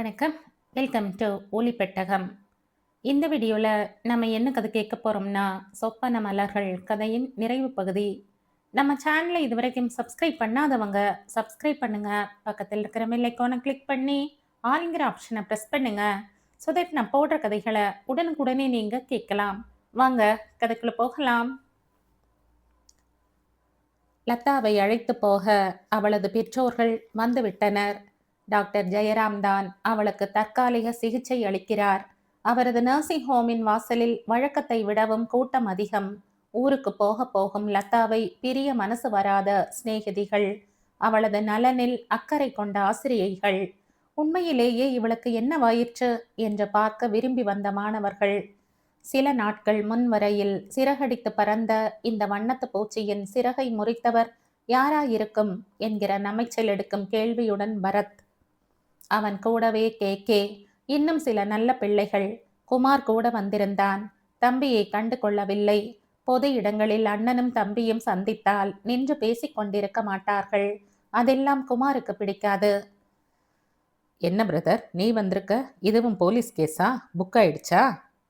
வணக்கம். Welcome to ஒலி பெட்டகம். இந்த வீடியோவில் நம்ம என்ன கதை கேட்க போகிறோம்னா, சொப்பன மலர்கள் கதையின் நிறைவு பகுதி. நம்ம சேனலை இதுவரைக்கும் சப்ஸ்கிரைப் பண்ணாதவங்க சப்ஸ்கிரைப் பண்ணுங்க. பக்கத்தில் இருக்கிற பெல் ஐக்கானை கிளிக் பண்ணி ஆல்ங்கிற ஆப்ஷனை ப்ரெஸ் பண்ணுங்க. ஸோ தட் நான் போடுற கதைகளை உடனுக்குடனே நீங்கள் கேட்கலாம். வாங்க கதைக்குள்ள போகலாம். லதாவை அழைத்து போக அவளது பெற்றோர்கள் வந்துவிட்டனர். டாக்டர் ஜெயராம் தான் அவளுக்கு தற்காலிக சிகிச்சை அளிக்கிறார். அவரது நர்சிங் ஹோமின் வாசலில் வழக்கத்தை விடவும் கூட்டம் அதிகம். ஊருக்கு போக போகும் லதாவை பிரிய மனசு வராத சிநேகிதிகள், அவளது நலனில் அக்கறை கொண்ட ஆசிரியைகள், உண்மையிலேயே இவளுக்கு என்னவாயிற்று என்று பார்க்க விரும்பி வந்த மாணவர்கள். சில நாட்கள் முன்வரையில் சிறகடித்து பறந்த இந்த வண்ணத்து பூச்சியின் சிறகை முறித்தவர் யாராயிருக்கும் என்கிற நமைச்சல் எடுக்கும் கேள்வியுடன் பரத். அவன் கூடவே கே இன்னும் சில நல்ல பிள்ளைகள். குமார் கூட வந்திருந்தான். தம்பியை கண்டு கொள்ளவில்லை. பொது இடங்களில் அண்ணனும் தம்பியும் சந்தித்தால் நின்று பேசிக் கொண்டிருக்க மாட்டார்கள். அதெல்லாம் குமாருக்கு பிடிக்காது. என்ன பிரதர், நீ வந்திருக்க? இதுவும் போலீஸ் கேஸா? புக் ஆயிடுச்சா?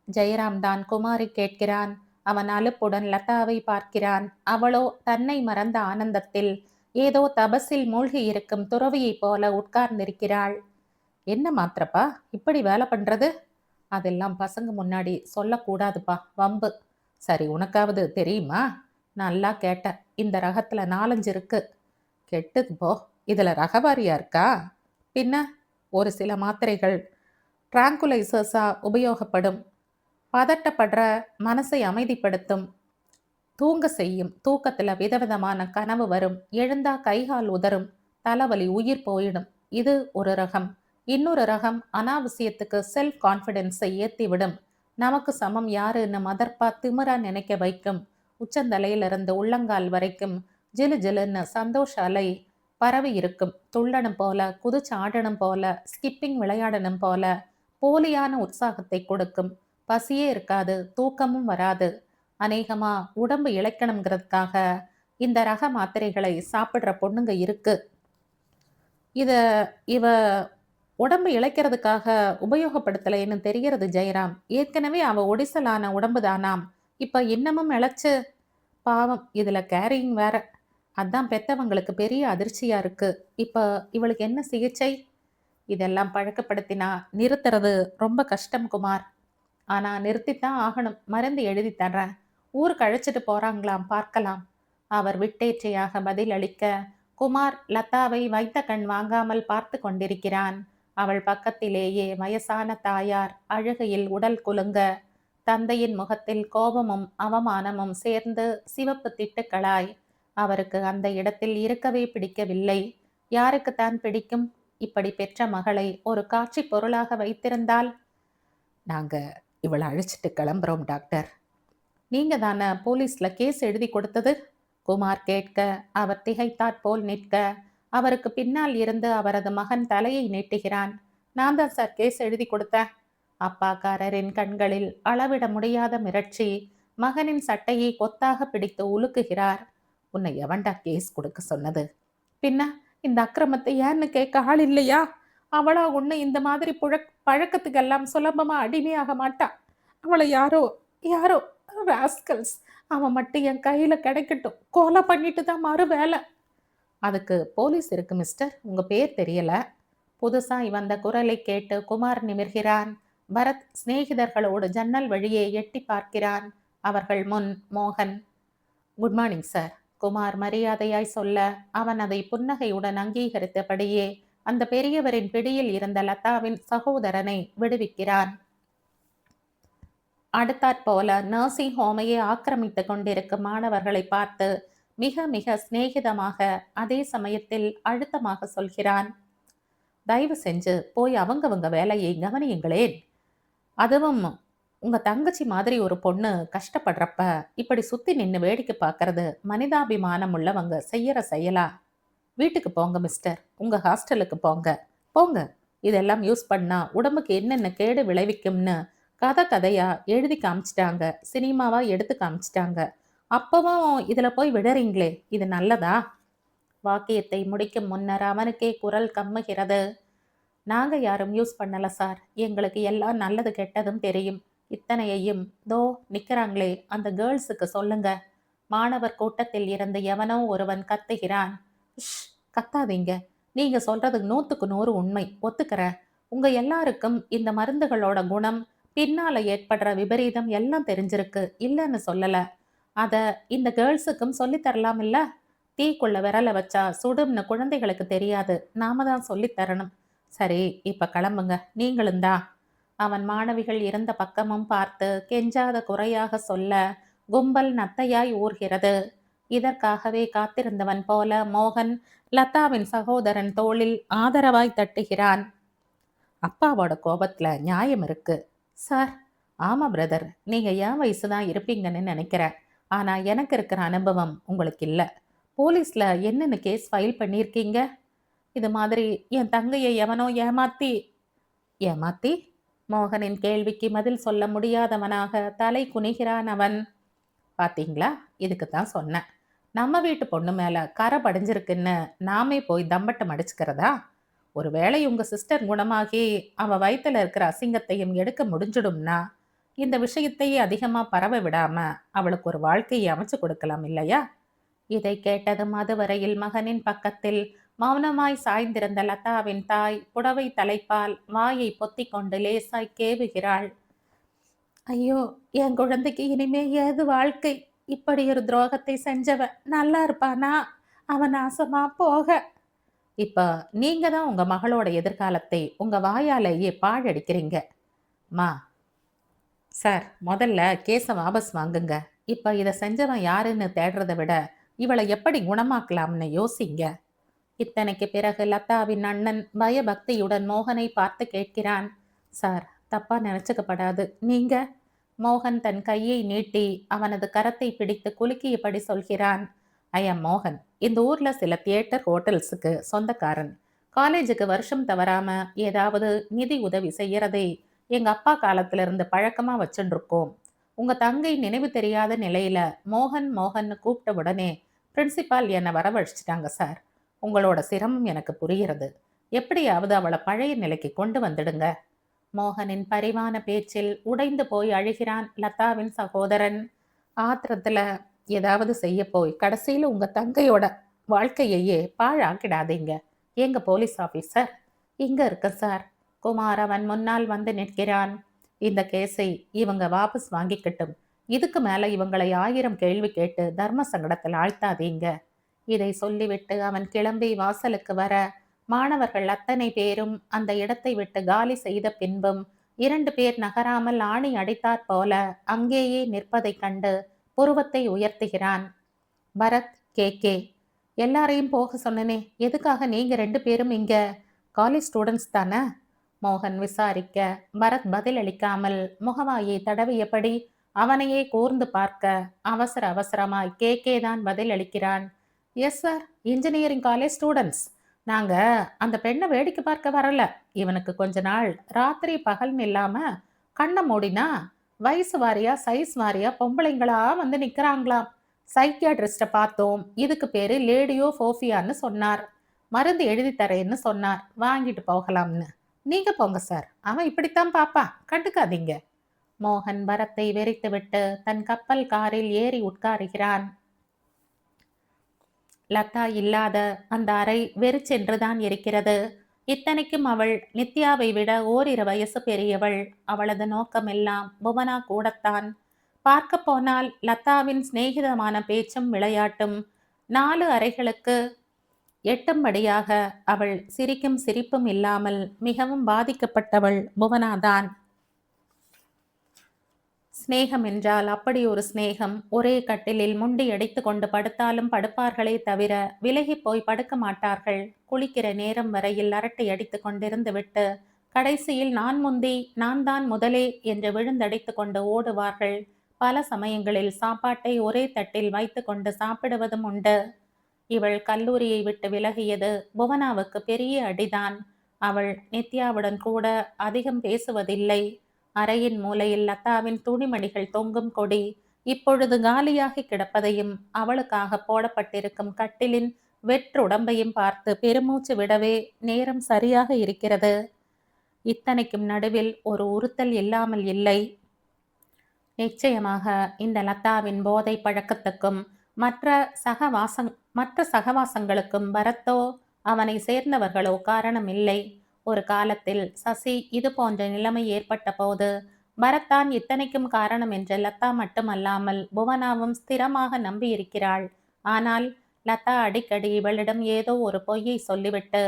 ஜெயராம் தான் குமாரை கேட்கிறான். அவன் அலுப்புடன் லதாவை பார்க்கிறான். அவளோ தன்னை மறந்த ஆனந்தத்தில் ஏதோ தபஸில் மூழ்கி இருக்கும் துறவியைப் போல உட்கார்ந்திருக்கிறாள். என்ன மாத்திரப்பா இப்படி வேலை பண்றது? அதெல்லாம் பசங்க முன்னாடி சொல்லக்கூடாதுப்பா, வம்பு. சரி, உனக்காவது தெரியுமா? நல்லா கேட்ட. இந்த ரகத்துல 4-5 இருக்கு. கெட்டது போ. இதுல ரகவாரியா இருக்கா? பின்ன ஒரு சில மாத்திரைகள் டிராங்குலைசர்ஸா உபயோகப்படும். பதட்டப்படுற மனசை அமைதிப்படுத்தும். தூங்க செய்யும். தூக்கத்துல விதவிதமான கனவு வரும். எழுந்தா கைகால் உதறும். தலைவலி உயிர் போயிடும். இது ஒரு ரகம். இன்னொரு ரகம் அனாவசியத்துக்கு செல்ஃப் கான்ஃபிடென்ஸை ஏற்றிவிடும். நமக்கு சமம் யாருன்னு மதர்ப்பா திமிரா நினைக்க வைக்கும். உச்சந்தலையிலிருந்து உள்ளங்கால் வரைக்கும் ஜிலு ஜிலுன்னு சந்தோஷ அலை பரவி இருக்கும். துள்ளனும் போல, குதிச்சாடனும் போல, ஸ்கிப்பிங் விளையாடணும் போல போலியான உற்சாகத்தை கொடுக்கும். பசியே இருக்காது, தூக்கமும் வராது. அநேகமா உடம்பு இளைக்கணுங்கிறதுக்காக இந்த ரக மாத்திரைகளை சாப்பிட்ற பொண்ணுங்க இருக்கு. இவ உடம்பு இளைக்கிறதுக்காக உபயோகப்படுத்தலைன்னு தெரியறது ஜெயராம். ஏற்கனவே அவ ஒடிசலான உடம்பு தானாம். இப்ப இன்னமும் இழைச்சு. பாவம், இதுல கேரிங் வேற. அதான் பெத்தவங்களுக்கு பெரிய அதிர்ச்சியா இருக்கு. இப்ப இவளுக்கு என்ன சிகிச்சை? இதெல்லாம் பழக்கப்படுத்தினா நிறுத்துறது ரொம்ப கஷ்டம் குமார். ஆனா நிறுத்தித்தான் ஆகணும். மருந்து எழுதி தர்றேன். ஊருக்கு அழைச்சிட்டு போறாங்களாம், பார்க்கலாம். அவர் விட்டேற்றையாக பதில் அளிக்க குமார் லதாவை வைத்த கண் வாங்காமல் பார்த்து கொண்டிருக்கிறான். அவள் பக்கத்திலேயே வயசான தாயார் அழுகையில் உடல் குலுங்க, தந்தையின் முகத்தில் கோபமும் அவமானமும் சேர்ந்து சிவப்பு திட்டுக்களாய். அவருக்கு அந்த இடத்தில் இருக்கவே பிடிக்கவில்லை. யாருக்குத்தான் பிடிக்கும்? இப்படி பெற்ற மகளை ஒரு காட்சி பொருளாக வைத்திருந்தால். நாங்க இவளை அழைச்சிட்டு கிளம்புறோம் டாக்டர். நீங்க தானே போலீஸ்ல கேஸ் எழுதி கொடுத்தது? குமார் கேட்க அவர் திகைத்தாற் நிற்க, அவருக்கு பின்னால் இருந்து அவரது மகன் தலையை நீட்டுகிறான். நான் தான் சார் கேஸ் எழுதி கொடுத்தேன். அப்பாக்காரரின் கண்களில் அளவிட முடியாத மிரட்சி. மகனின் சட்டையை கொத்தாக பிடித்து உலுக்குகிறார். உன்னை எவன்டா கேஸ் கொடுக்க சொன்னது? பின்ன இந்த அக்கிரமத்தை ஏன்னு கேட்க ஆள் இல்லையா? அவளா ஒண்ணு இந்த மாதிரி பழக்கத்துக்கெல்லாம் சுலபமா அடிமையாக மாட்டா. அவளை யாரோ யாரோ ராஸ்கல்ஸ் அவன் மட்டும் என் கையில கிடைக்கட்டும், கொலை பண்ணிட்டு தான் மறு வேலை. அதுக்கு போலீஸ் இருக்கு மிஸ்டர், உங்க பேர் தெரியல. புதுசாய் வந்த குரலை கேட்டு குமார் நிமிர்கிறான். பரத் சிநேகிதர்களோடு ஜன்னல் வழியே எட்டி பார்க்கிறான். அவர்கள் முன் மோகன். Good morning sir. குமார் மரியாதையாய் சொல்ல அவன் அதை புன்னகையுடன் அங்கீகரித்தபடியே அந்த பெரியவரின் பிடியில் இருந்த லதாவின் சகோதரனை விடுவிக்கிறான். அடுத்தாற்போல நர்சிங் ஹோமையே ஆக்கிரமித்து கொண்டிருக்கும் மாணவர்களை பார்த்து மிக மிக சிநேகிதமாக, அதே சமயத்தில் அழுத்தமாக சொல்கிறான். தயவு செஞ்சு போய் அவங்கவங்க வேலையை கவனியுங்களேன். அதுவும் உங்க தங்கச்சி மாதிரி ஒரு பொண்ணு கஷ்டப்படுறப்ப இப்படி சுத்தி நின்று வேடிக்கை பார்க்கறது மனிதாபிமானம் உள்ளவங்க செய்யற செயலா? வீட்டுக்கு போங்க மிஸ்டர். உங்க ஹாஸ்டலுக்கு போங்க. போங்க. இதெல்லாம் யூஸ் பண்ணா உடம்புக்கு என்னென்ன கேடு விளைவிக்கும்னு கதையா எழுதி காமிச்சிட்டாங்க, சினிமாவா எடுத்து காமிச்சிட்டாங்க. அப்பவும் இதுல போய் விடுறீங்களே, இது நல்லதா? வாக்கியத்தை முடிக்கும் முன்னர் அவனுக்கே குரல் கம்முகிறது. நாங்க யாரும் யூஸ் பண்ணல சார். எங்களுக்கு எல்லாம் நல்லது கெட்டதும் தெரியும். இத்தனையையும் தோ நிக்கிறாங்களே அந்த கேர்ள்ஸுக்கு சொல்லுங்க. மாணவர் கூட்டத்தில் இருந்து எவனோ ஒருவன் கத்துகிறான். ஷ்! கத்தாதீங்க. நீங்க சொல்றது 100க்கு 100 உண்மை. ஒத்துக்கிறேன். உங்க எல்லாருக்கும் இந்த மருந்துகளோட குணம், பின்னால ஏற்படுற விபரீதம் எல்லாம் தெரிஞ்சிருக்கு. இல்லன்னு சொல்லல. அத இந்த கேர்ள்ஸுக்கும் சொல்லித் தரலாம் இல்ல? தீக்குள்ள விரல வச்சா சுடும்னு குழந்தைகளுக்கு தெரியாது. நாம தான் சொல்லித் தரணும். சரி, இப்ப கிளம்புங்க. நீங்களும் தான். அவன் மாணவிகள் இருந்த பக்கமும் பார்த்து கெஞ்சாத குறையாக சொல்ல கும்பல் நத்தையாய் ஊர்கிறது. இதற்காகவே காத்திருந்தவன் போல மோகன் லதாவின் சகோதரன் தோளில் ஆதரவாய் தட்டுகிறான். அப்பாவோட கோபத்துல நியாயம் இருக்கு. சார், ஆமா பிரதர், நீங்க என் வயசுதான் இருப்பீங்கன்னு நினைக்கிறேன். ஆனா எனக்கு இருக்கிற அனுபவம் உங்களுக்கு இல்ல. போலீஸ்ல என்னென்ன கேஸ் ஃபைல் பண்ணியிருக்கீங்க? இது மாதிரி என் தங்கையை எவனோ ஏமாத்தி ஏமாத்தி மோகனின் கேள்விக்கு பதில் சொல்ல முடியாதவனாக தலை குனிகிறான் அவன். பாத்தீங்களா, இதுக்கு தான் சொன்னேன். நம்ம வீட்டு பொண்ணு மேல கரை படிஞ்சிருக்குன்னு நாமே போய் தம்பட்டம் அடிச்சுக்கிறதா? ஒருவேளை உங்க சிஸ்டர் குணமாகி அவ வயித்துல இருக்கிற அசிங்கத்தையும் எடுக்க முடிஞ்சிடும்னா இந்த விஷயத்தையே அதிகமா பரவ விடாம அவளுக்கு ஒரு வாழ்க்கையை அமைச்சு கொடுக்கலாம் இல்லையா? இதை கேட்டதும் அதுவரையில் மகனின் பக்கத்தில் மௌனமாய் சாய்ந்திருந்த லதாவின் தாய் புடவை தலைப்பால் வாயை பொத்திக் கொண்டு லேசாய் கேவுகிறாள். ஐயோ, என் குழந்தைக்கு இனிமே ஏது வாழ்க்கை? இப்படி ஒரு துரோகத்தை செஞ்சவன் நல்லா இருப்பானா? அவன் நாசமா போக. இப்ப நீங்க தான் உங்க மகளோட எதிர்காலத்தை உங்க வாயாலேயே பாழடிக்கிறீங்க. மா, சார், முதல்ல கேஸ வாபஸ் வாங்குங்க. இப்ப இத செஞ்சவன் யாருன்னு தேடுறதை விட இவளை எப்படி குணமாக்கலாம்னு யோசிங்க. இத்தனைக்கு பிறகு லதாவின் அண்ணன் பயபக்தியுடன் மோகனை பார்த்து கேட்கிறான். சார், தப்பா நினைச்சுக்கப்படாது. நீங்க? மோகன் தன் கையை நீட்டி அவனது கரத்தை பிடித்து குலுக்கியபடி சொல்கிறான். ஐ எம் மோகன். இந்த ஊர்ல சில தியேட்டர் ஹோட்டல்ஸுக்கு சொந்தக்காரன். காலேஜுக்கு வருஷம் தவறாம ஏதாவது நிதி உதவி செய்யறதை எங்க அப்பா காலத்துல இருந்து பழக்கமா வச்சுட்டு இருக்கோம். உங்க தங்கை நினைவு தெரியாத நிலையில மோகன் மோகன்னு கூப்பிட்ட உடனே பிரின்சிபால் என்னை வரவழைச்சிட்டாங்க சார். உங்களோட சிரமம் எனக்கு புரிகிறது. எப்படியாவது அவளை பழைய நிலைக்கு கொண்டு வந்துடுங்க. மோகனின் பரிவான பேச்சில் உடைந்து போய் அழுகிறான் லதாவின் சகோதரன். ஆத்திரத்துல ஏதாவது செய்ய போய் கடைசியில உங்க தங்கையோட வாழ்க்கையையே பாழாக்கிடாதீங்க. எங்க போலீஸ் ஆபீசர்? இங்க இருக்க சார். குமார் அவன் முன்னால் வந்து நிற்கிறான். இந்த கேஸை இவங்க வாபஸ் வாங்கிக்கட்டும். இதுக்கு மேல இவங்களை 1000 கேள்வி கேட்டு தர்ம சங்கடத்தில் ஆழ்த்தாதீங்க. இதை சொல்லிவிட்டு அவன் கிளம்பி வாசலுக்கு வர மாணவர்கள் அத்தனை பேரும் அந்த இடத்தை விட்டு காலி செய்த பின்பும் 2 பேர் நகராமல் ஆணி அடித்தாற் போல அங்கேயே நிற்பதைக் கண்டு புருவத்தை உயர்த்துகிறான். பரத், கே, எல்லாரையும் போக சொன்னனே, எதுக்காக நீங்க 2 பேரும் இங்க? காலேஜ் ஸ்டூடெண்ட்ஸ் தானே? மோகன் விசாரிக்க பரத் பதிலளிக்காமல் முகவாயை தடவியபடி அவனையே கூர்ந்து பார்க்க அவசர அவசரமாய் கே தான் பதிலளிக்கிறான். Yes sir, engineering college students. நாங்க அந்த பெண்ணை வேடிக்கை பார்க்க வரல. இவனுக்கு கொஞ்ச நாள் ராத்திரி பகல்னு இல்லாம கண்ணை மூடினா வயசு வாரியா சைஸ் வாரியா பொம்பளைங்களா வந்து நிக்கிறாங்களாம். சைக்கியாட்ரிஸ்ட பார்த்தோம். இதுக்கு பேரு லேடியோ ஃபோஃபியான்னு சொன்னார். மருந்து எழுதி தரேன்னு சொன்னார். வாங்கிட்டு போகலாம்னு. நீங்க போங்க சார், அவன் இப்படித்தான் பாப்பா, கண்டுக்காதீங்க. மோகன் பரத்தை வெறித்துவிட்டு தன் கப்பல் காரில் ஏறி உட்காருகிறான். லதா இல்லாத அந்த அறை வெறிச்சென்றுதான் இருக்கிறது. இத்தனைக்கும் அவள் நித்யாவை விட ஓரிரு வயசு பெரியவள். அவளது நோக்கமெல்லாம் புவனா கூடத்தான். பார்க்க போனால் லதாவின் சிநேகிதமான பேச்சும் விளையாட்டும் 4 அறைகளுக்கு எட்டும்படியாக அவள் சிரிக்கும் சிரிப்பும் இல்லாமல் மிகவும் பாதிக்கப்பட்டவள் புவனாதான். ஸ்நேகம் என்றால் அப்படி ஒரு ஸ்நேகம். ஒரே கட்டிலில் முண்டி அடித்து கொண்டு படுத்தாலும் படுப்பார்களே தவிர விலகி போய் படுக்க மாட்டார்கள். குளிக்கிற நேரம் வரையில் அரட்டை அடித்து கொண்டிருந்து விட்டு கடைசியில் நான் முந்தி நான் தான் முதலே என்று விழுந்தடித்து கொண்டு ஓடுவார்கள். பல சமயங்களில் சாப்பாட்டை ஒரே தட்டில் வைத்து கொண்டு சாப்பிடுவதும் உண்டு. இவள் கல்லூரியை விட்டு விலகியது புவனாவுக்கு பெரிய அடிதான். அவள் நித்யாவுடன் கூட அதிகம் பேசுவதில்லை. அறையின் மூலையில் லதாவின் துணிமணிகள் தொங்கும் கொடி இப்பொழுது காலியாகி கிடப்பதையும் அவளுக்காக போடப்பட்டிருக்கும் கட்டிலின் வெற்றுடம்பையும் பார்த்து பெருமூச்சு விடவே நேரம் சரியாக இருக்கிறது. இத்தனைக்கும் நடுவில் ஒரு உறுத்தல் இல்லாமல் இல்லை. நிச்சயமாக இந்த லதாவின் போதை பழக்கத்துக்கும் மற்ற சகவாசங் மற்ற சகவாசங்களுக்கும் பரத்தோ அவனை சேர்ந்தவர்களோ காரணமில்லை. ஒரு காலத்தில் சசி இது போன்ற நிலைமை ஏற்பட்ட போது பரத்தான் இத்தனைக்கும் காரணம் என்று லதா மட்டுமல்லாமல் புவனாவும் ஸ்திரமாக நம்பியிருக்கிறாள். ஆனால் லதா அடிக்கடி இவளிடம் ஏதோ ஒரு பொய்யை சொல்லிவிட்டு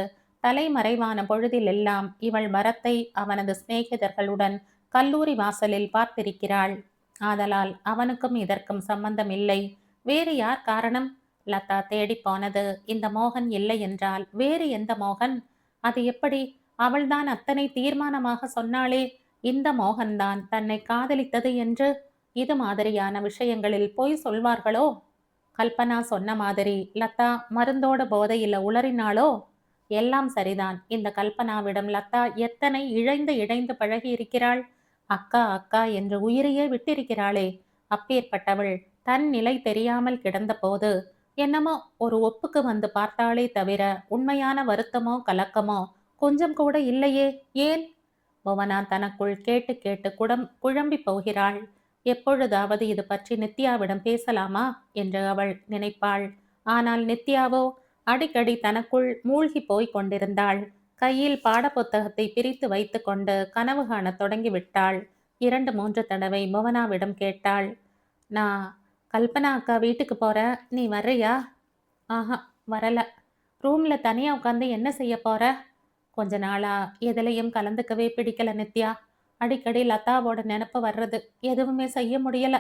தலைமறைவான பொழுதிலெல்லாம் இவள் பரத்தை அவனது சிநேகிதர்களுடன் கல்லூரி வாசலில் பார்த்திருக்கிறாள். ஆதலால் அவனுக்கும் இதற்கும் சம்பந்தம் இல்லை. வேறு யார் காரணம்? லதா தேடி போனது இந்த மோகன் இல்லை என்றால் வேறு எந்த மோகன்? அது எப்படி? அவள்தான் அத்தனை தீர்மானமாக சொன்னாளே, இந்த மோகன்தான் தன்னை காதலித்தது என்று. இது மாதிரியான விஷயங்களில் பொய் சொல்வார்களோ? கல்பனா சொன்ன மாதிரி லதா மருந்தோட போதையில உளறினாளோ? எல்லாம் சரிதான். இந்த கல்பனாவிடம் லதா எத்தனை இழைந்து இழைந்து பழகி இருக்கிறாள். அக்கா அக்கா என்று உயிரையே விட்டிருக்கிறாளே. அப்பேற்பட்டவள் தன் நிலை தெரியாமல் கிடந்தபோது என்னமோ ஒரு ஒப்புக்கு வந்து பார்த்தாளே தவிர உண்மையான வருத்தமோ கலக்கமோ கொஞ்சம் கூட இல்லையே. ஏன்? புவனா தனக்குள் கேட்டு கேட்டு குழம்பி போகிறாள். எப்பொழுதாவது இது பற்றி நித்யாவிடம் பேசலாமா என்று அவள் நினைப்பாள். ஆனால் நித்யாவோ அடிக்கடி தனக்குள் மூழ்கி போய் கொண்டிருந்தாள். கையில் பாடப்புத்தகத்தை பிரித்து வைத்து கொண்டு கனவு காணத் தொடங்கிவிட்டாள். 2-3 தடவை புவனாவிடம் கேட்டாள். நான் கல்பனா அக்கா வீட்டுக்கு போறேன், நீ வர்றியா? ஆஹா, வரல. ரூம்ல தனியா உட்காந்து என்ன செய்ய போற? கொஞ்ச நாளா எதுலையும் கலந்துக்கவே பிடிக்கல நித்யா. அடிக்கடி லதாவோட நினப்பு வர்றது, எதுவுமே செய்ய முடியல.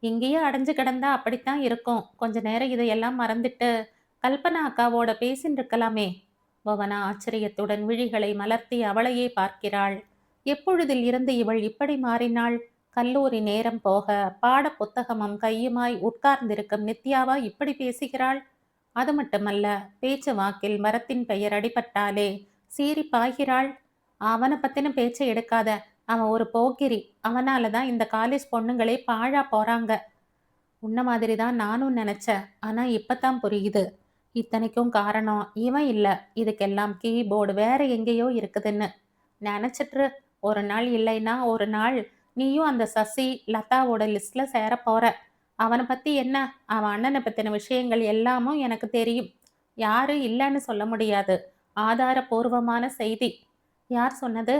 இங்கேயே அடைஞ்சு கிடந்தா அப்படித்தான் இருக்கும். கொஞ்ச நேரம் இதையெல்லாம் மறந்துட்டு கல்பனா அக்காவோட பேசின்னு இருக்கலாமே. புவனா ஆச்சரியத்துடன் விழிகளை மலர்த்தி அவளையே பார்க்கிறாள். எப்பொழுதில் இருந்து இவள் இப்படி மாறினாள்? கல்லூரி நேரம் போக பாட புத்தகமும் கையுமாய் உட்கார்ந்திருக்கும் நித்யாவா இப்படி பேசுகிறாள்? அது மட்டுமல்ல, பேச்சு வாக்கில் மரத்தின் பெயர் அடிபட்டாலே சீறி பாய்கிறாள். அவனை பத்தின பேச்சை எடுக்காத, அவன் ஒரு போக்கிரி. அவனாலதான் இந்த காலேஜ் பொண்ணுங்களே பாழா போறாங்க. உன்ன மாதிரி தான் நானும் நினைச்சேன். ஆனா இப்பதான் புரியுது. இத்தனைக்கும் காரணம் இவன் இல்ல, இதுக்கெல்லாம் கீபோர்டு வேற எங்கேயோ இருக்குதுன்னு. நினைச்சிட்டு ஒரு நாள் இல்லைன்னா ஒரு நாள் நீயும் அந்த சசி லதாவோட லிஸ்ட்ல சேர போற. அவனை பத்தி என்ன? அவன் அண்ணனை பத்தின விஷயங்கள் எல்லாமும் எனக்கு தெரியும். யாரு இல்லைன்னு சொல்ல முடியாது. ஆதாரபூர்வமான செய்தி. யார் சொன்னது?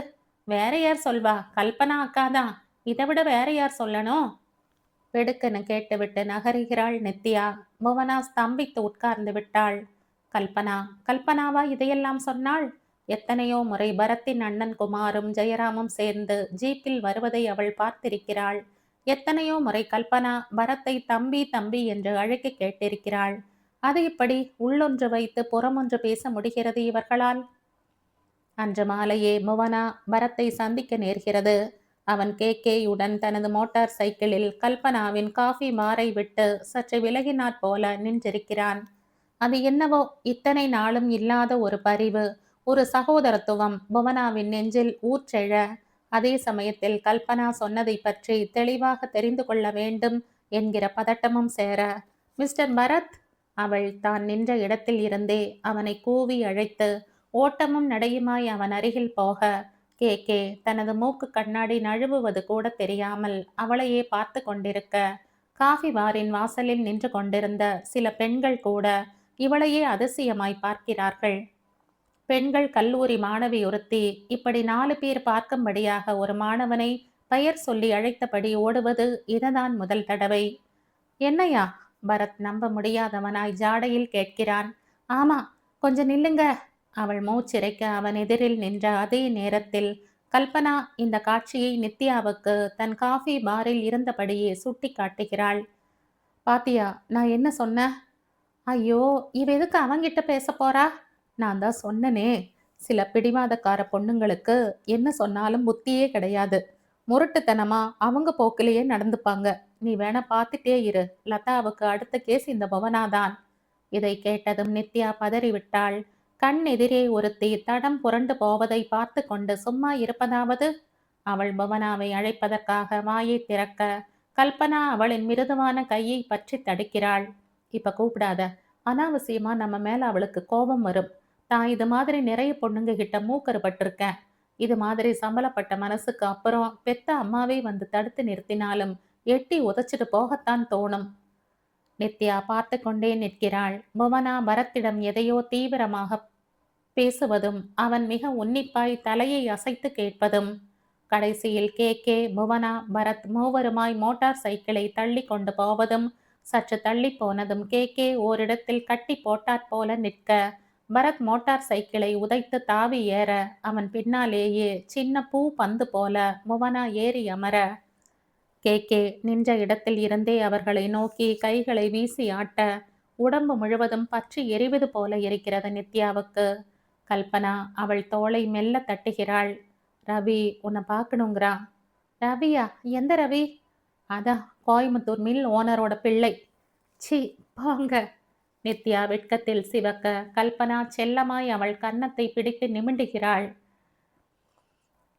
வேற யார் சொல்வா? கல்பனா அக்காதான். இதை விட வேற யார் சொல்லணும்? வெடுக்கென கேட்டுவிட்டு நகருகிறாள் நித்யா. புவனா ஸ்தம்பித்து உட்கார்ந்து விட்டாள். கல்பனா கல்பனாவா இதையெல்லாம் சொன்னாள்? எத்தனையோ முறை பரத்தின் அண்ணன் குமாரும் ஜெயராமும் சேர்ந்து ஜீப்பில் வருவதை அவள் பார்த்திருக்கிறாள். எத்தனையோ முறை கல்பனா பரத்தை தம்பி தம்பி என்று அழைக்க கேட்டிருக்கிறாள். அது இப்படி உள்ளொன்று வைத்து புறமொன்று பேச முடிகிறது இவர்களால்? அன்று மாலையே புவனா பரத்தை சந்திக்க நேர்கிறது. அவன் கேயுடன் தனது மோட்டார் சைக்கிளில் கல்பனாவின் காஃபி பாரை விட்டு சற்று விலகினாற் போல நின்றிருக்கிறான். அது என்னவோ இத்தனை நாளும் இல்லாத ஒரு பரிவு, ஒரு சகோதரத்துவம் புவனாவின் நெஞ்சில் ஊற்றெழ, அதே சமயத்தில் கல்பனா சொன்னதை பற்றி தெளிவாக தெரிந்து கொள்ள வேண்டும் என்கிற பதட்டமும் சேர, மிஸ்டர் பரத்! அவள் தான் நின்ற இடத்தில் இருந்தே அவனை கூவி அழைத்து ஓட்டமும் நடையுமாய் அவன் அருகில் போக, கே தனது மூக்கு கண்ணாடி நழுவுவது கூட தெரியாமல் அவளையே பார்த்து கொண்டிருக்க, காஃபி பாரின் வாசலில் நின்று கொண்டிருந்த சில பெண்கள் கூட இவளையே அதிசயமாய் பார்க்கிறார்கள். பெண்கள் கல்லூரி மாணவி ஒருத்தி இப்படி 4 பேர் பார்க்கும்படியாக ஒரு மாணவனை பெயர் சொல்லி அழைத்தபடி ஓடுவது இதுதான் முதல் தடவை. என்னையா? பரத் நம்ப முடியாதவனாய் ஜாடையில் கேட்கிறான். ஆமா, கொஞ்சம் நில்லுங்க. அவள் மூச்சிறைக்க அவன் எதிரில் நின்ற அதே நேரத்தில் கல்பனா இந்த காட்சியை நித்யாவுக்கு தன் காஃபி பாரில் இருந்தபடியே சுட்டி காட்டுகிறாள். பாத்தியா நான் என்ன சொன்னேன்? ஐயோ, இவ எதுக்கு அவங்கிட்ட பேச போறா? நான் தான் சொன்னனே, சில பிடிவாதக்கார பொண்ணுங்களுக்கு என்ன சொன்னாலும் புத்தியே கிடையாது. முரட்டுத்தனமா அவங்க போக்கிலேயே நடந்துப்பாங்க. நீ வேணா பார்த்துட்டே இரு. லதாவுக்கு அடுத்த கேஸ் இந்த புவனாதான். இதை கேட்டதும் நித்யா பதறிவிட்டாள். கண் எதிரே ஒருத்தி தடம் புரண்டு போவதை பார்த்து கொண்டு சும்மா இருப்பதாவது? அவள் புவனாவை அழைப்பதற்காக வாயை திறக்க, கல்பனா அவளின் மிருதுவான கையை பற்றி தடுக்கிறாள். இப்ப கூப்பிடாத, அனாவசியமா நம்ம மேல அவளுக்கு கோபம் வரும். தான் இது மாதிரி நிறைய பொண்ணுங்க கிட்ட மூக்கறுபட்டிருக்கேன். இது மாதிரி சம்பளப்பட்ட மனசுக்கு அப்புறம் பெத்த அம்மாவே வந்து தடுத்து நிறுத்தினாலும் எட்டி உதைச்சிட்டு போகத்தான் தோணும். நித்யா பார்த்து கொண்டே நிற்கிறாள். புவனா பரத்திடம் எதையோ தீவிரமாக பேசுவதும் அவன் மிக உன்னிப்பாய் தலையை அசைத்து கேட்பதும். கடைசியில் கே புவனா பரத் மூவருமாய் மோட்டார் சைக்கிளை தள்ளி கொண்டு போவதும் சற்று தள்ளி போனதும் கே ஓரிடத்தில் கட்டி போட்டாற் போல நிற்க பரத் மோட்டார் சைக்கிளை உதைத்து தாவி ஏற அவன் பின்னாலேயே சின்ன பூ பந்து போல புவனா ஏறி அமர கே நின்ற இடத்தில் இருந்தே அவர்களை நோக்கி கைகளை வீசி ஆட்ட உடம்பு முழுவதும் பற்றி எரிவது போல இருக்கிறது நித்யாவுக்கு. கல்பனா அவள் தோளை மெல்ல தட்டுகிறாள். ரவி உன்னை பார்க்கணுங்கிறா. ரவியா? எந்த ரவி? அதான் கோயம்புத்தூர் மில் ஓனரோட பிள்ளை. சி போங்க. நித்யா வெட்கத்தில் சிவக்க கல்பனா செல்லமாய் அவள் கன்னத்தை பிடித்து நிமிண்டுகிறாள்.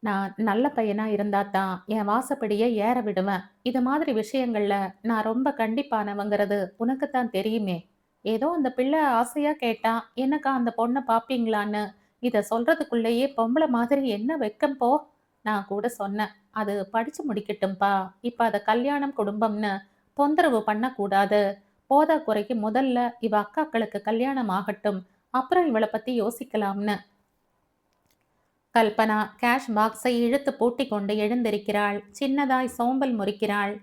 நான் நல்ல பையனா இருந்தாதான் என் வாசப்படியே ஏற விடுவேன். இது மாதிரி விஷயங்கள்ல நான் ரொம்ப கண்டிப்பானவங்கிறது உனக்குத்தான் தெரியுமே. ஏதோ அந்த பிள்ளை ஆசையா கேட்டா என்னக்கா அந்த பொண்ணை பாப்பீங்களான்னு இத சொல்றதுக்குள்ளேயே பொம்பளை மாதிரி என்ன வெக்கம் போ. நான் கூட சொன்னேன், அது படிச்சு முடிக்கட்டும்பா, இப்ப அத கல்யாணம் குடும்பம்னு தொந்தரவு பண்ணக்கூடாது. போதா குறைக்கு முதல்ல இவ அக்காக்களுக்கு கல்யாணம் ஆகட்டும், அப்புறம் இவளை பத்தி யோசிக்கலாம்னு. கல்பனா கேஷ் பாக்ஸை இழுத்து பூட்டி கொண்டு எழுந்திருக்கிறாள். சின்னதாய் சோம்பல் முறிக்கிறாள்.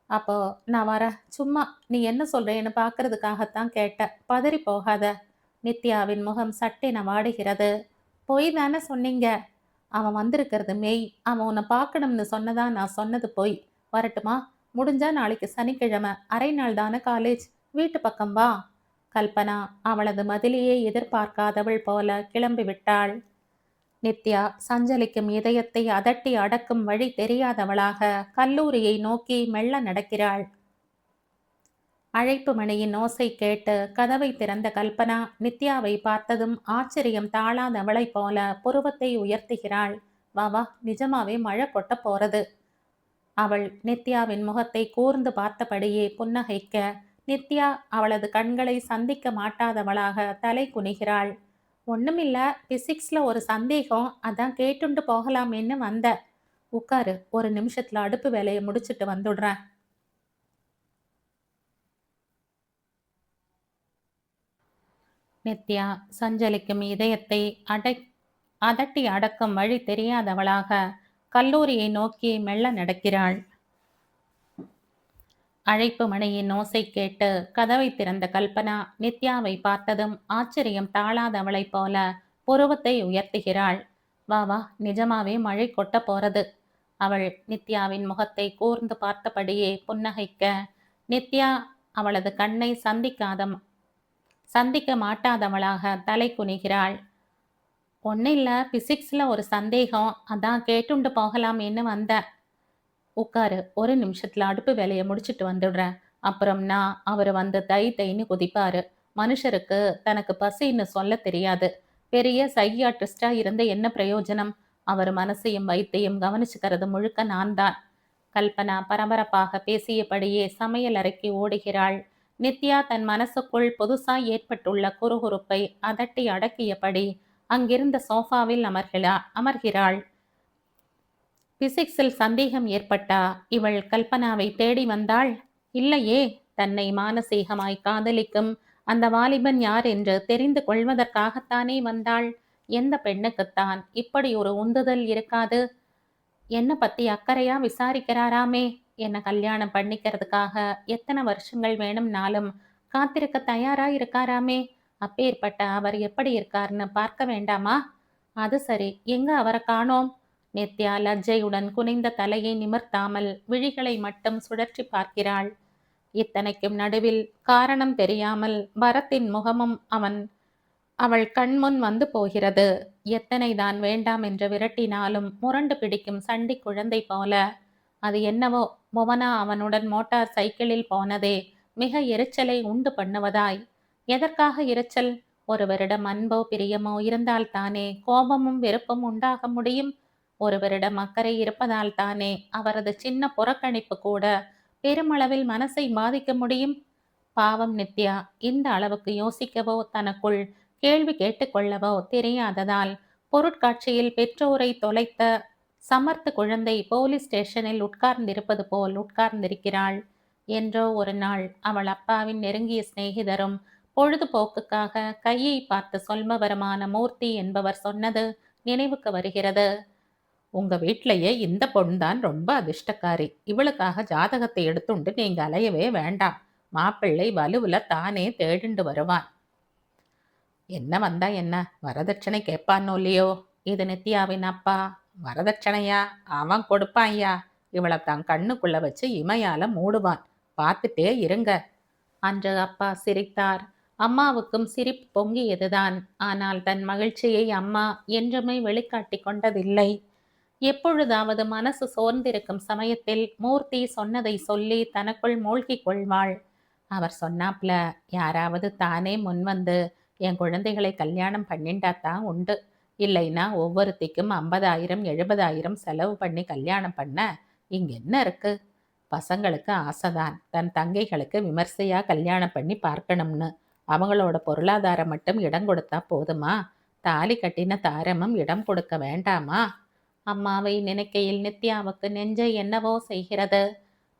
அப்போ நான் வர, சும்மா நீ என்ன சொல்றேன்னு பார்க்கறதுக்காகத்தான் கேட்ட, பதறி போகாத. நித்யாவின் முகம் சட்டென வாடுகிறது. பொய் தானே சொன்னீங்க. அவன் வந்திருக்கிறது மெய். அவன் உன்னை பார்க்கணும்னு சொன்னதா நான் சொன்னது பொய். வரட்டுமா? முடிஞ்சா நாளைக்கு சனிக்கிழமை, அரை நாள் தானே காலேஜ், வீட்டு பக்கம் வா. கல்பனா அவளது பதிலையே எதிர்பார்க்காதவள் போல கிளம்பி விட்டாள். நித்யா சஞ்சலிக்கும் இதயத்தை அதட்டி அடக்கும் வழி தெரியாதவளாக கல்லூரியை நோக்கி மெல்ல நடக்கிறாள். அழைப்பு மணியின் ஓசை கேட்டு கதவை திறந்த கல்பனா நித்யாவை பார்த்ததும் ஆச்சரியம் தாழாதவளைப் போல புருவத்தை உயர்த்துகிறாள். வா வா, நிஜமாவே மழை கொட்ட போறது. அவள் நித்யாவின் முகத்தை கூர்ந்து பார்த்தபடியே புன்னகைக்க நித்யா அவளது கண்களை சந்திக்க மாட்டாதவளாக தலை குனிகிறாள். ஒண்ணுமில்ல, பிசிக்ஸ்ல ஒரு சந்தேகம், அதான் கேட்டுண்டு போகலாமேன்னு வந்த. உட்காரு, ஒரு நிமிஷத்துல அடுப்பு வேலையை முடிச்சிட்டு வந்துடுறேன். நித்யா சஞ்சலிக்கும் இதயத்தை அதட்டி அடக்கும் வழி தெரியாதவளாக கல்லூரியை நோக்கி மெல்ல நடக்கிறாள். அழைப்பு மணியின் ஓசை கேட்டு கதவை திறந்த கல்பனா நித்யாவை பார்த்ததும் ஆச்சரியம் தாழாதவளைப் போல புருவத்தை உயர்த்துகிறாள். வா வா, நிஜமாவே மழை கொட்ட போறது. அவள் நித்யாவின் முகத்தை கூர்ந்து பார்த்தபடியே புன்னகைக்க நித்யா அவளது கண்ணை சந்திக்க மாட்டாதவளாக தலை குனிகிறாள். ஒன்னும் இல்ல, பிசிக்ஸ்ல ஒரு சந்தேகம், அதான் கேட்டுண்டு போகலாமேன்னு வந்த. உட்காரு, ஒரு நிமிஷத்துல அடுப்பு வேலையை முடிச்சிட்டு வந்துடுறேன். அப்புறம் நான் அவர் வந்து தைன்னு குதிப்பாரு. மனுஷருக்கு தனக்கு பசின்னு சொல்ல தெரியாது. பெரிய சைக்கியாட்ரிஸ்டா இருந்த என்ன பிரயோஜனம்? அவர் மனசையும் வயிற்றையும் கவனிச்சுக்கிறது முழுக்க நான் தான். கல்பனா பரபரப்பாக பேசியபடியே சமையல் அறைக்கு ஓடுகிறாள். நித்யா தன் மனசுக்குள் புதுசாய் ஏற்பட்டுள்ள குறுகுறுப்பை அதட்டி அடக்கியபடி அங்கிருந்த சோஃபாவில் அமர்கிறாள். பிசிக்ஸில் சந்தேகம் ஏற்பட்டா இவள் கல்பனாவை தேடி வந்தாள்? இல்லையே, தன்னை மானசீகமாய் காதலிக்கும் அந்த வாலிபன் யார் என்று தெரிந்து கொள்வதற்காகத்தானே வந்தாள். எந்த பெண்ணுக்குத்தான் இப்படி ஒரு உந்துதல் இருக்காது? என்ன பத்தி அக்கறையா விசாரிக்கிறாராமே. என்ன கல்யாணம் பண்ணிக்கிறதுக்காக எத்தனை வருஷங்கள் வேணும்னாலும் காத்திருக்க தயாரா இருக்காராமே. அப்பேற்பட்ட அவர் எப்படி இருக்காருன்னு பார்க்க வேண்டாமா? அது சரி, எங்க அவரை காணோம்? நித்யா லஜ்ஜையுடன் குனிந்த தலையை நிமிர்த்தாமல் விழிகளை மட்டும் சுழற்றி பார்க்கிறாள். இத்தனைக்கும் நடுவில் காரணம் தெரியாமல் பரத்தின் முகமும் அவள் கண்முன் வந்து போகிறது. எத்தனை தான் வேண்டாம் என்று விரட்டினாலும் முரண்டு பிடிக்கும் சண்டி குழந்தை போல. அது என்னவோ, புவனா அவனுடன் மோட்டார் சைக்கிளில் போனதே மிக எரிச்சலை உண்டு பண்ணுவதாய். எதற்காக எரிச்சல்? ஒருவரிடம் அன்போ பிரியமோ இருந்தால்தானே கோபமும் வெறுப்பும் உண்டாக முடியும். ஒருவரிடம் அக்கறை இருப்பதால் தானே அவரது சின்ன புறக்கணிப்பு கூட பெருமளவில் மனசை பாதிக்க முடியும். பாவம் நித்யா இந்த அளவுக்கு யோசிக்கவோ தனக்குள் கேள்வி கேட்டுக்கொள்ளவோ தெரியாததால் பொருட்காட்சியில் பெற்றோரை தொலைத்த சமர்த்த குழந்தை போலீஸ் ஸ்டேஷனில் உட்கார்ந்திருப்பது போல் உட்கார்ந்திருக்கிறாள். என்றோ ஒரு நாள் அவள் அப்பாவின் நெருங்கிய சிநேகிதரும் பொழுதுபோக்குக்காக கையை பார்த்து சொல்பவருமான மூர்த்தி என்பவர் சொன்னது நினைவுக்கு வருகிறது. உங்க வீட்லயே இந்த பொண்தான் ரொம்ப அதிர்ஷ்டக்காரி. இவளுக்காக ஜாதகத்தை எடுத்துண்டு நீங்க அலையவே வேண்டாம். மாப்பிள்ளை வலுவுல தானே தேடிண்டு வருவான். என்ன வந்தா என்ன, வரதட்சணை கேட்பானோ இல்லையோ? இது நித்யாவின் அப்பா. வரதட்சணையா? அவன் கொடுப்பான்யா. இவளை தன் கண்ணுக்குள்ள வச்சு இமையால மூடுவான். பார்த்துட்டே இருங்க. அன்று அப்பா சிரித்தார். அம்மாவுக்கும் சிரிப்பு பொங்கியதுதான். ஆனால் தன் மகிழ்ச்சியை அம்மா என்றுமே வெளிக்காட்டி கொண்டதில்லை. எப்பொழுதாவது மனசு சோர்ந்திருக்கும் சமயத்தில் மூர்த்தி சொன்னதை சொல்லி தனக்குள் மூழ்கிக் கொள்வாள். அவர் சொன்னாப்ல யாராவது தானே முன்வந்து என் குழந்தைகளை கல்யாணம் பண்ணிண்டாத்தான் உண்டு. இல்லைன்னா ஒவ்வொருத்திக்கும் 50,000 70,000 செலவு பண்ணி கல்யாணம் பண்ண இங்க என்ன இருக்கு? பசங்களுக்கு ஆசைதான் தன் தங்கைகளுக்கு விமர்சையா கல்யாணம் பண்ணி பார்க்கணும்னு. அவங்களோட பொருளாதாரம் மட்டும் இடம் கொடுத்தா போதுமா? தாலி கட்டின தாரமும் இடம் கொடுக்க வேண்டாமா? அம்மாவை நினைக்கையில் நித்யாவுக்கு நெஞ்சை என்னவோ செய்கிறது.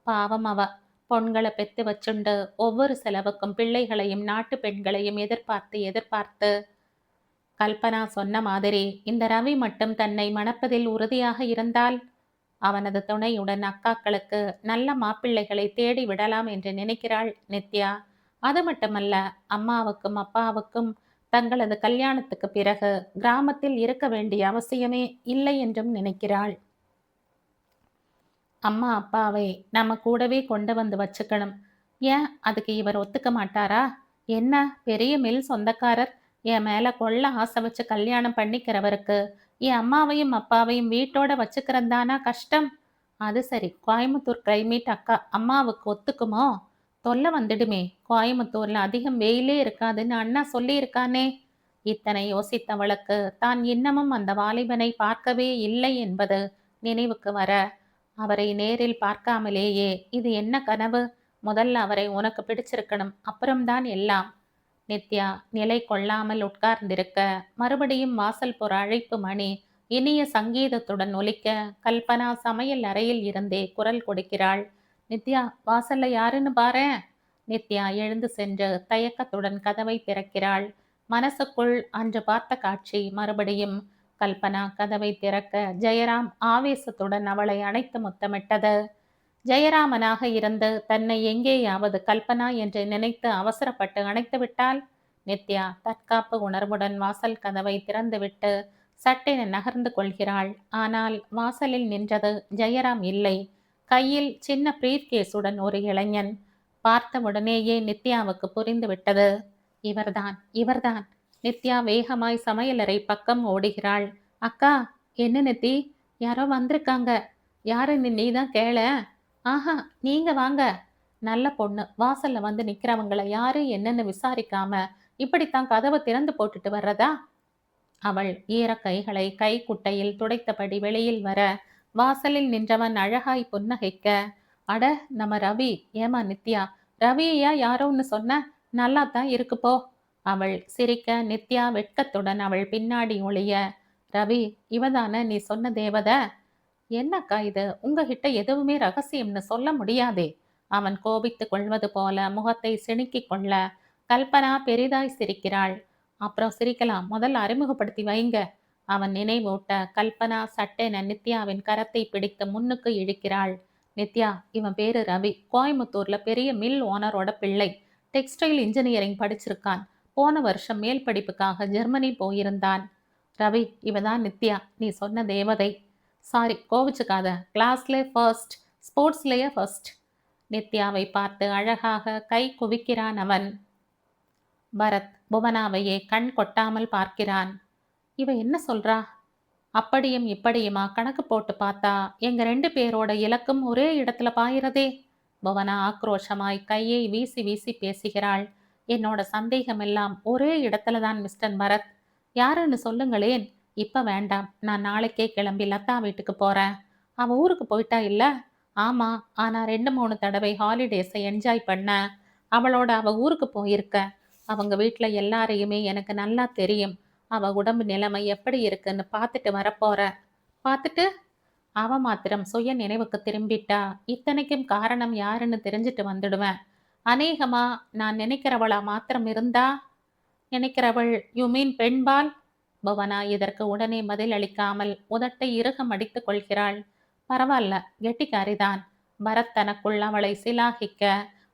பாவம் அவ பொண்களை பெத்து வச்சுண்டு ஒவ்வொரு செலவுக்கும் பிள்ளைகளையும் நாட்டு பெண்களையும் எதிர்பார்த்து எதிர்பார்த்து. கல்பனா சொன்ன மாதிரி இந்த ரவி மட்டும் தன்னை மணப்பதில் உறுதியாக இருந்தால் அவனது துணையுடன் அக்காக்களுக்கு நல்ல மாப்பிள்ளைகளை தேடி விடலாம் என்று நினைக்கிறாள் நித்யா. அது மட்டுமல்ல, அம்மாவுக்கும் அப்பாவுக்கும் தங்களது கல்யாணத்துக்கு பிறகு கிராமத்தில் இருக்க வேண்டிய அவசியமே இல்லை என்றும் நினைக்கிறாள். அம்மா அப்பாவை நம்ம கூடவே கொண்டு வந்து வச்சுக்கணும். ஏன் அதுக்கு இவர் ஒத்துக்க மாட்டாரா? என்ன பெரிய மில் சொந்தக்காரர், என் மேல கொள்ள ஆசை வச்சு கல்யாணம் பண்ணிக்கிறவருக்கு என் அம்மாவையும் அப்பாவையும் வீட்டோட வச்சுக்கிறந்தானா கஷ்டம்? அது சரி, கோயம்புத்தூர் கிளைமேட் அக்கா அம்மாவுக்கு ஒத்துக்குமோ? தொல்லை வந்துடுமே. கோயம்புத்தூர்ல அதிகம் வெயிலே இருக்காதுன்னு அண்ணா சொல்லியிருக்கானே. இத்தனை யோசித்தவளுக்கு தான் இன்னமும் அந்த வாலிபனை பார்க்கவே இல்லை என்பது நினைவுக்கு வர, அவரை நேரில் பார்க்காமலேயே இது என்ன கனவு? முதல்ல அவரை உனக்கு பிடிச்சிருக்கணும், அப்புறம்தான் எல்லாம். நித்யா நிலை கொள்ளாமல் உட்கார்ந்திருக்க மறுபடியும் வாசல் புற அழைப்பு மணி இனிய சங்கீதத்துடன் ஒலிக்க கல்பனா சமையல் அறையில் இருந்தே குரல் கொடுக்கிறாள். நித்யா, வாசல்ல யாருன்னு பாரேன். நித்யா எழுந்து சென்று தயக்கத்துடன் கதவை திறக்கிறாள். மனசுக்குள் அன்று பார்த்த காட்சி மறுபடியும். கல்பனா கதவை திறக்க ஜெயராம் ஆவேசத்துடன் அவளை அணைத்து முத்தமிட்டது. ஜெயராமனாக இருந்து தன்னை எங்கேயாவது கல்பனா என்று நினைத்து அவசரப்பட்டு அணைத்து விட்டால்? நித்யா தற்காப்பு உணர்வுடன் வாசல் கதவை திறந்துவிட்டு சட்டென நகர்ந்து கொள்கிறாள். ஆனால் வாசலில் நின்றது ஜெயராம் இல்லை. கையில் சின்ன பிரீஃப்கேஸுடன் ஒரு இளைஞன். பார்த்தவுடனேயே நித்யாவுக்கு புரிந்து விட்டது. இவர்தான் இவர்தான். நித்யா வேகமாய் சமையலறை பக்கம் ஓடுகிறாள். அக்கா, என்ன நித்தி, யாரோ வந்திருக்காங்க. யாருன்னு நீதான் கேள. ஆஹா, நீங்க வாங்க. நல்ல பொண்ணு வாசல்ல வந்து நிக்கிறவங்கள யாரு என்னன்னு விசாரிக்காம இப்படித்தான் கதவை திறந்து போட்டுட்டு வர்றதா? அவள் ஈர கைகளை கைக்குட்டையில் துடைத்தபடி வெளியில் வர வாசலில் நின்றவன் அழகாய் புன்னகைக்க, அட நம்ம ரவி. ஏமா நித்யா, ரவியா யாரோன்னு சொன்ன? நல்லா தான் இருக்கு போ. அவள் சிரிக்க நித்யா வெட்கத்துடன் அவள் பின்னாடி ஒளிய, ரவி இவதான நீ சொன்ன தேவத? என்னக்கா இது, உங்ககிட்ட எதுவுமே ரகசியம்னு சொல்ல முடியாதே. அவன் கோபித்துக் கொள்வது போல முகத்தை சிணுக்கிக் கொள்ள கல்பனா பெரிதாய் சிரிக்கிறாள். அப்புறம் சிரிக்கலாம், முதல்ல அறிமுகப்படுத்தி வைங்க. அவன் நினைவூட்ட கல்பனா சட்டென நித்யாவின் கரத்தை பிடித்து முன்னுக்கு இழுக்கிறாள். நித்யா, இவன் பேரு ரவி. கோயம்புத்தூர்ல பெரிய மில் ஓனரோட பிள்ளை. டெக்ஸ்டைல் இன்ஜினியரிங் படிச்சிருக்கான். போன வருஷம் மேல் படிப்புக்காக ஜெர்மனி போயிருந்தான். ரவி, இவதான் நித்யா, நீ சொன்ன தேவதை. சாரி, கோவிச்சுக்காத. கிளாஸ்ல ஃபர்ஸ்ட், ஸ்போர்ட்ஸ்லேயே ஃபர்ஸ்ட். நித்யாவை பார்த்து அழகாக கை குவிக்கிறான் அவன். பரத் புவனாவையே கண் கொட்டாமல் பார்க்கிறான். இவ என்ன சொல்றா? அப்படியும் இப்படியுமா கணக்கு போட்டு பார்த்தா எங்க 2 பேரோட இலக்கும் ஒரே இடத்துல பாயிறதே. புவனா ஆக்ரோஷமாய் கையை வீசி வீசி பேசுகிறாள். என்னோட சந்தேகம் எல்லாம் ஒரே இடத்துல தான் மிஸ்டர் பரத். யாருன்னு சொல்லுங்களேன். இப்ப வேண்டாம், நான் நாளைக்கே கிளம்பி லதா வீட்டுக்கு போறேன். அவ ஊருக்கு போயிட்டா இல்ல? ஆமா, ஆனா 2 3 தடவை ஹாலிடேஸை என்ஜாய் பண்ண. அவ ஊருக்கு போயிருக்க. அவங்க வீட்ல எல்லாரையுமே எனக்கு நல்லா தெரியும். அவ உடம்பு நிலைமை எப்படி இருக்குன்னு பார்த்துட்டு வரப்போறேன். பார்த்துட்டு அவ மாத்திரம் சுய நினைவுக்கு திரும்பிட்டா, இத்தனைக்கும் காரணம் யாருன்னு தெரிஞ்சுட்டு வந்துடுவேன். அநேகமா நான் நினைக்கிறவளா மாத்திரம் இருந்தா, நினைக்கிறவள் யூ மீன் பெண்பால்? புவனா இதற்கு உடனே பதில் அளிக்காமல் உதட்டை இறுக மடித்துக் கொள்கிறாள். பரவால்ல, கெட்டிக்காரிதான். பரத் தனக்குள் அவளை சிலாகிக்க,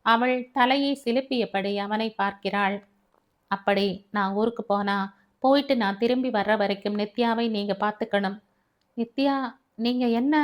அவள் தலையை சிலுப்பியபடி அவனை பார்க்கிறாள். அப்படி நான் ஊருக்கு போனா, போயிட்டு நான் திரும்பி வர்ற வரைக்கும் நித்யாவை நீங்க பார்த்துக்கணும். நித்யா, நீங்க என்ன?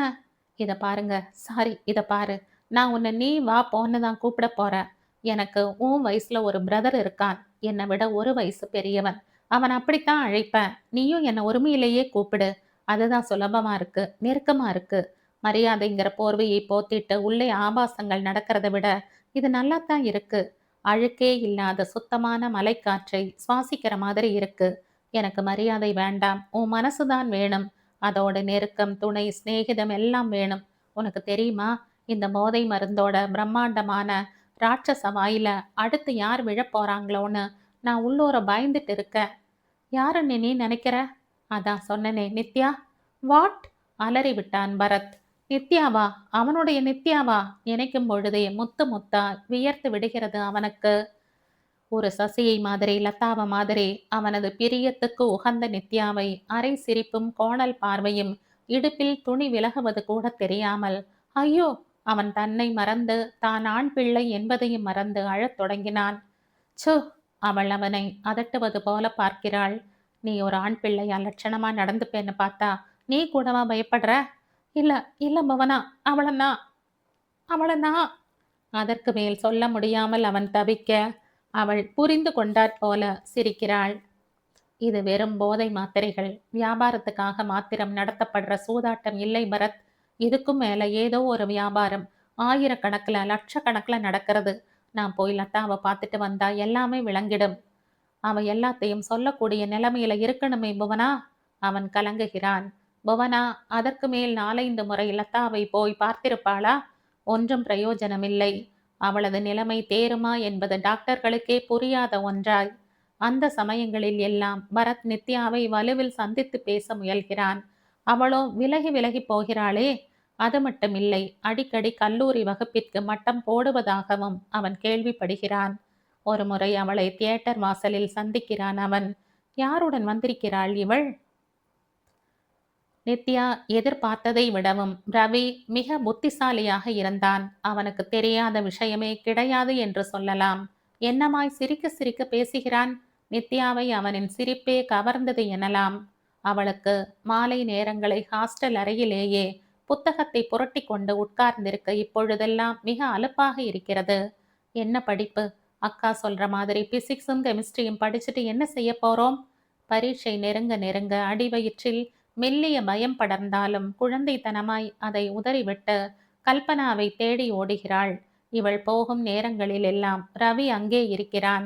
இத பாருங்க, சாரி, இத பாரு. நான் உன்னை நீ வா போன்னு தான் கூப்பிட போறேன். எனக்கு உன் வயசுல ஒரு பிரதர் இருக்கான். என்னை விட ஒரு வயசு பெரியவன். அவன் அப்படித்தான் அழைப்பேன். நீயும் என்னை உரிமையிலேயே கூப்பிடு. அதுதான் சுலபமா இருக்கு, நெருக்கமா இருக்கு. மரியாதைங்கிற போர்வையை போத்திட்டு உள்ளே ஆபாசங்கள் நடக்கிறத விட இது நல்லாத்தான் இருக்கு. அழுக்கே இல்லாத சுத்தமான மலைக்காற்றை சுவாசிக்கிற மாதிரி இருக்கு. எனக்கு மரியாதை வேண்டாம், உன் மனசுதான் வேணும். அதோட நெருக்கம், துணை, சிநேகிதம் எல்லாம் வேணும். உனக்கு தெரியுமா, இந்த போதை மருந்தோட பிரம்மாண்டமான ராட்சச வாயில அடுத்து யார் விழப் போறாங்களோன்னு நான் உள்ளூர பயந்துட்டு இருக்கேன். யாருன்னு நீ நினைக்கிற? அதான் சொன்னனே, நித்யா. வாட்? அலறி விட்டான் பரத். நித்யாவா? அவனுடைய நித்யாவா? நினைக்கும் பொழுதே முத்து முத்தா வியர்த்து விடுகிறது அவனுக்கு. ஒரு சசியை மாதிரி, லதாவ மாதிரி அவனது பிரியத்துக்கு உகந்த நித்யாவை அரை சிரிப்பும் கோணல் பார்வையும், இடுப்பில் துணி விலகுவது கூட தெரியாமல், ஐயோ, அவன் தன்னை மறந்து தான் ஆண் பிள்ளை என்பதையும் மறந்து அழத் தொடங்கினான். சு! அவள் அவனை அதட்டுவது போல பார்க்கிறாள். நீ ஒரு ஆண் பிள்ளையா லட்சணமா நடந்துப்பேன்னு பார்த்தா நீ கூடவா பயப்படுற? இல்ல, இல்ல புவனா, அவளனா அவளனா அதற்கு மேல் சொல்ல முடியாமல் அவன் தவிக்க, அவள் புரிந்து கொண்டாற் போல சிரிக்கிறாள். இது வெறும் போதை மாத்திரைகள், வியாபாரத்துக்காக மாத்திரம் நடத்தப்படுற சூதாட்டம் இல்லை பரத். இதுக்கும் மேல ஏதோ ஒரு வியாபாரம் ஆயிரக்கணக்கில் லட்சக்கணக்கில் நடக்கிறது. நான் போய் லதாவை பார்த்துட்டு வந்தா எல்லாமே விளங்கிடும். அவ எல்லாத்தையும் சொல்லக்கூடிய நிலைமையில இருக்கணுமே புவனா. அவன் கலங்குகிறான். புவனா அதற்கு மேல் 4-5 முறை லதாவை போய் பார்த்திருப்பாளா? ஒன்றும் பிரயோஜனமில்லை. அவளது நிலைமை தேறுமா என்பது டாக்டர்களுக்கே புரியாத ஒன்றாய். அந்த சமயங்களில் எல்லாம் பரத் நித்யாவை வலுவில் சந்தித்து பேச முயல்கிறான். அவளோ விலகி விலகி போகிறாளே. அது மட்டுமில்லை, அடிக்கடி கல்லூரி வகுப்பிற்கு மட்டம் போடுவதாகவும் அவன் கேள்விப்படுகிறான். ஒரு முறை அவளை தியேட்டர் வாசலில் சந்திக்கிறான் அவன். யாருடன் வந்திருக்கிறாள் இவள்? நித்யா எதிர்பார்த்ததை விடவும் ரவி மிக புத்திசாலியாக இருந்தான். அவனுக்கு தெரியாத விஷயமே கிடையாது என்று சொல்லலாம். என்னமாய் சிரிக்க சிரிக்க பேசுகிறான். நித்யாவை அவனின் சிரிப்பே கவர்ந்தது எனலாம். அவளுக்கு மாலை நேரங்களை ஹாஸ்டல் அறையிலேயே புத்தகத்தை புரட்டி கொண்டு உட்கார்ந்திருக்க இப்பொழுதெல்லாம் மிக அலுப்பாக இருக்கிறது. என்ன படிப்பு? அக்கா சொல்ற மாதிரி பிசிக்ஸும் கெமிஸ்ட்ரியும் படிச்சுட்டு என்ன செய்ய போறோம்? பரீட்சை நெருங்க நெருங்க அடிவயிற்றில் மெல்லிய பயம் படர்ந்தாலும் குழந்தைத்தனமாய் அதை உதறிவிட்டு கல்பனாவை தேடி ஓடுகிறாள். இவள் போகும் நேரங்களில் எல்லாம் ரவி அங்கே இருக்கிறான்.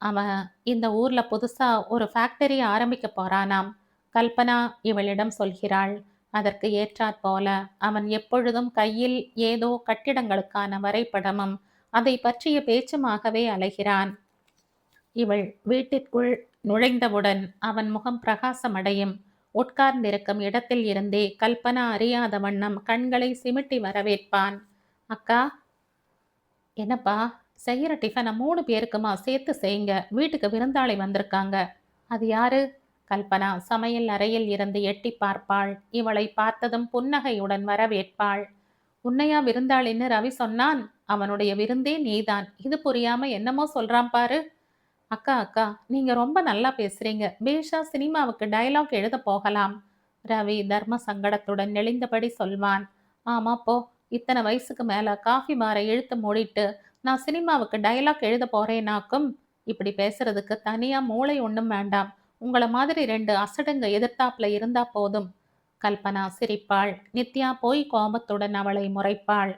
அவன் இந்த ஊர்ல புதுசா ஒரு ஃபேக்டரி ஆரம்பிக்க போறானாம். கல்பனா இவளிடம் சொல்கிறாள். அதற்கு ஏற்றாற் போல அவன் எப்பொழுதும் கையில் ஏதோ கட்டிடங்களுக்கான வரைபடமும் அதை பற்றிய பேச்சுமாகவே அலைகிறான். இவள் வீட்டிற்குள் நுழைந்தவுடன் அவன் முகம் பிரகாசமடையும். உட்கார்ந்திருக்கும் இடத்தில் இருந்தே கல்பனா அறியாத வண்ணம் கண்களை சிமிட்டி வரவேற்பான். அக்கா. என்னப்பா? செய்யற டிஃபனை 3 பேருக்குமா சேர்த்து செய்யுங்க. வீட்டுக்கு விருந்தாளி வந்திருக்காங்க. அது யாரு? கல்பனா சமையல் அறையில் இருந்து எட்டி பார்ப்பாள். இவளை பார்த்ததும் புன்னகையுடன் வரவேற்பாள். உன்னையா விருந்தாளின்னு ரவி சொன்னான்? அவனுடைய விருந்தே நீதான். இது புரியாம என்னமோ சொல்றான் பாரு. அக்கா அக்கா, நீங்க ரொம்ப நல்லா பேசுறீங்க. பேஷா சினிமாவுக்கு டயலாக் எழுத போகலாம். ரவி தர்ம சங்கடத்துடன் நெளிந்தபடி சொல்வான். ஆமா போ. இத்தனை வயசுக்கு மேல காஃபி பாரை இழுத்து மூடிட்டு நான் சினிமாவுக்கு டயலாக் எழுத போறேனாக்கும். இப்படி பேசுறதுக்கு தனியா மூளை ஒண்ணும் வேண்டாம். உங்கள மாதிரி 2 அசடுங்க எதிர்த்தாப்புல இருந்தா போதும். கல்பனா சிரிப்பாள். நித்யா போய் கோபத்துடன் அவளை முறைப்பாள்.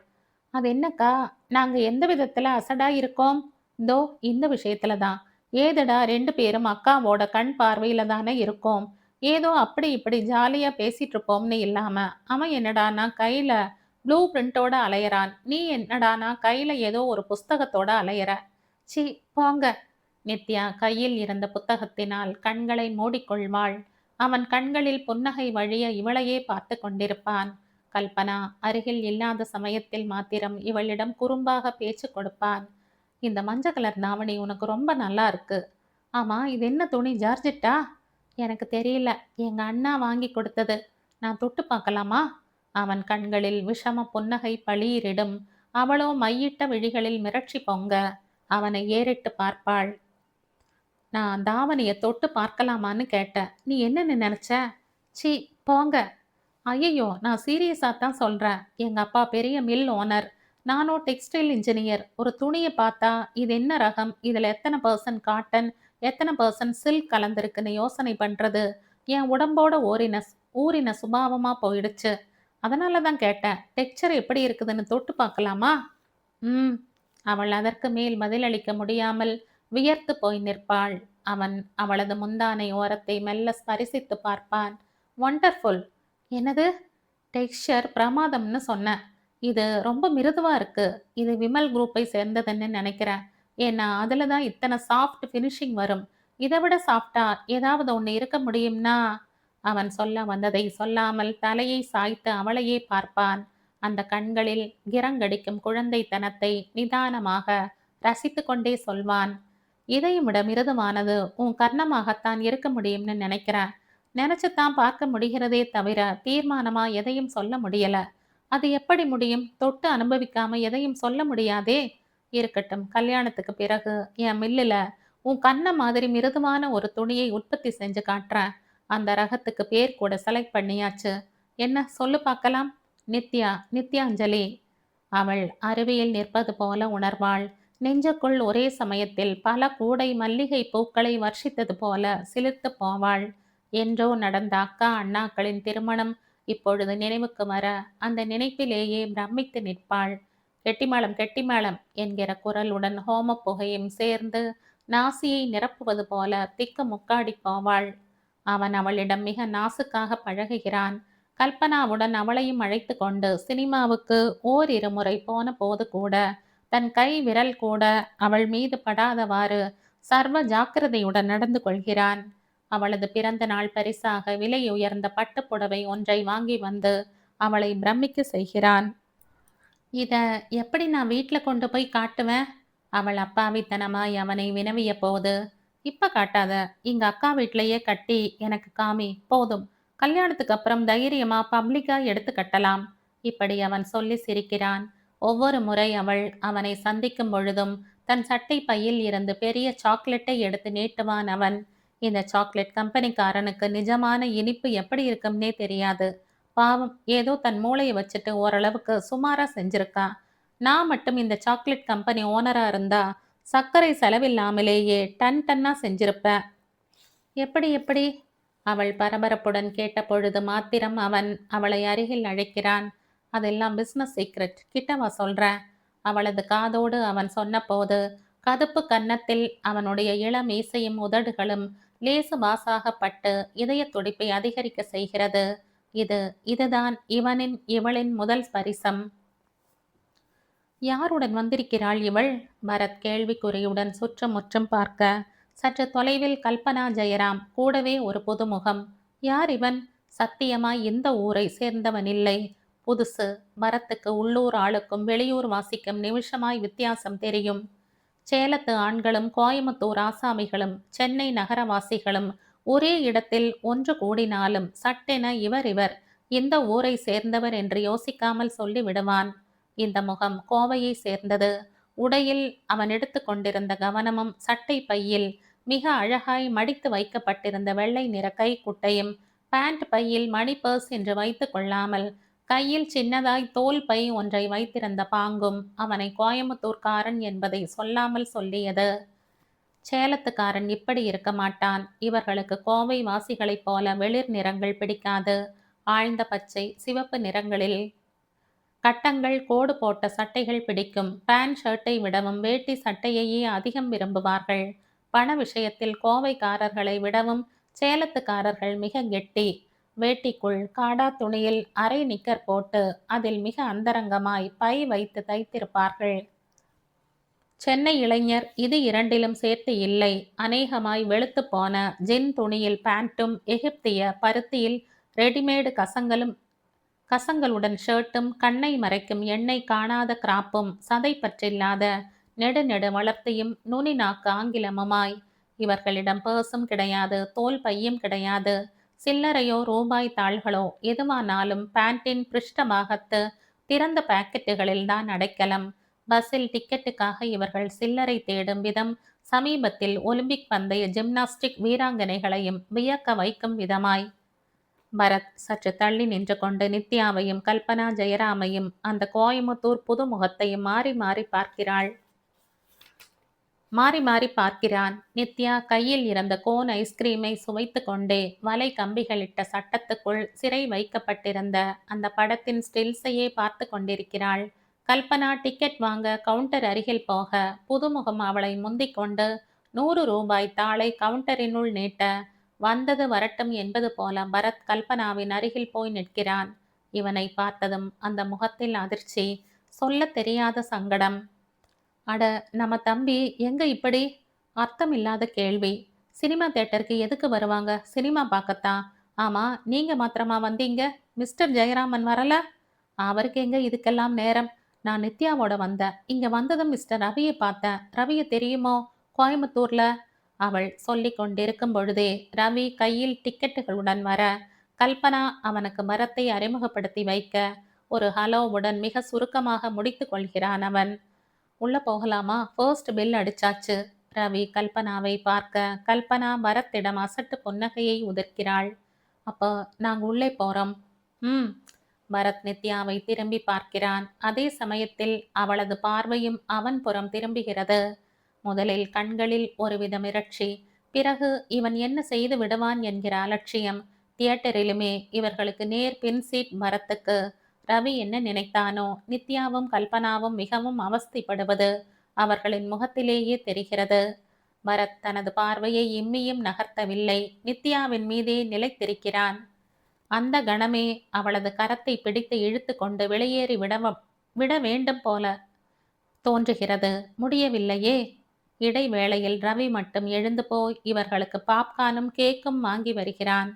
அது என்னக்கா, நாங்க எந்த விதத்துல அசடா இருக்கோம்? இதோ இந்த விஷயத்துல தான். ஏதடா 2 பேரும் அக்காவோட கண் பார்வையில தானே இருக்கோம். ஏதோ அப்படி இப்படி ஜாலியா பேசிட்டு இருப்போம்னு இல்லாம அவன் என்னடானா கையில ப்ளூ பிரிண்டோட அலையறான். நீ என்னடானா கையில ஏதோ ஒரு புஸ்தகத்தோட அலையற. சீ போங்க. நித்யா கையில் இருந்த புத்தகத்தினால் கண்களை மூடிக்கொள்வாள். அவன் கண்களில் புன்னகை வழிய இவளையே பார்த்து கொண்டிருப்பான். கல்பனா அருகில் இல்லாத சமயத்தில் மாத்திரம் இவளிடம் குறும்பாக பேச்சு கொடுப்பான். இந்த மஞ்ச கலர் தாவணி உனக்கு ரொம்ப நல்லா இருக்கு. ஆமா, இது என்ன துணி, ஜார்ஜெட்டா? எனக்கு தெரியல. எங்க அண்ணா வாங்கி கொடுத்தது. நான் தொட்டு பார்க்கலாமா? அவன் கண்களில் விஷம புன்னகை பளீரிடும். அவளோ மையிட்ட விழிகளில் மிரட்சி பொங்க அவனை ஏறிட்டு பார்ப்பாள். நான் தாவணிய தொட்டு பார்க்கலாமான்னு கேட்டேன். நீ என்னன்னு நினைச்ச? சீ போங்க. ஐயையோ! நான் சீரியஸா தான் சொல்றேன். எங்க அப்பா பெரிய மில் ஓனர். நானும் டெக்ஸ்டைல் இன்ஜினியர். ஒரு துணிய பார்த்தா, இது என்ன ரகம்? இதுல எத்தன பெர்சன்ட் காட்டன், எத்தன பெர்சன்ட் சில்க் கலந்திருக்குன்னு யோசனை பண்றது, என் உடம்போட ஊறின சுபாவமா போயிடுச்சு. அதனால தான் கேட்டேன். டெக்ஸ்சர் எப்படி இருக்குதுன்னு தொட்டு பார்க்கலாமா? ம். அவள் அதற்கு மேல் பதிலளிக்க முடியாமல் வியர்த்து போய் நிற்பாள். அவன் அவளது முந்தானை ஓரத்தை மெல்ல ஸ்பரிசித்து பார்ப்பான். ஒண்டர்ஃபுல். என்னது? டெக்ஸ்சர் பிரமாதம்னு சொன்னேன். இது ரொம்ப மிருதுவா இருக்கு. இது விமல் குரூப்பை சேர்ந்ததுன்னு நினைக்கிறேன். ஏன்னா அதில் தான் இத்தனை சாஃப்ட் ஃபினிஷிங் வரும். இதை விட சாஃப்டா ஏதாவது ஒன்று இருக்க முடியும்னா? அவன் சொல்ல வந்ததை சொல்லாமல் தலையை சாய்த்து அவளையே பார்ப்பான். அந்த கண்களில் கிரங்கடிக்கும் குழந்தைத்தனத்தை நிதானமாக ரசித்து கொண்டே சொல்வான். இதையும் விட மிருதுவானது உன் கர்ணமாகத்தான் இருக்க முடியும்னு நினைக்கிறேன். நினைச்சுத்தான் பார்க்க முடிகிறதே தவிர தீர்மானமா எதையும் சொல்ல முடியல. அது எப்படி முடியும்? தொட்டு அனுபவிக்காம எதையும் சொல்ல முடியாதே. இருக்கட்டும், கல்யாணத்துக்கு பிறகு என் மில்லுல உன் கண்ண மாதிரி மிருதுவான ஒரு துணியை உற்பத்தி செஞ்சு காட்டுறேன். அந்த ரகத்துக்கு பேர் கூட செலக்ட் பண்ணியாச்சு. என்ன சொல்லு பார்க்கலாம்? நித்யாஞ்சலி. அவள் அருவியில் நிற்பது போல உணர்வாள். நெஞ்சுக்குள் ஒரே சமயத்தில் பல கூடை மல்லிகை பூக்களை வர்ஷித்தது போல சிலிர்த்து போவாள். என்றோ நடந்த அக்கா அண்ணாக்களின் திருமணம் இப்பொழுது நினைவுக்கு வர அந்த நினைப்பிலேயே பிரமித்து நிற்பாள். கெட்டிமேளம் கெட்டிமேளம் என்கிற குரலுடன் ஹோம புகையும் சேர்ந்து நாசியை நிரப்புவது போல திக்கு முக்காடி போவாள். அவன் அவளிடம் மிக நாசுக்காக பழகுகிறான். கல்பனாவுடன் அவளையும் அழைத்து கொண்டு சினிமாவுக்கு ஓரிரு முறை போன போது கூட தன் கை விரல் கூட அவள் மீது படாதவாறு சர்வ ஜாக்கிரதையுடன் நடந்து கொள்கிறான். அவளது பிறந்த நாள் பரிசாக விலை உயர்ந்த பட்டுப்புடவை ஒன்றை வாங்கி வந்து அவளை பிரமிக்க செய்கிறான். இத எப்படி நான் வீட்டில் கொண்டு போய் காட்டுவேன்? அவள் அப்பாவித்தனமாய் அவனை வினவிய போது, இப்ப காட்டாத, இங்க அக்கா வீட்டிலேயே கட்டி எனக்கு காமி, போதும். கல்யாணத்துக்கு அப்புறம் தைரியமா பப்ளிக்கா எடுத்து கட்டலாம். இப்படி அவன் சொல்லி சிரிக்கிறான். ஒவ்வொரு முறை அவள் அவனை சந்திக்கும் பொழுதும் தன் சட்டை பையில் இருந்து பெரிய சாக்லேட்டை எடுத்து நீட்டுவான் அவன். இந்த சாக்லேட் கம்பெனிக்காரனுக்கு நிஜமான இனிப்பு எப்படி இருக்கும்னே தெரியாது. பாவம், ஏதோ தன் மூளையை வச்சுட்டு ஓரளவுக்கு சுமாரா செஞ்சிருக்கா. நான் மட்டும் இந்த சாக்லேட் கம்பெனி ஓனரா இருந்தா சர்க்கரை செலவில்லாமலேயே டன் டன்னா செஞ்சிருப்பேன். எப்படி எப்படி? அவள் பரபரப்புடன் கேட்ட பொழுது மாத்திரம் அவன் அவளை அருகில் அழைக்கிறான். அதெல்லாம் பிஸ்னஸ் சீக்ரெட், கிட்டவா சொல்றேன். அவளது காதோடு அவன் சொன்னபோது கதுப்பு கன்னத்தில் அவனுடைய இளமீசையும் உதடுகளும் லேசு வாசாகப்பட்டு இதய துடிப்பை அதிகரிக்க செய்கிறது. இதுதான் இவளின் முதல் ஸ்பரிசம். யாருடன் வந்திருக்கிறாள் இவள்? பரத் கேள்விக்குறியுடன் சுற்றுமுற்றும் பார்க்க சற்று தொலைவில் கல்பனா ஜெயராம், கூடவே ஒரு புதுமுகம். யார் இவன்? சத்தியமாய் இந்த ஊரை சேர்ந்தவன் இல்லை. புதுசு. பரத்துக்கு உள்ளூர் ஆளுக்கும் வெளியூர் வாசிக்கும் நிமிஷமாய் வித்தியாசம் தெரியும். சேலத்து ஆண்களும் கோயமுத்தூர் ஆசாமிகளும் சென்னை நகரவாசிகளும் ஒரே இடத்தில் ஒன்று கூடினாலும் சட்டென இவர் இந்த ஊரை சேர்ந்தவர் என்று யோசிக்காமல் சொல்லி விடுவான். இந்த முகம் கோவையை சேர்ந்தது. உடையில் அவன் எடுத்து கொண்டிருந்த கவனமும் சட்டை பையில் மிக அழகாய் மடித்து வைக்கப்பட்டிருந்த வெள்ளை நிற கைக்குட்டையும் பேண்ட் பையில் மணி பர்ஸ் என்று வைத்து கொள்ளாமல் கையில் சின்னதாய் தோல் பை ஒன்றை வைத்திருந்த பாங்கும் அவனை கோயமுத்தூர்காரன் என்பதை சொல்லாமல் சொல்லியது. சேலத்துக்காரன் இப்படி இருக்க மாட்டான். இவர்களுக்கு கோவை வாசிகளைப் போல வெளிர் நிறங்கள் பிடிக்காது. ஆழ்ந்த பச்சை, சிவப்பு நிறங்களில் கட்டங்கள் கோடு போட்ட சட்டைகள் பிடிக்கும். பேண்ட் ஷர்ட்டை விடவும் வேட்டி சட்டையையே அதிகம் விரும்புவார்கள். பண விஷயத்தில் கோவைக்காரர்களை விடவும் சேலத்துக்காரர்கள் மிக கெட்டி. வேட்டிக்குள் காடா துணியில் அரை நிக்கர் போட்டு அதில் மிக அந்தரங்கமாய் பை வைத்து தைத்திருப்பார்கள். சென்னை இளைஞர் இது இரண்டிலும் சேர்த்து இல்லை. அநேகமாய் வெளுத்துப் போன ஜின் துணியில் பேண்ட்டும் எகிப்திய பருத்தியில் ரெடிமேடு கசங்களுடன் ஷர்ட்டும் கண்ணை மறைக்கும் எண்ணெய் காணாத கிராப்பும் சதைப்பற்றில்லாத நெடு வளர்த்தியும் நுனி நாக்கு ஆங்கிலமுமாய். இவர்களிடம் பர்ஸும் கிடையாது, தோல் பையும் கிடையாது. சில்லறையோ ரூபாய் தாள்களோ எதுவானாலும் பேண்டின் பிருஷ்டபாகத்து திறந்த பாக்கெட்டுகளில் தான் அடைக்கலம். பஸ்ஸில் டிக்கெட்டுக்காக இவர்கள் சில்லறை தேடும் விதம் சமீபத்தில் ஒலிம்பிக் பந்தய ஜிம்னாஸ்டிக் வீராங்கனைகளையும் வியக்க வைக்கும் விதமாய். பரத் சற்று தள்ளி நின்று கொண்டு நித்யாவையும் கல்பனா ஜெயராமையும் அந்த கோயமுத்தூர் புதுமுகத்தையும் மாறி மாறி பார்க்கிறான். நித்யா கையில் இருந்த கோன் ஐஸ்கிரீமை சுவைத்து கொண்டே வலை கம்பிகளிட்ட சட்டத்துக்குள் சிறை வைக்கப்பட்டிருந்த அந்த படத்தின் ஸ்டில்ஸையே பார்த்து கொண்டிருக்கிறாள். கல்பனா டிக்கெட் வாங்க கவுண்டர் அருகில் போக புதுமுகம் அவளை முந்திக் கொண்டு 100 ரூபாய் தாளை கவுண்டரினுள் நீட்ட வந்தது வரட்டும் என்பது போல பரத் கல்பனாவின் அருகில் போய் நிற்கிறான். இவனை பார்த்ததும் அந்த முகத்தில் அதிர்ச்சி, சொல்ல தெரியாத சங்கடம். அட, நம்ம தம்பி எங்க இப்படி? அர்த்தமில்லாத கேள்வி. சினிமா தியேட்டருக்கு எதுக்கு வருவாங்க? சினிமா பார்க்கத்தான். ஆமா, நீங்க மாத்திரமா வந்தீங்க? மிஸ்டர் ஜெயராமன் வரல? அவருக்கு எங்க இதுக்கெல்லாம் நேரம்? நான் நித்யாவோட வந்தேன். இங்க வந்ததும் மிஸ்டர் ரவியை பார்த்தேன். ரவியை தெரியுமோ? கோயம்புத்தூர்ல. அவள் சொல்லிக் கொண்டிருக்கும் பொழுதே ரவி கையில் டிக்கெட்டுகளுடன் வர கல்பனா அவனுக்கு மரத்தை அறிமுகப்படுத்தி வைக்க ஒரு ஹலோவுடன் மிக சுருக்கமாக முடித்து கொள்கிறான் அவன். உள்ள போகலாமா? ஃபர்ஸ்ட் பில் அடிச்சாச்சு. ரவி கல்பனாவை பார்க்க கல்பனா பரத்திடம் அசட்டு புன்னகையை உதிர்க்கிறாள். அப்போ நாங்க உள்ளே போறோம். பரத் நித்யாவை திரும்பி பார்க்கிறான். அதே சமயத்தில் அவளது பார்வையும் அவன் புறம் திரும்புகிறது. முதலில் கண்களில் ஒருவித மிரட்சி, பிறகு இவன் என்ன செய்து விடுவான் என்கிற அலட்சியம். தியேட்டரிலுமே இவர்களுக்கு நேர் பின் சீட் பரத்துக்கு. ரவி என்ன நினைத்தானோ? நித்யாவும் கல்பனாவும் மிகவும் அவஸ்தைப்படுவது அவர்களின் முகத்திலேயே தெரிகிறது. பரத் தனது பார்வையை இம்மியும் நகர்த்தவில்லை. நித்யாவின் மீதே நிலைத்திருக்கிறான். அந்த கணமே அவளது கரத்தை பிடித்து இழுத்து கொண்டு வெளியேறி விட வேண்டும் போல தோன்றுகிறது. முடியவில்லையே. இடைவேளையில் ரவி மட்டும் எழுந்து போய் இவர்களுக்கு பாப்கார்னும் கேக்கும் வாங்கி வருகிறான்.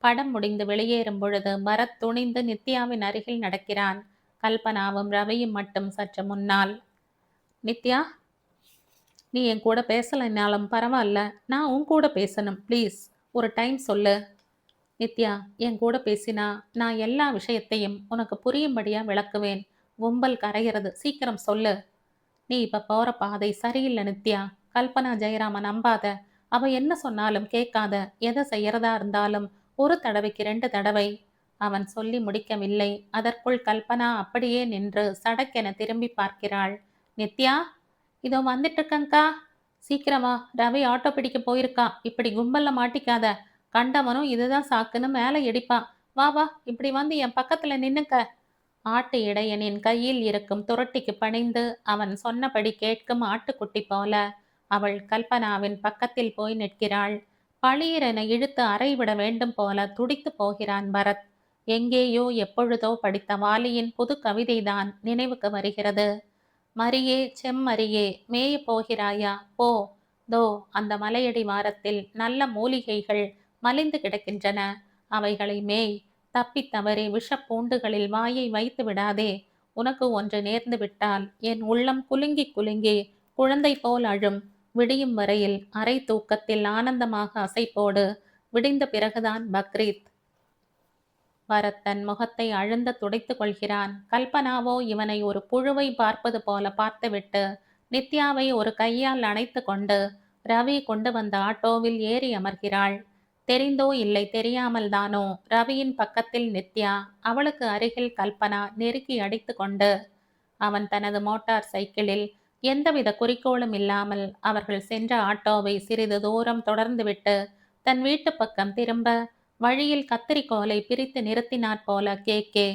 படம் முடிந்து வெளியேறும் பொழுது பரத் துணிந்து நித்யாவின் அருகில் நடக்கிறான். கல்பனாவும் ரவியும் மட்டும் சற்று முன்னால். நித்யா, நீ என் கூட பேசலைனாலும் பரவாயில்ல, நான் உன் கூட பேசணும். ப்ளீஸ் ஒரு டைம் சொல்லு. நித்யா, என் கூட பேசினா நான் எல்லா விஷயத்தையும் உனக்கு புரியும்படியா விளக்குவேன். கும்பல் கரைகிறது, சீக்கிரம் சொல்லு. நீ இப்ப போற பாதை சரியில்லை நித்யா. கல்பனா ஜெயராம நம்பாத. அவ என்ன சொன்னாலும் கேட்காத. எதை செய்யறதா இருந்தாலும் ஒரு தடவைக்கு 2 தடவை. அவன் சொல்லி முடிக்கவில்லை. அதற்குள் கல்பனா அப்படியே நின்று சடக்கென திரும்பி பார்க்கிறாள். நித்யா, இதோ வந்துட்டு இருக்கங்கா. சீக்கிரமா, ரவி ஆட்டோ பிடிக்க போயிருக்கான். இப்படி கும்பல்ல மாட்டிக்காத. கண்டவனும் இதுதான் சாக்குன்னு மேலே எடிப்பான். வா வா, இப்படி வந்து என் பக்கத்துல நின்னுக்க. ஆட்டு இடையனின் கையில் இருக்கும் துரட்டிக்கு பணிந்து அவன் சொன்னபடி கேட்கும் ஆட்டுக்குட்டி போல அவள் கல்பனாவின் பக்கத்தில் போய் நிற்கிறாள். பளீரென இழுத்து அறைவிட வேண்டும் போல துடித்து போகிறான் பரத். எங்கேயோ எப்பொழுதோ படித்த வாலியின் புது கவிதைதான் நினைவுக்கு வருகிறது. மரியே செம்மரியே, மேய போகிறாயா? போ. தோ அந்த மலையடி வாரத்தில் நல்ல மூலிகைகள் மலிந்து கிடக்கின்றன. அவைகளை மேய். தப்பித்தவறி விஷப்பூண்டுகளில் வாயை வைத்து விடாதே. உனக்கு ஒன்று நேர்ந்து விட்டால் என் உள்ளம் குலுங்கி குலுங்கி குழந்தை போல் அழும். விடியும் வரையில் அரை தூக்கத்தில் ஆனந்தமாக அசைப்போடு. விடிந்த பிறகுதான் பக்ரீத். பரத் தன் முகத்தை அழுந்த துடைத்து கொள்கிறான். கல்பனாவோ இவனை ஒரு புழுவை பார்ப்பது போல பார்த்துவிட்டு நித்யாவை ஒரு கையால் அணைத்து கொண்டு ரவி கொண்டு வந்த ஆட்டோவில் ஏறி அமர்கிறாள். தெரிந்தோ இல்லை தெரியாமல் தானோ ரவியின் பக்கத்தில் நித்யா, அவளுக்கு அருகில் கல்பனா நெருக்கி அடித்து கொண்டு. அவன் தனது மோட்டார் சைக்கிளில் எந்தவித குறிக்கோளும் இல்லாமல் அவர்கள் சென்ற ஆட்டோவை சிறிது தூரம் தொடர்ந்துவிட்டு தன் வீட்டு பக்கம் திரும்ப வழியில் கத்திரிக்கோலை பிரித்து நிறுத்தினாற் போல கே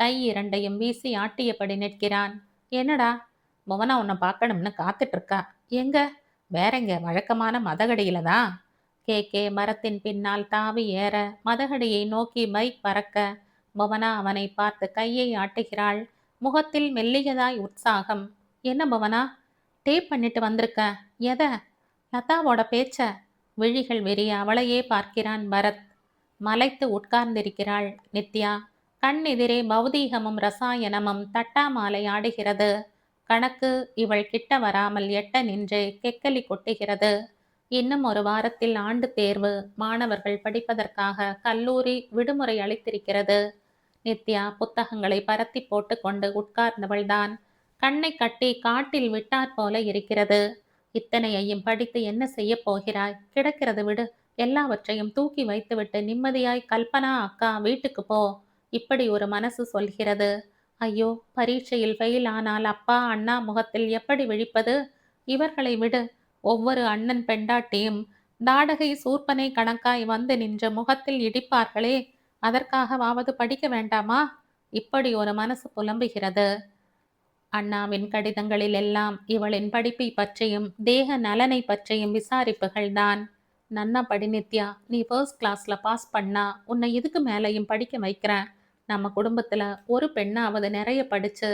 கை இரண்டையும் வீசி ஆட்டியபடி நிற்கிறான். என்னடா? புவனா உன்னை பார்க்கணும்னு காத்துட்டு இருக்கா. எங்க? வேறெங்க, வழக்கமான மதகடியில தான். கே மரத்தின் பின்னால் தாவி ஏற மதகடியை நோக்கி பைக் பறக்க புவனா அவனை பார்த்து கையை ஆட்டுகிறாள். முகத்தில் மெல்லியதாய் உற்சாகம். என்ன புவனா, டேப் பண்ணிட்டு வந்திருக்க? எத? லதாவோட பேச்ச. விழிகள் வெறிய அவளையே பார்க்கிறான் பரத். மலைத்து உட்கார்ந்திருக்கிறாள் நித்யா. கண் எதிரே பௌதீகமும் ரசாயனமும் தட்டாமாலை ஆடுகிறது. கணக்கு இவள் கிட்ட வராமல் எட்ட நின்றே கெக்கலி கொட்டுகிறது. இன்னும் ஒரு வாரத்தில் ஆண்டு தேர்வு. மாணவர்கள் படிப்பதற்காக கல்லூரி விடுமுறை அளித்திருக்கிறது. நித்யா புத்தகங்களை பரத்தி போட்டு கொண்டு உட்கார்ந்தவள்தான். கண்ணை கட்டி காட்டில் விட்டாற் போல இருக்கிறது. இத்தனையையும் படித்து என்ன செய்ய போகிறாய்? கிடக்கிறது விடு. எல்லாவற்றையும் தூக்கி வைத்துவிட்டு நிம்மதியாய் கல்பனா அக்கா வீட்டுக்கு போ. இப்படி ஒரு மனசு சொல்கிறது. ஐயோ, பரீட்சையில் ஃபெயில் ஆனால் அப்பா அண்ணா முகத்தில் எப்படி விழிப்பது? இவர்களை விடு. ஒவ்வொரு அண்ணன் பெண்டாட்டியும் தாடகை சூர்ப்பனை கணக்காய் வந்து நின்ற முகத்தில் இடிப்பார்களே, அதற்காகவாவது படிக்க வேண்டாமா? இப்படி ஒரு மனசு புலம்புகிறது. அண்ணாவின் கடிதங்களில் எல்லாம் இவளின் படிப்பை பற்றியும் தேக நலனை பற்றியும் விசாரிப்புகள்தான். நன்னா படி நித்யா, நீ ஃபர்ஸ்ட் கிளாஸ்ல பாஸ் பண்ணா உன்னை இதுக்கு மேலையும் படிக்க வைக்கிறேன். நம்ம குடும்பத்துல ஒரு பெண்ணாவது நிறைய படிச்சு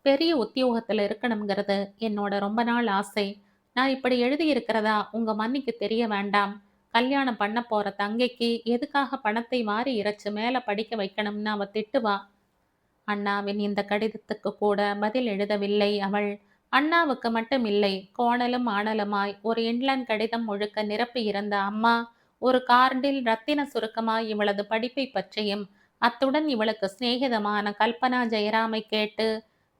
பெரிய உத்தியோகத்துல இருக்கணுங்கிறது என்னோட ரொம்ப நாள் ஆசை. நான் இப்படி எழுதியிருக்கிறதா உங்க மன்னிக்கு தெரிய வேண்டாம். கல்யாணம் பண்ண போற தங்கைக்கு எதுக்காக பணத்தை வாரி இறைச்சு மேல படிக்க வைக்கணும்னு அவ திட்டுவா. அண்ணாவின் இந்த கடிதத்துக்கு கூட பதில் எழுதவில்லை அவள். அண்ணாவுக்கு மட்டும் இல்லை, கோணலும் ஆணலுமாய் ஒரு இன்லாண்ட் கடிதம் முழுக்க நிரப்பி இருந்த அம்மா ஒரு கார்டில் ரத்தின சுருக்கமாய் இவளது படிப்பை பற்றியும் அத்துடன் இவளுக்கு சிநேகிதமான கல்பனா ஜெயராமை கேட்டு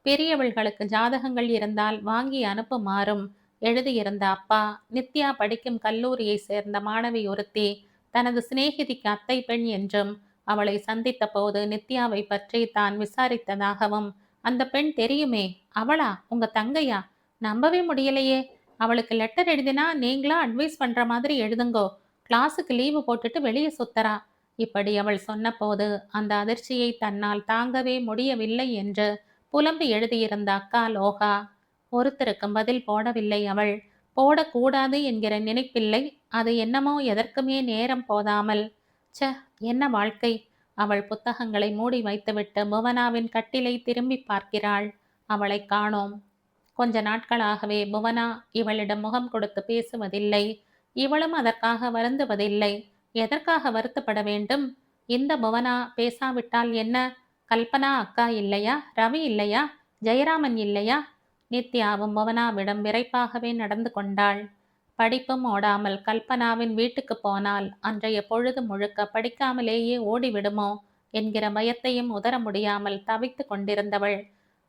பெரியவள்களுக்கு ஜாதகங்கள் இருந்தால் வாங்கி அனுப்புமாறும் எழுதியிருந்த அப்பா. நித்யா படிக்கும் கல்லூரியை சேர்ந்த மாணவி ஒருத்தி தனது சிநேகிதிக்கு அத்தை பெண் என்றும் அவளை சந்தித்த போது நித்யாவை பற்றி தான் விசாரித்ததாகவும், அந்த பெண் தெரியுமே, அவளா உங்க தங்கையா? நம்பவே முடியலையே. அவளுக்கு லெட்டர் எழுதினா நீங்களா அட்வைஸ் பண்ற மாதிரி எழுதுங்கோ, கிளாஸுக்கு லீவு போட்டுட்டு வெளியே சுத்தரா. இப்படி அவள் சொன்னபோது அந்த அதிர்ச்சியை தன்னால் தாங்கவே முடியவில்லை என்று புலம்பி எழுதியிருந்த அக்கா லோகா. ஒருத்தருக்கும் பதில் போடவில்லை அவள். போடக்கூடாது என்கிற நினைப்பில்லை. அது என்னமோ எதற்குமே நேரம் போதாமல். ச, என்ன வாழ்க்கை! அவள் புத்தகங்களை மூடி வைத்துவிட்டு புவனாவின் கட்டிலை திரும்பி பார்க்கிறாள். அவளை காணோம். கொஞ்ச நாட்களாகவே புவனா இவளிடம் முகம் கொடுத்து பேசுவதில்லை. இவளும் அதற்காக வருந்துவதில்லை. எதற்காக வருத்தப்பட வேண்டும்? இந்த புவனா பேசாவிட்டால் என்ன? கல்பனா அக்கா இல்லையா? ரவி இல்லையா? ஜெயராமன் இல்லையா? நித்யாவும் புவனாவிடம் விரைப்பாகவே நடந்து கொண்டாள். படிப்பும் ஓடாமல் கல்பனாவின் வீட்டுக்கு போனால் அன்றைய பொழுது முழுக்க படிக்காமலேயே ஓடிவிடுமோ என்கிற பயத்தையும் உதர முடியாமல் தவித்து கொண்டிருந்தவள்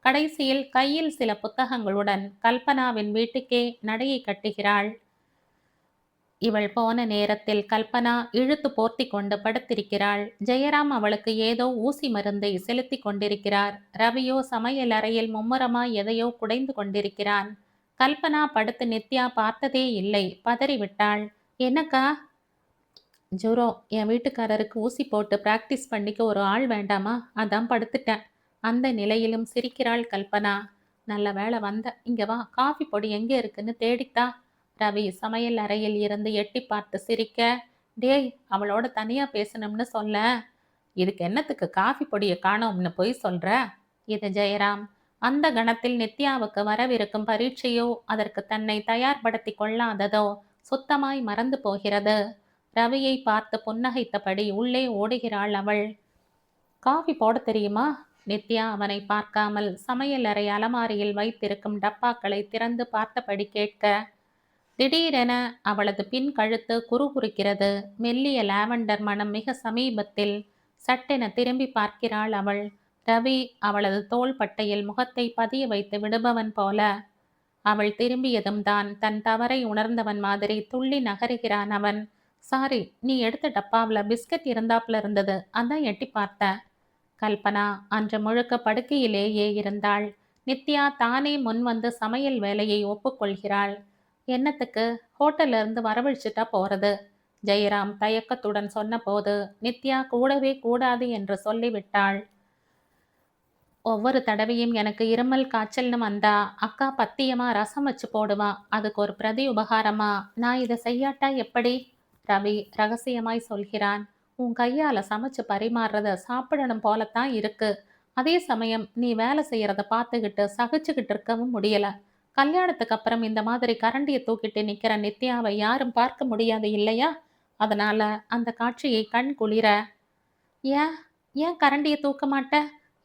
கடைசியில் கையில் சில புத்தகங்களுடன் கல்பனாவின் வீட்டுக்கே நடையை கட்டுகிறாள். இவள் போன நேரத்தில் கல்பனா இழுத்து போர்த்தி கொண்டு படுத்திருக்கிறாள். ஜெயராம் அவளுக்கு ஏதோ ஊசி மருந்தை செலுத்தி கொண்டிருக்கிறார். ரவியோ சமையல் அறையில் மும்முரமாய் எதையோ குடைந்து கொண்டிருக்கிறான். கல்பனா படுத்து நித்யா பார்த்ததே இல்லை. பதறிவிட்டாள். என்னக்கா? ஜுரோ. என் வீட்டுக்காரருக்கு ஊசி போட்டு பிராக்டிஸ் பண்ணிக்க ஒரு ஆள் வேண்டாமா? அதான் படுத்துட்டேன். அந்த நிலையிலும் சிரிக்கிறாள் கல்பனா. நல்ல வேளை வந்த. இங்க வா, காஃபி பொடி எங்கே இருக்குன்னு தேடித்தா. ரவி சமையல் அறையில் இருந்து எட்டி பார்த்து சிரிக்க, டேய், அவளோட தனியா பேசணும்னு சொல்ல. இதுக்கு என்னத்துக்கு காஃபி பொடியை காணோம்னு போய் சொல்ற? இது ஜெயராம். அந்த கணத்தில் நித்யாவுக்கு வரவிருக்கும் பரீட்சையோ அதற்கு தன்னை தயார்படுத்தி கொள்ளாததோ சுத்தமாய் மறந்து போகிறது. ரவியை பார்த்து புன்னகைத்தபடி உள்ளே ஓடுகிறாள் அவள். காஃபி போட தெரியுமா? நித்யா அவனை பார்க்காமல் சமையல் அறை அலமாரியில் வைத்திருக்கும் டப்பாக்களை திறந்து பார்த்தபடி கேட்க, திடீரென அவளது பின் கழுத்து குறுகுறுக்கிறது. மெல்லிய லாவெண்டர் மனம் மிக சமீபத்தில். சட்டென திரும்பி பார்க்கிறாள் அவள். ரவி அவளது தோள் பட்டையில் முகத்தை பதிய வைத்து விடுபவன் போல. அவள் திரும்பியதும் தான் தன் தவறை உணர்ந்தவன் மாதிரி துள்ளி நகருகிறான் அவன். சாரி, நீ எடுத்த டப்பாவில் பிஸ்கட் இருந்தாப்புல இருந்தது, அதான் எட்டி பார்த்த. கல்பனா அன்று முழுக்க படுக்கையிலேயே இருந்தாள். நித்யா தானே முன் வந்து சமையல் வேலையை ஒப்புக்கொள்கிறாள். என்னத்துக்கு? ஹோட்டல்ல இருந்து வரவழைச்சிட்டா போறது. ஜெயராம் தயக்கத்துடன் சொன்னபோது நித்யா கூடவே கூடாது என்று சொல்லிவிட்டாள். ஒவ்வொரு தடவையும் எனக்கு இருமல் காய்ச்சல்னு வந்தா அக்கா பத்தியமா ரசம் வச்சு போடுவா. அதுக்கு ஒரு பிரதி உபகாரமா நான் இதை செய்யாட்டா எப்படி? ரவி ரகசியமாய் சொல்கிறான். உன் கையால சமைச்சு பரிமாறுறத சாப்பிடணும் போலத்தான் இருக்கு. அதே சமயம் நீ வேலை செய்யறத பார்த்துக்கிட்டு சகிச்சுக்கிட்டு இருக்கவும் முடியல. கல்யாணத்துக்கு அப்புறம் இந்த மாதிரி கரண்டிய தூக்கிட்டு நிக்கிற நித்யாவை யாரும் பார்க்க முடியாது இல்லையா? அதனால அந்த காட்சியை கண் குளிர ஏன் ஏன் கரண்டிய தூக்க மாட்ட?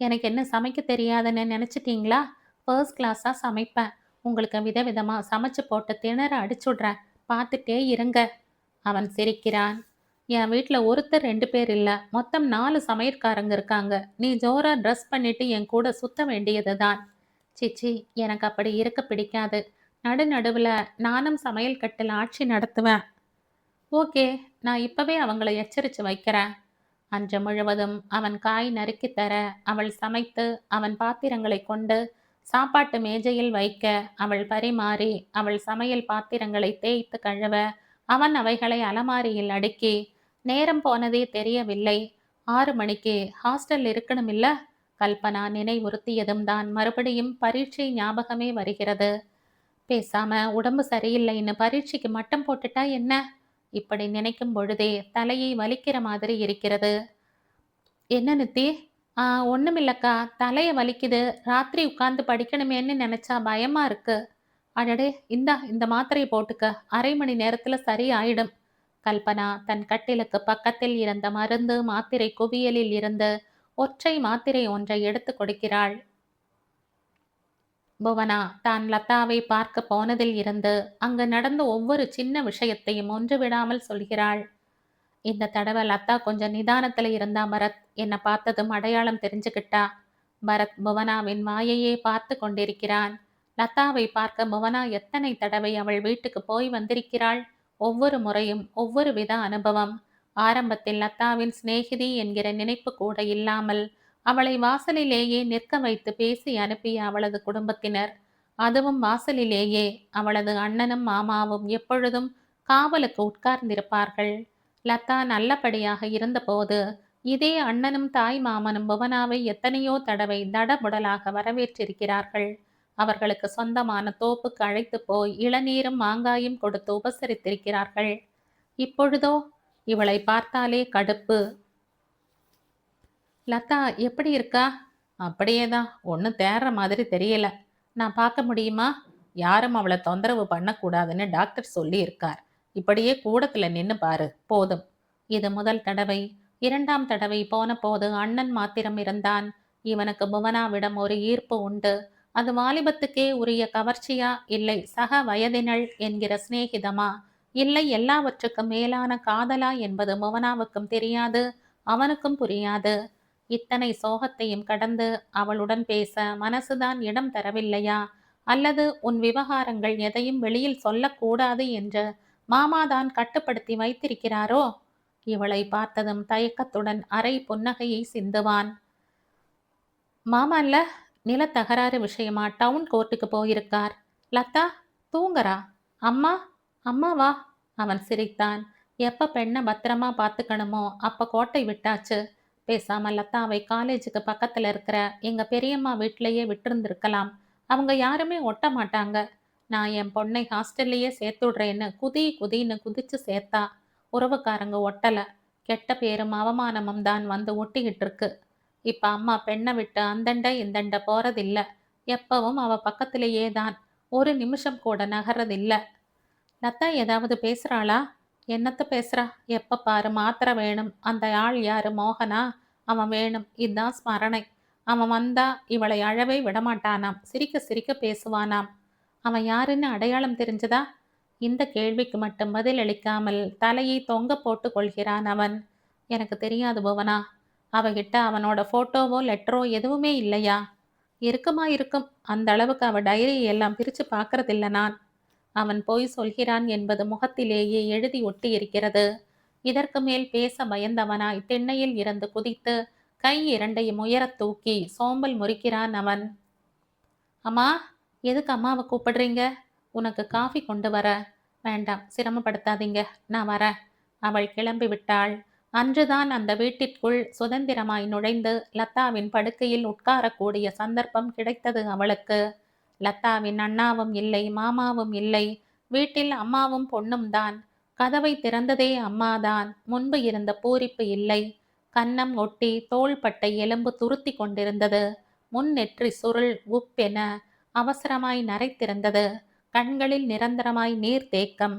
எனக்கு என்ன சமைக்க தெரியாதுன்னு நினைச்சிட்டீங்களா? ஃபர்ஸ்ட் கிளாஸா சமைப்பேன். உங்களுக்கு விதவிதமா சமைச்சு போட்டு திணற அடிச்சுடுறேன். பார்த்துட்டே இருங்க. அவன் சிரிக்கிறான். என் வீட்ல ஒருத்தர் 2 பேர் இல்ல. மொத்தம் 4 சமையற்காரங்க இருக்காங்க. நீ ஜோரா ட்ரெஸ் பண்ணிட்டு என் கூட சுத்த வேண்டியதுதான். சிச்சி, எனக்கு அப்படி இருக்க பிடிக்காது. நடுவுல நானும் சமையல் கட்டுல ஆட்சி நடத்துவேன். ஓகே, நான் இப்பவே அவங்கள எச்சரிச்சு வைக்கிறேன். அன்று முழுவதும் அவன் காய் நறுக்கித் தர, அவள் சமைத்து, அவன் பாத்திரங்களை கொண்டு சாப்பாட்டு மேஜையில் வைக்க, அவள் பரிமாறி, அவள் சமையல் பாத்திரங்களை தேய்த்து கழுவ, அவன் அவைகளை அலமாரியில் அடுக்கி, நேரம் போனதே தெரியவில்லை. 6 மணிக்கு ஹாஸ்டல் இருக்கணுமில்ல? கல்பனா நினைவுறுத்தியதும் தான் மறுபடியும் பரீட்சை ஞாபகமே வருகிறது. பேசாம உடம்பு சரியில்லைன்னு பரீட்சைக்கு மட்டம் போட்டுட்டா என்ன? இப்படி நினைக்கும் பொழுதே தலையை வலிக்கிற மாதிரி இருக்கிறது. என்ன நித்தி? ஒண்ணுமில்லக்கா, தலைய வலிக்குது. ராத்திரி உட்கார்ந்து படிக்கணுமேன்னு நினைச்சா பயமா இருக்கு. அடடே, இந்தா இந்த மாத்திரையை போட்டுக்க. 1/2 மணி நேரத்துல சரி ஆயிடும். கல்பனா தன் கட்டிலுக்கு பக்கத்தில் இருந்த மருந்து மாத்திரை குவியலில் இருந்து ஒற்றை மாத்திரை ஒன்றை எடுத்து கொடுக்கிறாள். புவனா தான் லதாவை பார்க்க போனதில் இருந்து அங்கு நடந்த ஒவ்வொரு சின்ன விஷயத்தையும் ஒன்று விடாமல் சொல்கிறாள். இந்த தடவை லதா கொஞ்சம் நிதானத்துல இருந்தா பரத். என்னை பார்த்ததும் அடையாளம் தெரிஞ்சுக்கிட்டா. பரத் புவனாவின் வாயையே பார்த்து கொண்டிருக்கிறான். லதாவை பார்க்க புவனா எத்தனை தடவை அவள் வீட்டுக்கு போய் வந்திருக்கிறாள். ஒவ்வொரு முறையும் ஒவ்வொரு வித அனுபவம். ஆரம்பத்தில் லதாவின் சிநேகிதி என்கிற நினைப்பு கூட இல்லாமல் அவளை வாசலிலேயே நிற்க வைத்து பேசி அனுப்பிய அவளது குடும்பத்தினர், அதுவும் வாசலிலேயே அவளது அண்ணனும் மாமாவும் எப்பொழுதும் காவலுக்கு உட்கார்ந்திருப்பார்கள். லதா நல்லபடியாக இருந்தபோது இதே அண்ணனும் தாய் மாமனும் புவனாவை எத்தனையோ தடவை தடபுடலாக வரவேற்றிருக்கிறார்கள். அவர்களுக்கு சொந்தமான தோப்புக்கு அழைத்து போய் இளநீரும் மாங்காயும் கொடுத்து உபசரித்திருக்கிறார்கள். இப்பொழுதோ இவளை பார்த்தாலே கடுப்பு. லதா எப்படி இருக்கா? அப்படியேதான், ஒன்றும் தேர்ற மாதிரி தெரியல. நான் பார்க்க முடியுமா? யாரும் அவளை தொந்தரவு பண்ணக்கூடாதுன்னு டாக்டர் சொல்லி இருக்கார். இப்படியே கூடத்துல நின்னு பாரு, போதும். இது முதல் தடவை. 2ஆம் தடவை போன போது அண்ணன் மாத்திரம் இருந்தான். இவனுக்கு புவனாவிடம் ஒரு ஈர்ப்பு உண்டு. அது வாலிபத்துக்கே உரிய கவர்ச்சியா, இல்லை சக வயதினள் என்கிற சிநேகிதமா, இல்லை எல்லாவற்றுக்கும் மேலான காதலா என்பது புவனாவுக்கும் தெரியாது, அவனுக்கும் புரியாது. இத்தனை சோகத்தையும் கடந்து அவளுடன் பேச மனசுதான் இடம் தரவில்லையா? அல்லது உன் விவகாரங்கள் எதையும் வெளியில் சொல்லக்கூடாது என்று மாமாதான் கட்டுப்படுத்தி வைத்திருக்கிறாரோ? இவளை பார்த்ததும் தயக்கத்துடன் அரை புன்னகையை சிந்துவான். மாமா இல்ல, நில தகராறு விஷயமா டவுன் கோர்ட்டுக்கு போயிருக்கார். லதா தூங்கறா. அம்மா, அம்மாவா? அவன் சிரித்தான். எப்ப பெண்ணை பத்திரமா பார்த்துக்கணுமோ அப்ப கோட்டை விட்டாச்சு. பேசாம லதாவை காலேஜுக்கு பக்கத்துல இருக்கிற எங்க பெரியம்மா வீட்டிலேயே விட்டிருந்திருக்கலாம். அவங்க யாருமே ஒட்ட மாட்டாங்க. நான் என் பொண்ணை ஹாஸ்டல்லையே சேர்த்துடுறேன்னு குதின்னு குதிச்சு சேர்த்தா. உறவுக்காரங்க ஒட்டல. கெட்ட பேரும் அவமானமும் தான் வந்து ஒட்டிக்கிட்டு இருக்கு. இப்ப அம்மா பெண்ணை விட்டு அந்தண்ட இந்தண்ட போறதில்ல. எப்பவும் அவ பக்கத்திலேயே தான். ஒரு நிமிஷம் கூட நகர்றதில்ல. லதா ஏதாவது பேசுறாளா? என்னத்த பேசுறா? எப்ப பாரு மாத்திரை வேணும். அந்த ஆள் யாரு? மோகனா? அவன் வேணும். இதுதான் ஸ்மரணை. அவன் வந்தா இவளை அழவே விடமாட்டானாம். சிரிக்க சிரிக்க பேசுவானாம். அவன் யாருன்னு அடையாளம் தெரிஞ்சதா? இந்த கேள்விக்கு மட்டும் பதில் அளிக்காமல் தலையை தொங்க போட்டு கொள்கிறான் அவன். எனக்கு தெரியாது புவனா. அவகிட்ட அவனோட போட்டோவோ லெட்டரோ எதுவுமே இல்லையா? இருக்குமா இருக்கும். அந்த அளவுக்கு அவ டைரி எல்லாம் பிரிச்சு பார்க்கறதில்ல நான். அவன் பொய் சொல்கிறான் என்பது முகத்திலேயே எழுதி ஒட்டி இருக்கிறது. இதற்கு மேல் பேச பயந்தவனாய் திண்ணையில் இருந்து குதித்து கை இரண்டையும் உயரத் தூக்கி சோம்பல் முறிக்கிறான் அவன். அம்மா, எதுக்கு அம்மாவை கூப்பிடுறீங்க? உனக்கு காஃபி கொண்டு வர. வேண்டாம், சிரமப்படுத்தாதீங்க, நான் வரேன். அவள் கிளம்பி விட்டாள். அன்றுதான் அந்த வீட்டிற்குள் சுதந்திரமாய் நுழைந்து லதாவின் படுக்கையில் உட்காரக்கூடிய சந்தர்ப்பம் கிடைத்தது அவளுக்கு. லதாவின் அண்ணாவும் இல்லை, மாமாவும் இல்லை. வீட்டில் அம்மாவும் பொண்ணும் தான். கதவை திறந்ததே அம்மாதான். முன்பு இருந்த பூரிப்பு இல்லை. கன்னம் ஒட்டி தோள்பட்டை எலும்பு துருத்தி கொண்டிருந்தது. முன் நெற்றி சுருள் உப்பென அவசரமாய் நரைத்திருந்தது. கண்களில் நிரந்தரமாய் நீர் தேக்கம்.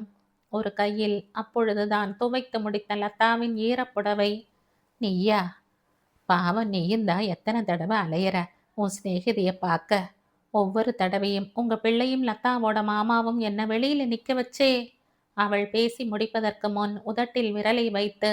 ஒரு கையில் அப்பொழுதுதான் துவைத்து முடித்த லதாவின் ஈரப்புடவை. நீயா? பாவம், நீயும் தான் எத்தனை தடவை அலையிற உன் சிநேகிதிய பார்க்க. ஒவ்வொரு தடவையும் உங்க பிள்ளையும் லதாவோட மாமாவும் என்ன வெளியில நிக்க வச்சே. அவள் பேசி முடிப்பதற்கு முன் உதட்டில் விரலை வைத்து,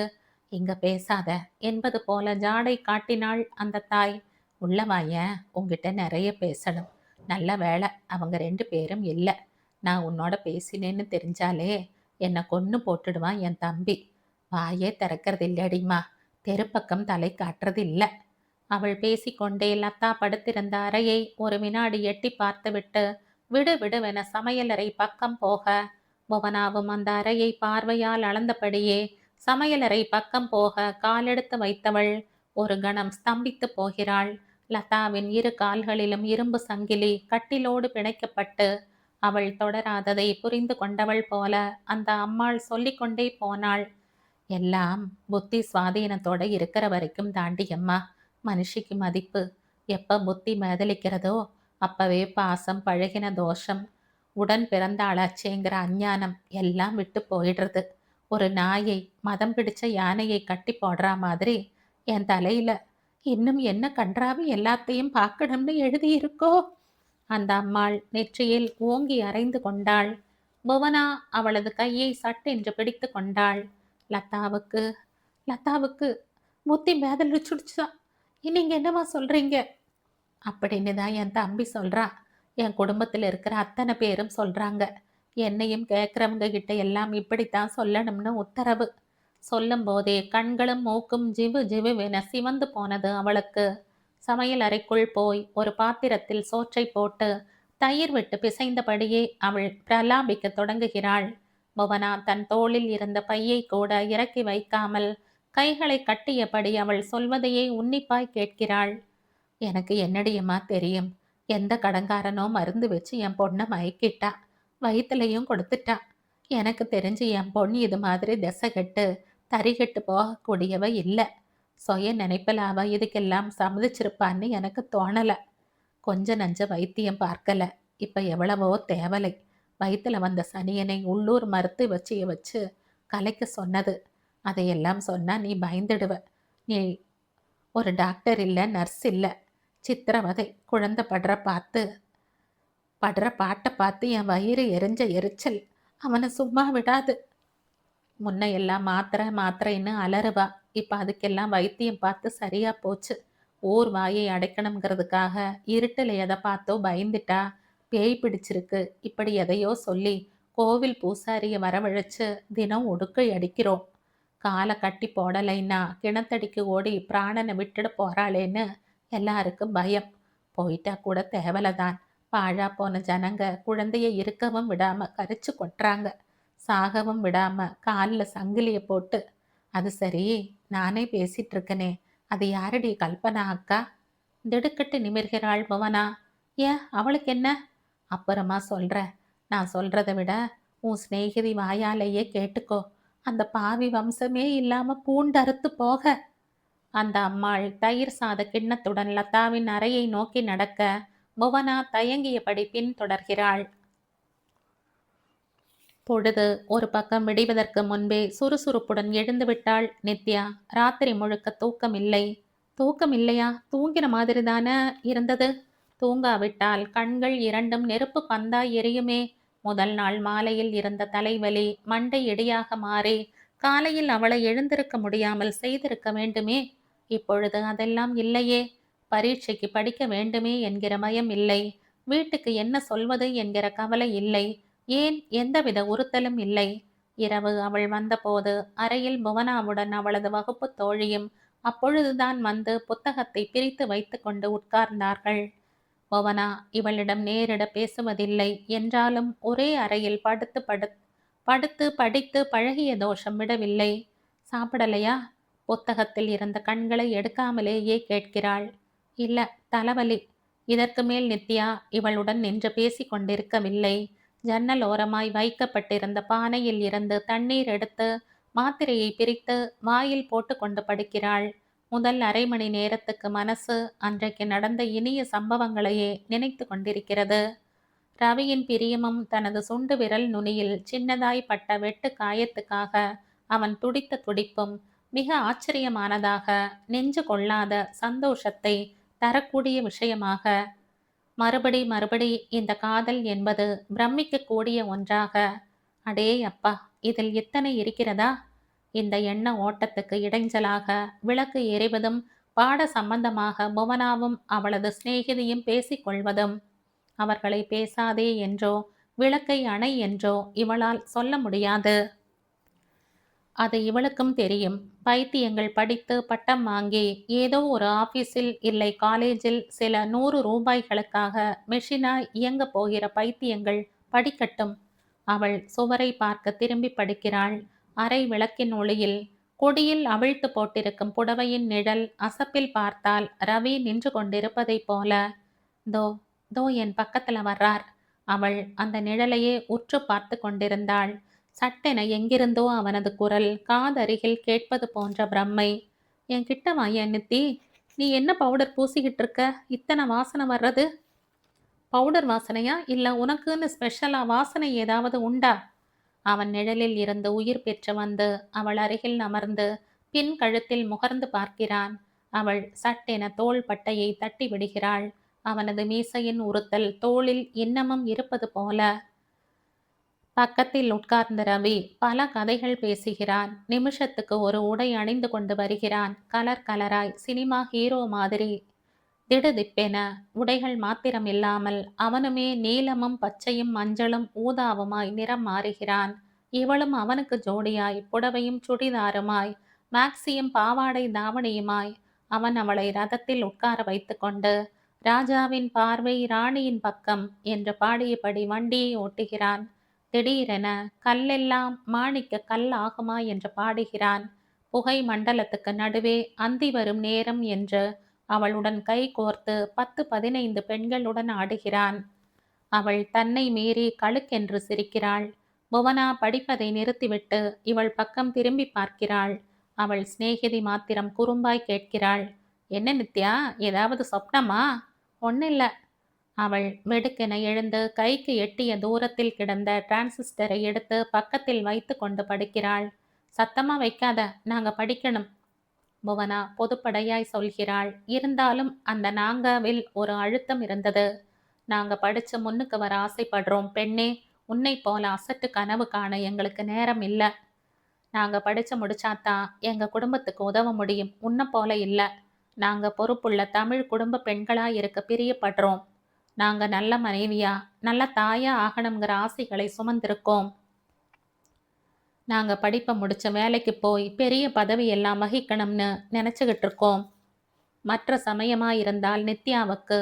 இங்க பேசாத என்பது போல ஜாடை காட்டினாள் அந்த தாய். உள்ளவாய, உங்ககிட்ட நிறைய பேசணும். நல்ல வேளை அவங்க 2 பேரும் இல்லை. நான் உன்னோட பேசினேன்னு தெரிஞ்சாலே என்னை கொன்னு போட்டுடுவான் என் தம்பி. வாயே திறக்கிறது இல்லடிம்மா, தெருப்பக்கம் தலை காட்டுறது இல்லை. அவள் பேசிக்கொண்டே லதா படுத்திருந்த அறையை ஒரு வினாடி எட்டி பார்த்துவிட்டு விடு விடுவென சமையலறை பக்கம் போக, புவனாவும் அந்த அறையை பார்வையால் அளந்தபடியே சமையலறை பக்கம் போக காலெடுத்து வைத்தவள் ஒரு கணம் ஸ்தம்பித்து போகிறாள். லதாவின் 2 கால்களிலும் இரும்பு சங்கிலி கட்டிலோடு பிணைக்கப்பட்டு அவள் தொடராததை புரிந்து கொண்டவள் போல அந்த அம்மாள் சொல்லிக்கொண்டே போனாள். எல்லாம் புத்தி சுவாதீனத்தோட இருக்கிற வரைக்கும் தாண்டியம்மா மனுஷிக்கு மதிப்பு. எப்ப புத்தி மேதலிக்கிறதோ அப்பவே பாசம் பழகின தோஷம் உடன் பிறந்த ஆளாச்சேங்கிற அஞ்ஞானம் எல்லாம் விட்டு போயிடுறது. ஒரு நாயை மதம் பிடிச்ச யானையை கட்டி போடுற மாதிரி என் தலையில இன்னும் என்ன கன்றாவி எல்லாத்தையும் பார்க்கணும்னு எழுதியிருக்கோ. அந்த அம்மாள் நெற்றியில் ஓங்கி அறைந்து கொண்டாள். புவனா அவளது கையை சட்டென்று பிடித்து கொண்டாள். லதாவுக்கு லதாவுக்கு புத்தி மேதலிச்சுடுச்சா? நீங்க என்னவா சொல்றீங்க? அப்படின்னு தான் என் தம்பி சொல்றா. என் குடும்பத்தில் இருக்கிற அத்தனை பேரும் சொல்றாங்க. என்னையும் கேட்குறவங்க கிட்ட எல்லாம் இப்படித்தான் சொல்லணும்னு உத்தரவு. சொல்லும் போதே கண்களும் மூக்கும் ஜிவு ஜிவுவென சிவந்து போனது அவளுக்கு. சமையல் அறைக்குள் போய் ஒரு பாத்திரத்தில் சோற்றை போட்டு தயிர் விட்டு பிசைந்தபடியே அவள் பிரலாபிக்க தொடங்குகிறாள். புவனா தன் தோளில் இருந்த பையை கூட இறக்கி வைக்காமல் கைகளை கட்டியபடி அவள் சொல்வதையே உன்னிப்பாய் கேட்கிறாள். எனக்கு என்னடியம்மா தெரியும்? எந்த கடங்காரனோ மருந்து வச்சு என் பொண்ணை மயக்கிட்டா, வயிற்றுலையும் கொடுத்துட்டா. எனக்கு தெரிஞ்சு என் பொண்ணு இது மாதிரி திசை கெட்டு தறிகெட்டு போகக்கூடியவ இல்லை. சுய நினைப்பில் அவ இதுக்கெல்லாம் சம்மதிச்சிருப்பான்னு எனக்கு தோணலை. கொஞ்ச நஞ்ச வைத்தியம் பார்க்கல. இப்போ எவ்வளவோ தேவலை. வயிற்றுல வந்த சனியனை உள்ளூர் மருத்துவச்சியை வச்சு கலைக்க சொன்னது. அதையெல்லாம் சொன்னா நீ பயந்துடுவ. நீ ஒரு டாக்டர் இல்லை, நர்ஸ் இல்லை. சித்திரவதை. குழந்தை படுற பாட்டை பார்த்து என் வயிறு எரிஞ்ச எரிச்சல் அவனை சும்மா விடாது. முன்னையெல்லாம் மாத்திரைன்னு அலறுவா. இப்போ அதுக்கெல்லாம் வைத்தியம் பார்த்து சரியா போச்சு. ஊர் வாயை அடைக்கணுங்கிறதுக்காக இருட்டில் எதை பார்த்தோ பயந்துட்டா. பேய் பிடிச்சிருக்கு இப்படி எதையோ சொல்லி கோவில் பூசாரியை வரவழைச்சு தினம் உடுக்கை அடிக்கிறோம். காலை கட்டி போடலைன்னா கிணத்தடிக்கு ஓடி பிராணனை விட்டுட போறாளேன்னு எல்லாருக்கும் பயம். போயிட்டா கூட தேவலைதான். பாழா போன ஜனங்க குழந்தைய இருக்கவும் விடாம கரிச்சு கொட்டுறாங்க. சாகவும் விடாம காலில் சங்கிலியை போட்டு. அது சரி, நானே பேசிட்டு இருக்கனே, அது யாரடி? கல்பனா அக்கா. திடுக்கிட்டு நிமிர்கிறாள் புவனா. ஏன், அவளுக்கு என்ன? அப்புறமா சொல்ற. நான் சொல்றதை விட உன் சிநேகிதி வாயாலேயே கேட்டுக்கோ. அந்த பாவி வம்சமே இல்லாம பூண்டறுத்து போக. அந்த அம்மாள் தயிர் சாத கிண்ணத்துடன் லதாவின் அறையை நோக்கி நடக்க புவனா தயங்கியபடி பின் தொடர்கிறாள். பொழுது ஒரு பக்கம் விடிவதற்கு முன்பே சுறுசுறுப்புடன் எழுந்து விட்டாள் நித்யா. ராத்திரி முழுக்க தூக்கம் இல்லை. தூக்கம் இல்லையா? தூங்கின மாதிரி தானே இருந்தது. தூங்காவிட்டால் கண்கள் இரண்டும் நெருப்பு பந்தாய் எரியுமே. முதல் நாள் மாலையில் இருந்த தலைவலி மண்டை இடியாக மாறி காலையில் அவளை எழுந்திருக்க முடியாமல் செய்திருக்க வேண்டுமே. இப்பொழுது அதெல்லாம் இல்லையே. பரீட்சைக்கு படிக்க வேண்டுமே என்கிற மயம் இல்லை. வீட்டுக்கு என்ன சொல்வது என்கிற கவலை இல்லை. ஏன், எந்தவித உறுத்தலும் இல்லை. இரவு அவள் வந்தபோது அறையில் புவனாவுடன் அவளது வகுப்பு தோழியும் அப்பொழுதுதான் வந்து புத்தகத்தை பிரித்து வைத்து கொண்டு உட்கார்ந்தார்கள். புவனா இவளிடம் நேரிட பேசுவதில்லை என்றாலும் ஒரே அறையில் படுத்து படித்து பழகிய தோஷம் விடவில்லை. சாப்பிடலையா? புத்தகத்தில் இருந்த கண்களை எடுக்காமலேயே கேட்கிறாள். இல்ல, தலைவலி. இதற்கு மேல் நித்யா இவளுடன் நின்று பேசி கொண்டிருக்கவில்லை. ஜன்னல் ஓரமாய் வைக்கப்பட்டிருந்த பானையில் இருந்து தண்ணீர் எடுத்து மாத்திரையை பிரித்து வாயில் போட்டு கொண்டு படுக்கிறாள். முதல் அரை மணி நேரத்துக்கு மனசு அன்றைக்கு நடந்த இனிய சம்பவங்களையே நினைத்து கொண்டிருக்கிறது. ரவியின் பிரியமும் தனது சுண்டு விரல் நுனியில் சின்னதாய் பட்ட வெட்டு காயத்துக்காக அவன் துடித்த துடிப்பும் மிக ஆச்சரியமானதாக, நெஞ்சு கொள்ளாத சந்தோஷத்தை தரக்கூடிய விஷயமாக, மறுபடி மறுபடி இந்த காதல் என்பது பிரமிக்க கூடிய ஒன்றாக, அடே அப்பா, இதில் இத்தனை இருக்கிறதா? இந்த எண்ண ஓட்டத்துக்கு இடைஞ்சலாக விளக்கு எரிவதும், பாட சம்பந்தமாக புவனாவும் அவளது சிநேகிதியும் பேசிக்கொள்வதும், அவர்களை பேசாதே என்றோ விளக்கை அணை என்றோ இவளால் சொல்ல முடியாது. அது இவளுக்கும் தெரியும். பைத்தியங்கள் படித்து பட்டம் வாங்கி ஏதோ ஒரு ஆபீஸில் இல்லை காலேஜில் சில 100 ரூபாய்களுக்காக மெஷினாய் இயங்க போகிற பைத்தியங்கள் படிக்கட்டும். அவள் சுவரை பார்க்க திரும்பி படுக்கிறாள். அரை விளக்கின் ஒளியில் கொடியில் அவிழ்த்து போட்டிருக்கும் புடவையின் நிழல் அசப்பில் பார்த்தால் ரவி நின்று கொண்டிருப்பதைப் போல. தோ தோ என் பக்கத்துல வர்றார். அவள் அந்த நிழலையே உற்று பார்த்து கொண்டிருந்தாள். சட்டென எங்கிருந்தோ அவனது குரல் காதருகில் கேட்பது போன்ற பிரம்மை. என்கிட்ட வாய நித்தி, நீ என்ன பவுடர் பூசிக்கிட்டு இருக்க? இத்தனை வாசனை வர்றது? பவுடர் வாசனையா, இல்ல உனக்குன்னு ஸ்பெஷலா வாசனை ஏதாவது உண்டா? அவன் நிழலில் இருந்து உயிர் பெற்று வந்து அவள் அருகில் அமர்ந்து பின் கழுத்தில் முகர்ந்து பார்க்கிறான். அவள் சட்டென தோள் பட்டையை தட்டி விடுகிறாள். அவனது மீசையின் உறுத்தல் தோளில் இன்னமும் இருப்பது போல. பக்கத்தில் உட்கார்ந்த ரவி பல கதைகள் பேசுகிறான். நிமிஷத்துக்கு ஒரு உடை அணிந்து கொண்டு வருகிறான். கலர் கலராய் சினிமா ஹீரோ மாதிரி திடுதிப்பென உடைகள் மாத்திரம் இல்லாமல் அவனுமே நீலமும் பச்சையும் மஞ்சளும் ஊதாவுமாய் நிறம் மாறுகிறான். இவளும் அவனுக்கு ஜோடியாய் புடவையும் சுடிதாருமாய் மேக்சியும் பாவாடை தாவணியுமாய் அவன் அவளை ரதத்தில் உட்கார வைத்து கொண்டு ராஜாவின் பார்வை ராணியின் பக்கம் என்று பாடியபடி வண்டியை ஓட்டுகிறான். திடீரென கல்லெல்லாம் மாணிக்க கல் ஆகுமா என்று பாடுகிறான். புகை மண்டலத்துக்கு நடுவே அந்தி வரும் நேரம் என்று அவளுடன் கை கோர்த்து 10-15 பெண்களுடன் ஆடுகிறான். அவள் தன்னை மீறி கழுக்கென்று சிரிக்கிறாள். புவனா படிப்பதை நிறுத்திவிட்டு இவள் பக்கம் திரும்பி பார்க்கிறாள். அவள் சிநேகிதி மாத்திரம் குறும்பாய் கேட்கிறாள், என்ன நித்யா, ஏதாவது சொப்னமா? ஒன்னில்ல. அவள் வெடுக்கென எழுந்து கைக்கு எட்டிய தூரத்தில் கிடந்த டிரான்சிஸ்டரை எடுத்து பக்கத்தில் வைத்து கொண்டு படுக்கிறாள். சத்தமா வைக்காத, நாங்க படிக்கணும். புவனா பொதுப்படையாய் சொல்கிறாள். இருந்தாலும் அந்த நாங்காவில் ஒரு அழுத்தம் இருந்தது. நாங்க படிச்சு முன்னுக்கு வர ஆசைப்படுறோம் பெண்ணே. உன்னை போல அசட்டு கனவு காண எங்களுக்கு நேரம் இல்லை. நாங்க படிச்சு முடிச்சாதான் எங்க குடும்பத்துக்கு உதவ முடியும். உன்னை போல இல்லை. நாங்க பொறுப்புள்ள தமிழ் குடும்ப பெண்களா இருக்க பிரியப்படுறோம். நாங்க நல்ல மனைவியா நல்ல தாயா ஆகணுங்கிற ஆசைகளை சுமந்திருக்கோம். நாங்க படிப்பை முடிச்ச வேலைக்கு போய் பெரிய பதவி எல்லாம் வகிக்கணும்னு நினைச்சுக்கிட்டு இருக்கோம். மற்ற சமயமாயிருந்தால் நித்யாவுக்கு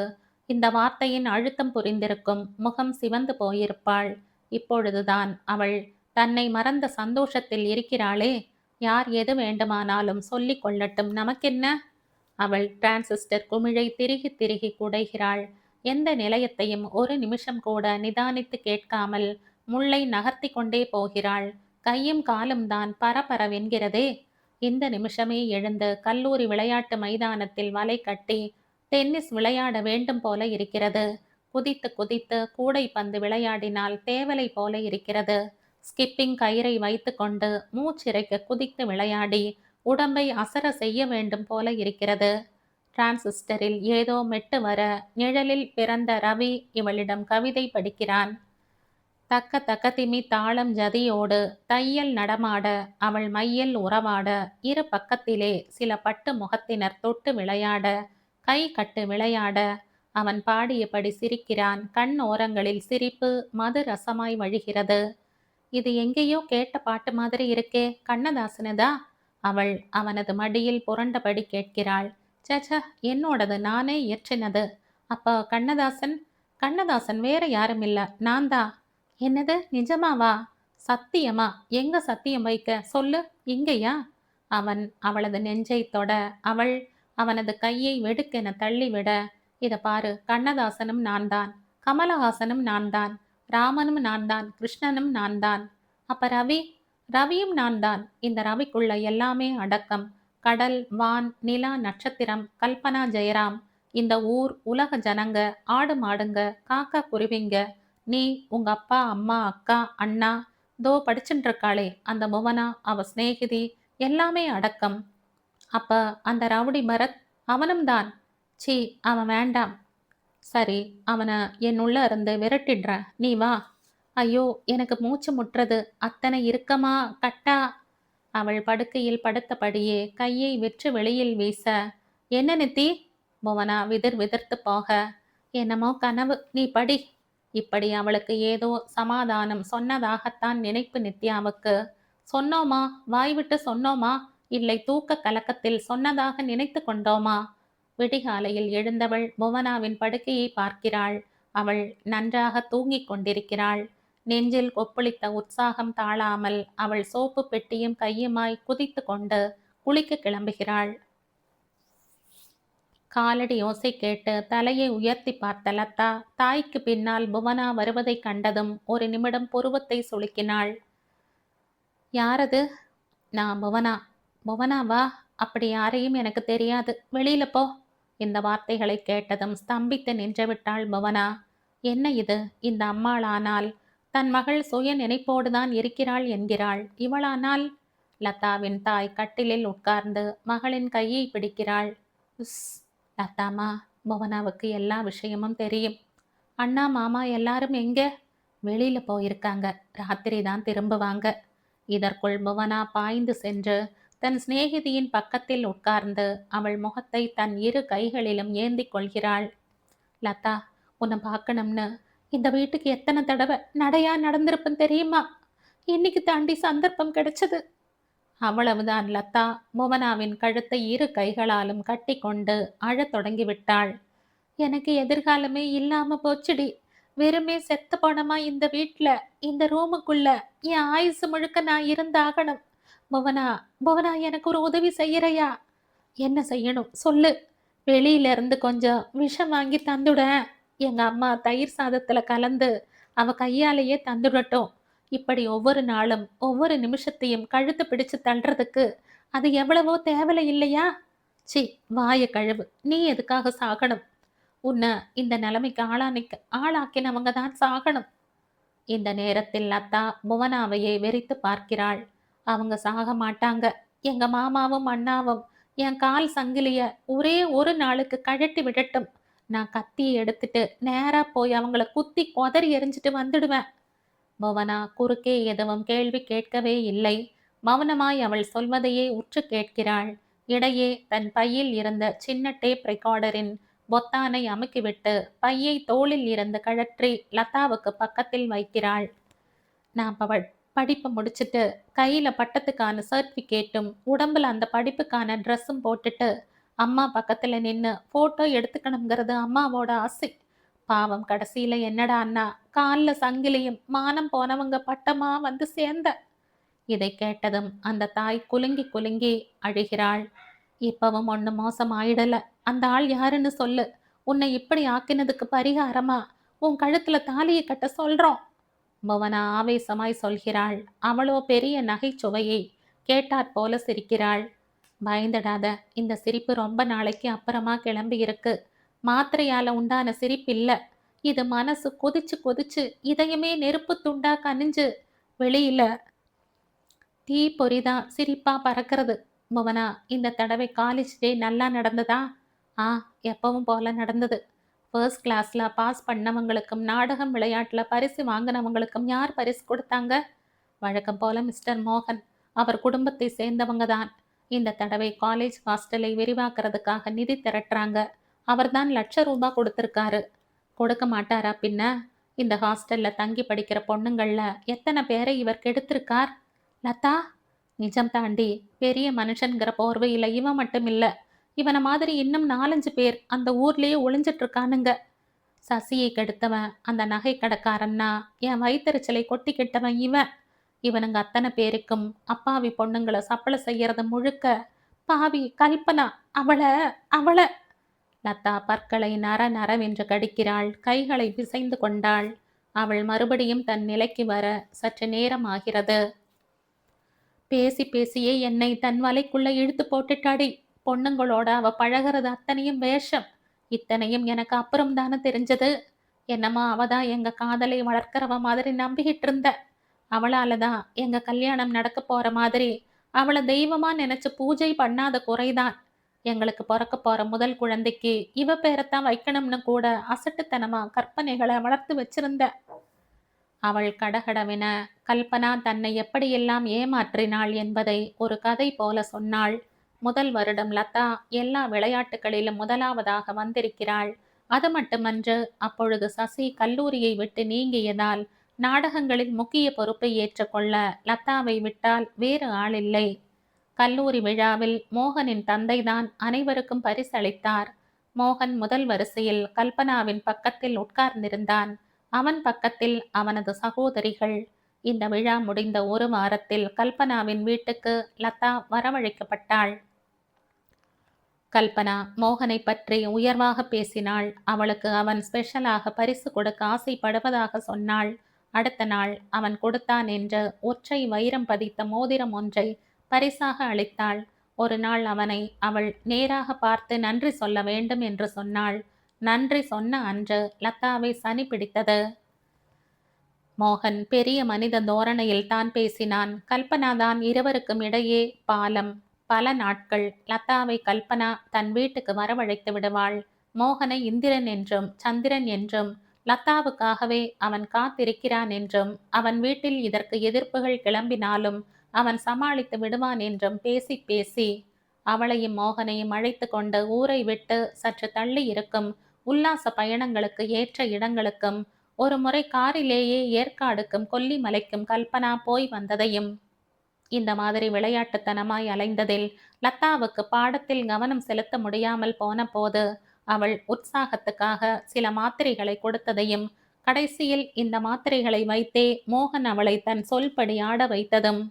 இந்த வார்த்தையின் அழுத்தம் புரிந்திருக்கும். முகம் சிவந்து போயிருப்பாள். இப்பொழுதுதான் அவள் தன்னை மறந்த சந்தோஷத்தில் இருக்கிறாளே. யார் எது வேண்டுமானாலும் சொல்லிக் கொள்ளட்டும், நமக்கென்ன? அவள் டிரான்சிஸ்டர் குமிழை திருகி திருகி குடைகிறாள். எந்த நிலையத்தையும் ஒரு நிமிஷம் கூட நிதானித்து கேட்காமல் முள்ளை நகர்த்தி கொண்டே போகிறாள். கையும் காலும் தான் பரபரவென்கிறதே. இந்த நிமிஷமே எழுந்து கல்லூரி விளையாட்டு மைதானத்தில் வலை கட்டி டென்னிஸ் விளையாட வேண்டும் போல இருக்கிறது. குதித்து குதித்து கூடை பந்து விளையாடினால் தேவலை போல இருக்கிறது. ஸ்கிப்பிங் கயிறை வைத்து கொண்டு மூச்சிறைக்க குதித்து விளையாடி உடம்பை அசர செய்ய வேண்டும் போல இருக்கிறது. டிரான்சிஸ்டரில் ஏதோ மெட்டு வர நிழலில் பிறந்த ரவி இவளிடம் கவிதை படிக்கிறான். தக்க தக்க திமி தாளம் ஜதியோடு தையல் நடமாட அவள் மையல் உறவாட இரு பக்கத்திலே சில பட்டு முகத்தினர் தொட்டு விளையாட கை கட்டு விளையாட அவன் பாடியபடி சிரிக்கிறான். கண் ஓரங்களில் சிரிப்பு மது ரசமாய் வழிகிறது. இது எங்கேயோ கேட்ட பாட்டு மாதிரி இருக்கே, கண்ணதாசனதா? அவள் அவனது மடியில் புரண்டபடி கேட்கிறாள். சச்ச, என்னோடது, நானே இயற்றினது. அப்போ கண்ணதாசன்? கண்ணதாசன் வேற யாரும் இல்ல, நான் தான். என்னது, நிஜமாவா? சத்தியமா? எங்க சத்தியம் வைக்க சொல்லு. இங்கேயா? அவன் அவளது நெஞ்சை தொட அவள் அவனது கையை வெடுக்கென தள்ளிவிட, இத பாரு, கண்ணதாசனும் நான் தான், கமலஹாசனும் நான் தான், ராமனும் நான் தான், கிருஷ்ணனும் நான் தான். அப்ப ரவி? ரவியும் நான் தான். இந்த ரவிக்குள்ள எல்லாமே அடக்கம். கடல், வான், நிலா, நட்சத்திரம், கல்பனா ஜெயராம், இந்த ஊர், உலக ஜனங்க, ஆடு மாடுங்க, காக்கா குருவிங்க, நீ, உங்க அப்பா, அம்மா, அக்கா, அண்ணா, தோ படிச்சுட்டு இருக்காளே அந்த புவனா, அவ சிநேகிதி, எல்லாமே அடக்கம். அப்ப அந்த ரவுடி பரத், அவனும் தான். சீ, அவன் வேண்டாம். சரி, அவன என்னுள்ள இருந்து விரட்டிடுறேன். நீ வா. ஐயோ, எனக்கு மூச்சு முட்டுறது. அத்தனை இறுக்கமா, கட்டா. அவள் படுக்கையில் படுத்தபடியே கையை வெற்று வெளியில் வீச, என்ன நித்தி? புவனா விதிர் விதிர்த்து போக, என்னமோ கனவு, நீ படி. இப்படி அவளுக்கு ஏதோ சமாதானம் சொன்னதாகத்தான் நினைப்பு நித்யாவுக்கு. சொன்னோமா? வாய்விட்டு சொன்னோமா? இல்லை தூக்க கலக்கத்தில் சொன்னதாக நினைத்து கொண்டோமா? விடிகாலையில் எழுந்தவள் புவனாவின் படுக்கையை பார்க்கிறாள். அவள் நன்றாக தூங்கிக் கொண்டிருக்கிறாள். நெஞ்சில் கொப்பளித்த உற்சாகம் தாழாமல் அவள் சோப்பு பெட்டியும் கையுமாய் குதித்து கொண்டு குளிக்க கிளம்புகிறாள். காலடி ஓசை கேட்டு தலையை உயர்த்தி பார்த்த லதா தாய்க்கு பின்னால் புவனா வருவதைக் கண்டதும் ஒரு நிமிடம் புருவத்தை சுளுக்கினாள். யாரது? நான் புவனா. புவனாவா? அப்படி யாரையும் எனக்கு தெரியாது, வெளியில போ. இந்த வார்த்தைகளை கேட்டதும் ஸ்தம்பித்து நின்றுவிட்டாள் புவனா. என்ன இது? இந்த அம்மாளானால் தன் மகள் சுய நினைப்போடுதான் இருக்கிறாள் என்கிறாள். இவளானால்? லதாவின் தாய் கட்டிலில் உட்கார்ந்து மகளின் கையை பிடிக்கிறாள். உஸ். லதாமா, புவனாவுக்கு எல்லா விஷயமும் தெரியும். அண்ணா மாமா எல்லாரும் எங்க? வெளியில போயிருக்காங்க, ராத்திரி தான் திரும்புவாங்க. இதற்குள் புவனா பாய்ந்து சென்று தன் சிநேகிதியின் பக்கத்தில் உட்கார்ந்து அவள் முகத்தை தன் இரு கைகளிலும் ஏந்தி கொள்கிறாள். லதா, உன்னை பார்க்கணும்னு இந்த வீட்டுக்கு எத்தனை தடவை நடையா நடந்திருப்பேன் தெரியுமா? இன்னைக்கு தாண்டி சந்தர்ப்பம் கிடைச்சது. அவ்வளவுதான். லதா புவனாவின் கழுத்தை இரு கைகளாலும் கட்டி கொண்டு அழத் தொடங்கிவிட்டாள். எனக்கு எதிர்காலமே இல்லாம போச்சுடி. வெறுமே செத்த பணமா இந்த வீட்ல, இந்த ரூமுக்குள்ள என் ஆயுசு முழுக்க நான் இருந்தாகணும். புவனா, புவனா, எனக்கு ஒரு உதவி செய்யறையா? என்ன செய்யணும் சொல்லு. வெளியில இருந்து கொஞ்சம் விஷம் வாங்கி தந்துட. எங்க அம்மா தயிர் சாதத்துல கலந்து அவ கையாலேயே தந்துடட்டும். இப்படி ஒவ்வொரு நாளும் ஒவ்வொரு நிமிஷத்தையும் கழுத்து பிடிச்சு தள்ளுறதுக்கு அது எவ்வளவோ தேவலை இல்லையா? சி, வாய கழுவு. நீ எதுக்காக சாகணும்? உன்னை இந்த நிலைமைக்கு ஆளாக்கினவங்க தான் சாகணும். இந்த நேரத்தில் லதா புவனாவையே வெறித்து பார்க்கிறாள். அவங்க சாக மாட்டாங்க. எங்க மாமாவும் அண்ணாவும் என் கால் சங்கிலிய ஒரே ஒரு நாளுக்கு கழட்டி விடட்டும். நான் கத்தியை எடுத்துட்டு நேரா போய் அவங்கள குத்தி கொதறி எரிஞ்சிட்டு வந்துடுவேன். புவனா குறுக்கே எதுவும் கேள்வி கேட்கவே இல்லை. மௌனமாய் அவள் சொல்வதையே உற்று கேட்கிறாள். இடையே தன் பையில் இருந்த சின்ன டேப் ரெக்கார்டரின் பொத்தானை அமுக்கிவிட்டு பையை தோளில் இருந்து கழற்றி லதாவுக்கு பக்கத்தில் வைக்கிறாள். நான் படிப்பை முடிச்சுட்டு கையில பட்டத்துக்கான சர்டிஃபிகேட்டும் உடம்புல அந்த படிப்புக்கான ட்ரெஸ்ஸும் போட்டுட்டு அம்மா பக்கத்துல நின்று போட்டோ எடுத்துக்கணுங்கிறது அம்மாவோட ஆசை. பாவம், கடைசியில என்னடா அண்ணா, காலில் சங்கிலியும் மானம் போனவங்க பட்டமா வந்து சேர்ந்த. இதை கேட்டதும் அந்த தாய் குலுங்கி குலுங்கி அழுகிறாள். இப்பவும் ஒண்ணு மோசம் ஆயிடல. அந்த ஆள் யாருன்னு சொல்லு. உன்னை இப்படி ஆக்கினதுக்கு பரிகாரமா உன் கழுத்துல தாலியை கட்ட சொல்றோம். புவனா ஆவேசமாய் சொல்கிறாள். அவளோ பெரிய நகைச்சுவையை கேட்டாற் போல சிரிக்கிறாள். பயந்துடாத. இந்த சிரிப்பு ரொம்ப நாளைக்கு அப்புறமா கிளம்பி இருக்கு. மாத்திரையால உண்டான சிரிப்பில்ல. இது மனசு கொதிச்சு கொதிச்சு இதயமே நெருப்பு துண்டா கனிஞ்சு வெளியில தீ பொறிதான் சிரிப்பா பறக்கிறது. புவனா, இந்த தடவை காலேஜ் டே நல்லா நடந்ததா? ஆ, எப்பவும் போல நடந்தது. ஃபர்ஸ்ட் கிளாஸ்ல பாஸ் பண்ணவங்களுக்கும் நாடகம் விளையாட்டுல பரிசு வாங்கினவங்களுக்கும் யார் பரிசு கொடுத்தாங்க? வழக்கம் போல மிஸ்டர் மோகன். அவர் குடும்பத்தை சேர்ந்தவங்க தான். இந்த தடவை காலேஜ் ஹாஸ்டலை விரிவாக்குறதுக்காக நிதி திரட்டுறாங்க. அவர்தான் ₹1,00,000 கொடுத்திருக்காரு. கொடுக்க மாட்டாரா பின்ன? இந்த ஹாஸ்டல்ல தங்கி படிக்கிற பொண்ணுங்கள்ல எத்தனை பேரை இவர் கெடுத்திருக்கார்? லதா, நிஜம் தாண்டி. பெரிய மனுஷன்கிற போர்வையில இவன் மட்டும் இல்ல, இவனை மாதிரி இன்னும் 4-5 பேர் அந்த ஊர்லயே ஒளிஞ்சிட்டு இருக்கானுங்க. சசியை கெடுத்தவன் அந்த நகை கடைக்காரன்னா, என் வயிற்றுச்சலை கொட்டிக்கிட்டவன் இவன். இவனுங்க அத்தனை பேருக்கும் அப்பாவி பொண்ணுங்களை சப்பளை செய்யறது முழுக்க பாவி கல்பனா. அவளை அவளை லதா பற்களை நர நரவென்று கடிக்கிறாள். கைகளை பிசைந்து கொண்டாள். அவள் மறுபடியும் தன் நிலைக்கு வர சற்று நேரம் ஆகிறது. பேசி பேசியே என்னை தன் வலைக்குள்ள இழுத்து போட்டுட்டாடி. பொண்ணுங்களோட அவ பழகிறது அத்தனையும் வேஷம். இத்தனையும் எனக்கு அப்புறம் தானே தெரிஞ்சது. என்னம்மா அவதான் எங்க காதலை வளர்க்கறவ மாதிரி நம்பிக்கிட்டு இருந்த. அவளாலதான் எங்க கல்யாணம் நடக்க போற மாதிரி அவளை தெய்வமா நினைச்சு பூஜை பண்ணாத குறைதான். எங்களுக்கு பிறக்க போற முதல் குழந்தைக்கு இவ பேரைத்தான் வைக்கணும்னு கூட அசட்டுத்தனமா கற்பனைகளை வளர்த்து வச்சிருந்த. அவள் கடகடவென கல்பனா தன்னை எப்படியெல்லாம் ஏமாற்றினாள் என்பதை ஒரு கதை போல சொன்னாள். முதல் வருடம் லதா எல்லா விளையாட்டுகளிலும் முதலாவதாக வந்திருக்கிறாள். அது மட்டுமன்று, அப்பொழுது சசி கல்லூரியை விட்டு நீங்கியதால் நாடகங்களில் முக்கிய பொறுப்பை ஏற்றுக்கொள்ள லதாவை விட்டால் வேறு ஆளில்லை. கல்லூரி விழாவில் மோகனின் தந்தைதான் அனைவருக்கும் பரிசளித்தார். மோகன் முதல் வரிசையில் கல்பனாவின் பக்கத்தில் உட்கார்ந்திருந்தான். அவன் பக்கத்தில் அவனது சகோதரிகள். இந்த விழா முடிந்த ஒரு வாரத்தில் கல்பனாவின் வீட்டுக்கு லதா வரவழைக்கப்பட்டாள். கல்பனா மோகனை பற்றி உயர்வாக பேசினாள். அவளுக்கு அவன் ஸ்பெஷலாக பரிசு கொடுக்க ஆசைப்படுவதாக சொன்னாள். அடுத்த நாள் அவன் கொடுத்தான் என்று ஒற்றை வைரம் பதித்த மோதிரம் ஒன்றை பரிசாக அளித்தாள். ஒரு நாள் அவனை அவள் நேராக பார்த்து நன்றி சொல்ல வேண்டும் என்று சொன்னாள். நன்றி சொன்ன அன்று லதாவை சனி பிடித்தது. மோகன் பெரிய மனித தோரணையில் தான் பேசினான். கல்பனாதான் இருவருக்கும் இடையே பாலம். பல நாட்கள் லதாவை கல்பனா தன் வீட்டுக்கு வரவழைத்து விடுவாள். மோகனை இந்திரன் என்றும் சந்திரன் என்றும், லதாவுக்காகவே அவன் காத்திருக்கிறான் என்றும், அவன் வீட்டில் இதற்கு எதிர்ப்புகள் கிளம்பினாலும் அவன் சமாளித்து விடுவான் என்றும் பேசி பேசி அவளையும் மோகனையும் அழைத்து கொண்டு ஊரை விட்டு சற்று தள்ளி இருக்கும் உல்லாச பயணங்களுக்கு ஏற்ற இடங்களுக்கும், ஒரு முறை காரிலேயே ஏற்காடுக்கும் கொல்லிமலைக்கும் கல்பனா போய் வந்ததையும், இந்த மாதிரி விளையாட்டுத்தனமாய் அலைந்ததில் லதாவுக்கு பாடத்தில் கவனம் செலுத்த முடியாமல் போன போது அவள் உற்சாகத்துக்காக சில மாத்திரைகளை கொடுத்ததையும், கடைசியில் இந்த மாத்திரைகளை வைத்தே மோகன் அவளை தன் சொல்படி ஆட வைத்ததும்,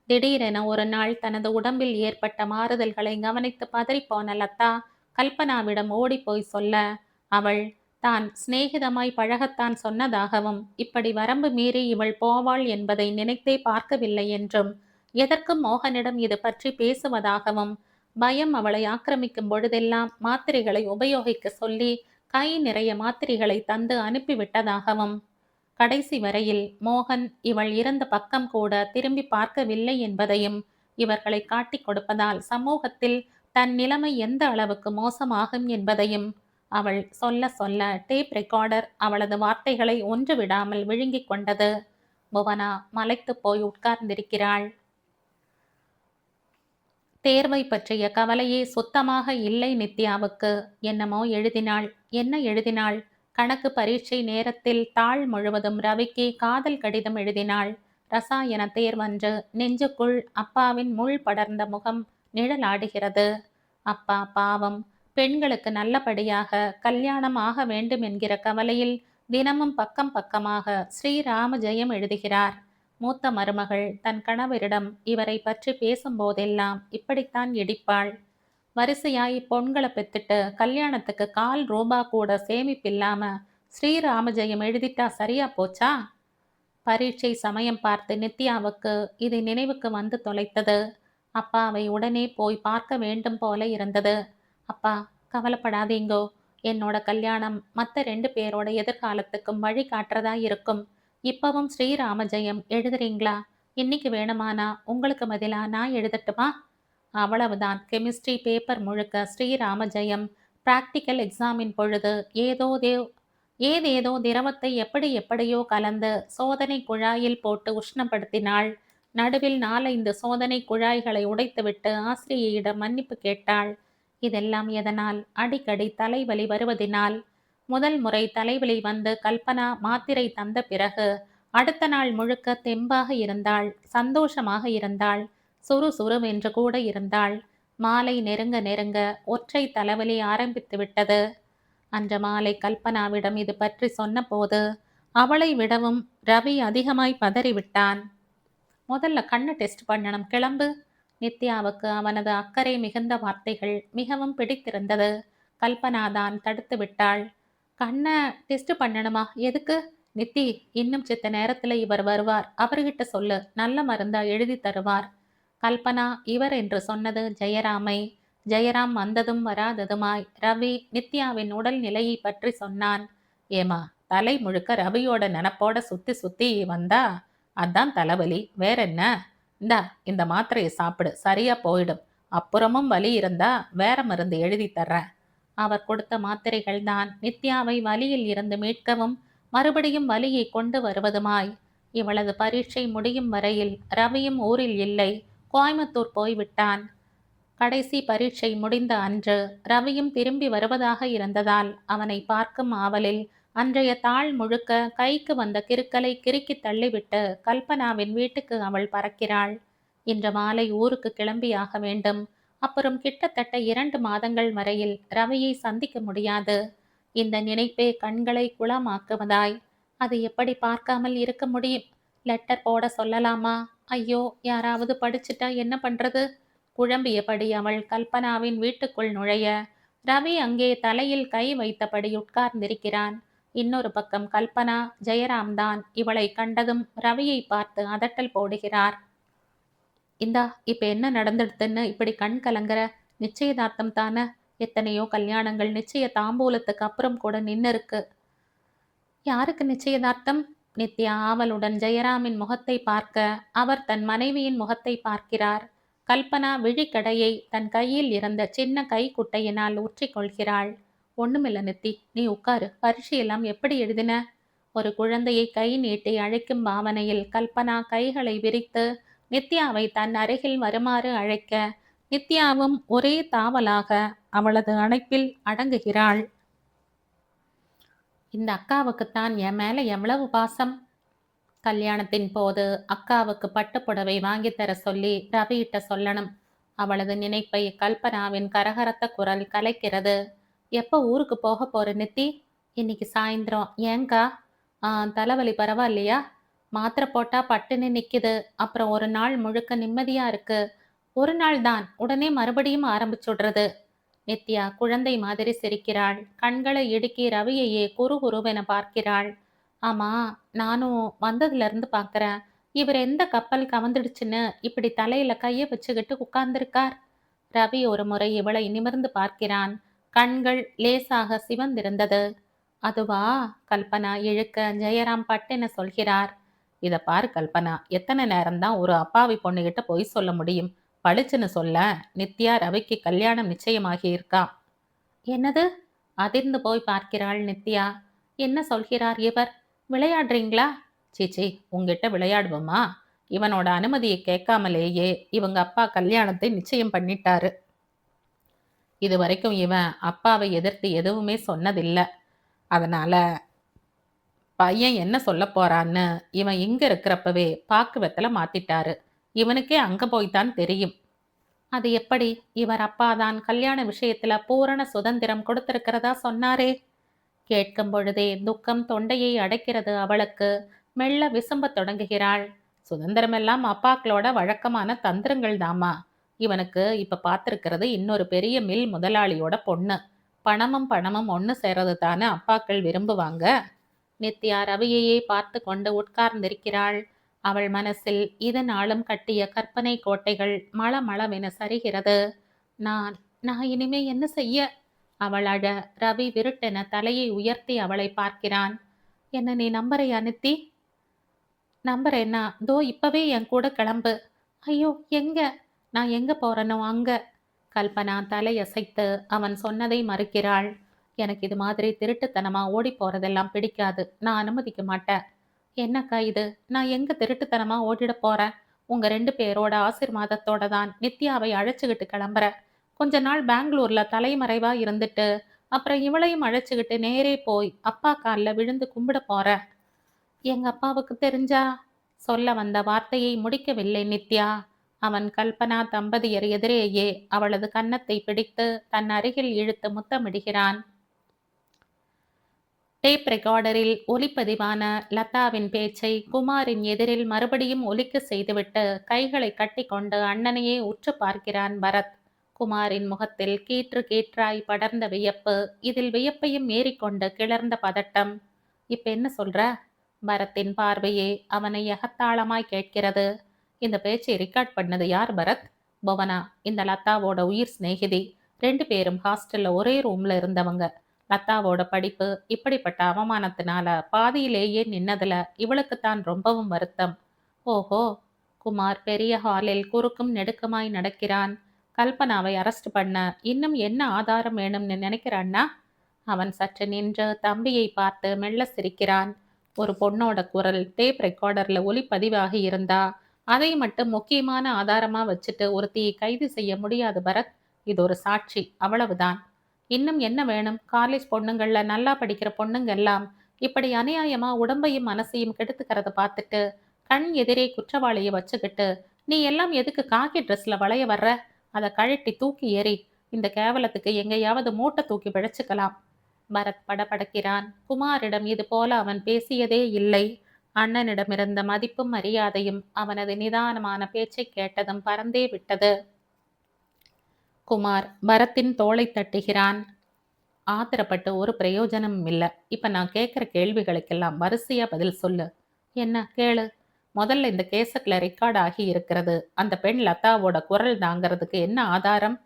திடீரென ஒரு நாள் தனது உடம்பில் ஏற்பட்ட மாறுதல்களை கவனித்து பதறிப்போன லதா கல்பனாவிடம் ஓடிப்போய் சொல்ல, அவள் தான் சிநேகிதமாய் பழகத்தான் சொன்னதாகவும், இப்படி வரம்பு மீறி இவள் போவாள் என்பதை நினைத்தே பார்க்கவில்லை என்றும், எதற்கும் மோகனிடம் இது பற்றி பேசுவதாகவும், பயம் அவளை ஆக்கிரமிக்கும் பொழுதெல்லாம் மாத்திரைகளை உபயோகிக்க சொல்லி கை நிறைய மாத்திரைகளை தந்து அனுப்பிவிட்டதாகவும், கடைசி வரையில் மோகன் இவள் இறந்த பக்கம் கூட திரும்பி பார்க்கவில்லை என்பதையும் இவர்களை காட்டிக் கொடுப்பதால் சமூகத்தில் தன் நிலைமை எந்த அளவுக்கு மோசமாகும் என்பதையும் அவள் சொல்ல சொல்ல டேப் ரெக்கார்டர் அவளது வார்த்தைகளை ஒன்று விடாமல் விழுங்கிக் கொண்டது. புவனா மலைத்து போய் உட்கார்ந்திருக்கிறாள். தேர்வை பற்றிய கவலையே சுத்தமாக இல்லை நித்யாவுக்கு. என்னமோ எழுதினாள். என்ன எழுதினாள்? கணக்கு பரீட்சை நேரத்தில் தாள் முழுவதும் ரவிக்கு காதல் கடிதம் எழுதினாள். ரசாயன தேர்வன்று நெஞ்சுக்குள் அப்பாவின் முள் படர்ந்த முகம் நிழலாடுகிறது. அப்பா பாவம், பெண்களுக்கு நல்லபடியாக கல்யாணம் ஆக வேண்டும் என்கிற கவலையில் தினமும் பக்கம் பக்கமாக ஸ்ரீராம ஜெயம் எழுதுகிறார். மூத்த மருமகள் தன் கணவரிடம் இவரை பற்றி பேசும்போதெல்லாம் இப்படித்தான் இடிப்பாள். வரிசையாய் பொண்களை பெத்துட்டு கல்யாணத்துக்கு ₹1 கூட சேமிப்பில்லாம ஸ்ரீராமஜெயம் எழுதிட்டா சரியா போச்சா? பரீட்சை சமயம் பார்த்து நித்யாவுக்கு இது நினைவுக்கு வந்து தொலைத்தது. அப்பாவை உடனே போய் பார்க்க வேண்டும் போல இருந்தது. அப்பா, கவலைப்படாதீங்கோ. என்னோட கல்யாணம் மற்ற 2 பேரோட எதிர்காலத்துக்கும் வழி காட்டுறதா இருக்கும். இப்பவும் ஸ்ரீராமஜெயம் எழுதுறீங்களா? இன்னைக்கு வேணுமானா உங்களுக்கு பதிலா நான் எழுதட்டுமா? அவ்வளவுதான். கெமிஸ்ட்ரி பேப்பர் முழுக்க ஸ்ரீராமஜெயம். பிராக்டிக்கல் எக்ஸாமின் பொழுது ஏதேதோ திரவத்தை எப்படி எப்படியோ கலந்து சோதனை குழாயில் போட்டு உஷ்ணப்படுத்தினாள். நடுவில் 4-5 சோதனை குழாய்களை உடைத்துவிட்டு ஆசிரியையிடம் மன்னிப்பு கேட்டாள். இதெல்லாம் எதனால்? அடிக்கடி தலைவலி வருவதினால். முதல் முறை தலைவலி வந்து கல்பனா மாத்திரை தந்த பிறகு அடுத்த நாள் முழுக்க தெம்பாக இருந்தாள். சந்தோஷமாக இருந்தாள். சுறுசுறுவென்று கூட இருந்தாள். மாலை நெருங்க நெருங்க ஒற்றை தலைவலி ஆரம்பித்து விட்டது. அன்று மாலை கல்பனாவிடம் இது பற்றி சொன்னபோது அவளை விடவும் ரவி அதிகமாய் பதறிவிட்டான். முதல்ல கண்ணு டெஸ்ட் பண்ணணும், கிளம்பு. நித்யாவுக்கு அவனது அக்கறை மிகுந்த வார்த்தைகள் மிகவும் பிடித்திருந்தது. கல்பனாதான் தடுத்து விட்டாள். கண்ணை டெஸ்ட் பண்ணணுமா? எதுக்கு? நித்தி, இன்னும் சித்த நேரத்துல இவர் வருவார், அவர்கிட்ட சொல்லு, நல்ல மருந்தா எழுதி தருவார். கல்பனா இவர் என்று சொன்னது ஜெயராமை. ஜெயராம் வந்ததும் வராததுமாய் ரவி நித்யாவின் உடல் நிலையை பற்றி சொன்னான். ஏமா, தலை முழுக்க ரவியோட நினப்போட சுத்தி சுத்தி வந்தா அதான் தலைவலி, வேற என்ன? இந்தா, இந்த மாத்திரையை சாப்பிடு, சரியா போயிடும். அப்புறமும் வலி இருந்தா வேற மருந்து எழுதி தர்றேன். அவர் கொடுத்த மாத்திரைகள் தான் நித்யாவை வலியில் இருந்து மீட்கவும் மறுபடியும் வலியை கொண்டு வருவதுமாய். இவளது பரீட்சை முடியும் வரையில் ரவியும் ஊரில் இல்லை, கோயம்புத்தூர் போய்விட்டான். கடைசி பரீட்சை முடிந்த அன்று ரவியும் திரும்பி வருவதாக இருந்ததால் அவனை பார்க்கும் ஆவலில் அன்றைய தாள் முழுக்க கைக்கு வந்த கிறுக்கலை கிறுக்கி தள்ளிவிட்டு கல்பனாவின் வீட்டுக்கு அவள் பறக்கிறாள். இன்று மாலை ஊருக்கு கிளம்பியாக வேண்டும். அப்புறம் கிட்டத்தட்ட 2 மாதங்கள் வரையில் ரவியை சந்திக்க முடியாது. இந்த நினைப்பே கண்களை குளமாக்குவதாய். அது எப்படி பார்க்காமல் இருக்க முடியும்? லெட்டர் போட சொல்லலாமா? ஐயோ, யாராவது படிச்சுட்டா என்ன பண்றது? குழம்பியபடி அவள் கல்பனாவின் வீட்டுக்குள் நுழைய ரவி அங்கே தலையில் கை வைத்தபடி உட்கார்ந்திருக்கிறான். இன்னொரு பக்கம் கல்பனா, ஜெயராம் தான் இவளை கண்டதும் ரவியை பார்த்து அதட்டல் போடுகிறார். இந்தா, இப்ப என்ன நடந்துடுதுன்னு இப்படி கண் கலங்குற? நிச்சயதார்த்தம் தானே? எத்தனையோ கல்யாணங்கள் நிச்சய தாம்பூலத்துக்கு அப்புறம் கூட நின்னு இருக்கு. யாருக்கு நிச்சயதார்த்தம்? நித்யா ஆவலுடன் ஜெயராமின் முகத்தை பார்க்க அவர் தன் மனைவியின் முகத்தை பார்க்கிறார். கல்பனா விழிக்கடையை தன் கையில் இருந்த சின்ன கைக்குட்டையினால் ஊற்றிக்கொள்கிறாள். ஒண்ணுமில்ல நித்தி, நீ உட்காரு. பரீட்சையெல்லாம் எப்படி எழுதின? ஒரு குழந்தையை கை நீட்டி அழைக்கும் பாவனையில் கல்பனா கைகளை விரித்து நித்யாவை தன் அருகில் வருமாறு அழைக்க நித்யாவும் ஒரே தாவலாக அவளது அணைப்பில் அடங்குகிறாள். இந்த அக்காவுக்குத்தான் என் மேல எவ்வளவு பாசம்! கல்யாணத்தின் போது அக்காவுக்கு பட்டுப்புடவை வாங்கித்தர சொல்லி ரவியிட்ட சொல்லணும். அவளது நினைப்பை கல்பனாவின் கரகரத்த குரல் கலைக்கிறது. எப்போ ஊருக்கு போக போற நித்தி? இன்னைக்கு சாயந்தரம். ஏங்கா? தலைவலி பரவாயில்லையா? மாத்திரை போட்டா பட்டுன்னு நிக்குது. அப்புறம் ஒரு நாள் முழுக்க நிம்மதியா இருக்கு. ஒரு நாள் தான், உடனே மறுபடியும் ஆரம்பிச்சுடுறது. நித்யா குழந்தை மாதிரி சிரிக்கிறாள். கண்களை இடுக்கி ரவியையே குறுகுருவென பார்க்கிறாள். ஆமா, நானும் வந்ததுல இருந்து பாக்குறேன். இவர் எந்த கப்பல் கவர்ந்துடுச்சுன்னு இப்படி தலையில கைய வச்சுக்கிட்டு உட்கார்ந்திருக்கார்? ரவி ஒரு முறை இவளை நிமிர்ந்து பார்க்கிறான். கண்கள் லேசாக சிவந்திருந்தது. அதுவா? கல்பனா இழுக்க ஜெயராம் பட்டென சொல்கிறார். இத பாரு கல்பனா, எத்தனை நேரம்தான் ஒரு அப்பாவி பொண்ணுகிட்ட பொய் சொல்ல முடியும்? பளிச்சுன்னு சொல்ல, நித்யா ரவிக்கு கல்யாணம் நிச்சயமாகி இருக்கா. என்னது? அதிர்ந்து போய் பார்க்கிறாள் நித்யா. என்ன சொல்கிறார் இவர்? விளையாடுறீங்களா? சீச்சி, உங்ககிட்ட விளையாடுவோமா? இவனோட அனுமதியை கேட்காமலேயே இவங்க அப்பா கல்யாணத்தை நிச்சயம் பண்ணிட்டாரு. இது வரைக்கும் இவன் அப்பாவை எதிர்த்து எதுவுமே சொன்னதில்லை. அதனால பையன் என்ன சொல்ல போறான்னு இவன் இங்க இருக்கிறப்பவே பாக்குவத்துல மாத்திட்டாரு. இவனுக்கே அங்க போய்தான் தெரியும். அது எப்படி? இவர் அப்பாதான் கல்யாண விஷயத்துல பூரண சுதந்திரம் கொடுத்திருக்கிறதா சொன்னாரே. கேட்கும் பொழுதே துக்கம் தொண்டையை அடைக்கிறது அவளுக்கு. மெல்ல விசும்ப தொடங்குகிறாள். சுதந்திரமெல்லாம் அப்பாக்களோட வழக்கமான தந்திரங்கள் தாமா. இவனுக்கு இப்ப பார்த்திருக்கிறது இன்னொரு பெரிய மில் முதலாளியோட பொண்ணு. பணமும் பணமும் ஒன்று சேரது தானே அப்பாக்கள் விரும்புவாங்க. நித்யா ரவியையே பார்த்து கொண்டு உட்கார்ந்திருக்கிறாள். அவள் மனசில் இதனாலும் கட்டிய கற்பனை கோட்டைகள் மளமளவென சரிகிறது. நான் நான் இனிமே என்ன செய்ய? அவள் அழ ரவி விருட்டென தலையை உயர்த்தி அவளை பார்க்கிறான். என்ன நீ நம்புறையா நித்தி? நம்புறேன்னா தோ இப்பவே என் கூட கிளம்பு. ஐயோ, எங்க? நான் எங்க போறனோ அங்க. கல்பனா தலையசைத்து அவன் சொன்னதை மறுக்கிறாள். எனக்கு இது மாதிரி திருட்டுத்தனமா ஓடி போறதெல்லாம் பிடிக்காது. நான் அனுமதிக்க மாட்டேன். என்னக்கா இது? நான் எங்க திருட்டுத்தனமா ஓடிட போறேன்? உங்க 2 பேரோட ஆசீர்வாதத்தோட தான் நித்யாவை அழைச்சுக்கிட்டு கிளம்புறேன். கொஞ்ச நாள் பெங்களூர்ல தலைமறைவா இருந்துட்டு அப்புறம் இவளையும் அழைச்சுக்கிட்டு நேரே போய் அப்பா காலில் விழுந்து கும்பிட போறேன். எங்க அப்பாவுக்கு தெரிஞ்சா? சொல்ல வந்த வார்த்தையை முடிக்கவில்லை நித்யா. அவன் கல்பனா தம்பதியர் எதிரேயே அவளது கன்னத்தை பிடித்து தன் அருகில் இழுத்து முத்தமிடுகிறான். டேப் ரெக்கார்டரில் ஒலிப்பதிவான லதாவின் பேச்சை குமாரின் எதிரில் மறுபடியும் ஒலிக்க செய்துவிட்டு கைகளை கட்டிக்கொண்டு அண்ணனையே உற்று பார்க்கிறான் பரத். குமாரின் முகத்தில் கீற்று கீற்றாய் படர்ந்த வியப்பு, இதில் வியப்பையும் மீறிக்கொண்டு கிளர்ந்த பதட்டம். இப்ப என்ன சொல்ற? பரத்தின் பார்வையே அவனை எகத்தாளமாய் கேட்கிறது. இந்த பேச்சை ரெக்கார்ட் பண்ணது யார் பரத்? புவனா, இந்த லதாவோட உயிர் சிநேகிதி. 2 பேரும் ஹாஸ்டல்ல ஒரே ரூம்ல இருந்தவங்க. லதாவோட படிப்பு இப்படிப்பட்ட அவமானத்தினால பாதியிலேயே நின்னதுல இவளுக்குத்தான் ரொம்பவும் வருத்தம். ஓஹோ! குமார் பெரிய ஹாலில் குறுக்கும் நெடுக்குமாய் நடக்கிறான். கல்பனாவை அரெஸ்ட் பண்ண இன்னும் என்ன ஆதாரம் வேணும்னு நினைக்கிறான்னா? அவன் சற்று நின்று தம்பியை பார்த்து மெல்ல சிரிக்கிறான். ஒரு பொண்ணோட குரல் டேப் ரெக்கார்டர்ல ஒலிப்பதிவாகி இருந்தா அதை மட்டும் முக்கியமான ஆதாரமா வச்சுட்டு ஒருத்தியை கைது செய்ய முடியாது பரத். இது ஒரு சாட்சி, அவ்வளவுதான். இன்னும் என்ன வேணும்? காலேஜ் பொண்ணுங்கள்ல நல்லா படிக்கிற பொண்ணுங்க எல்லாம் இப்படி அநியாயமா உடம்பையும் மனசையும் கெடுத்துக்கிறத பார்த்துட்டு கண் எதிரே குற்றவாளியை வச்சுக்கிட்டு நீ எல்லாம் எதுக்கு காக்கி ட்ரெஸ்ல வளைய வர்ற? அதை கழட்டி தூக்கி ஏறி இந்த கேவலத்துக்கு எங்கேயாவது மூட்டை தூக்கி பிழைச்சுக்கலாம். பரத் படபடக்கிறான். குமாரிடம் இது போல அவன் பேசியதே இல்லை. அண்ணனிடமிருந்த மதிப்பும் மரியாதையும் அவனது நிதானமான பேச்சை கேட்டதும் பறந்தே விட்டது. குமார் பரத்தின் தோளை தட்டுகிறான். ஆத்திரப்பட்டு ஒரு பிரயோஜனமும் இல்லை. இப்ப நான் கேட்குற கேள்விகளுக்கெல்லாம் வரிசையா பதில் சொல்லு. என்ன கேளு. முதல்ல இந்த கேசட்ல ரெக்கார்ட் ஆகி இருக்கிறது அந்த பெண் லதாவோட குரல் தாங்கிறதுக்கு என்ன ஆதாரம்?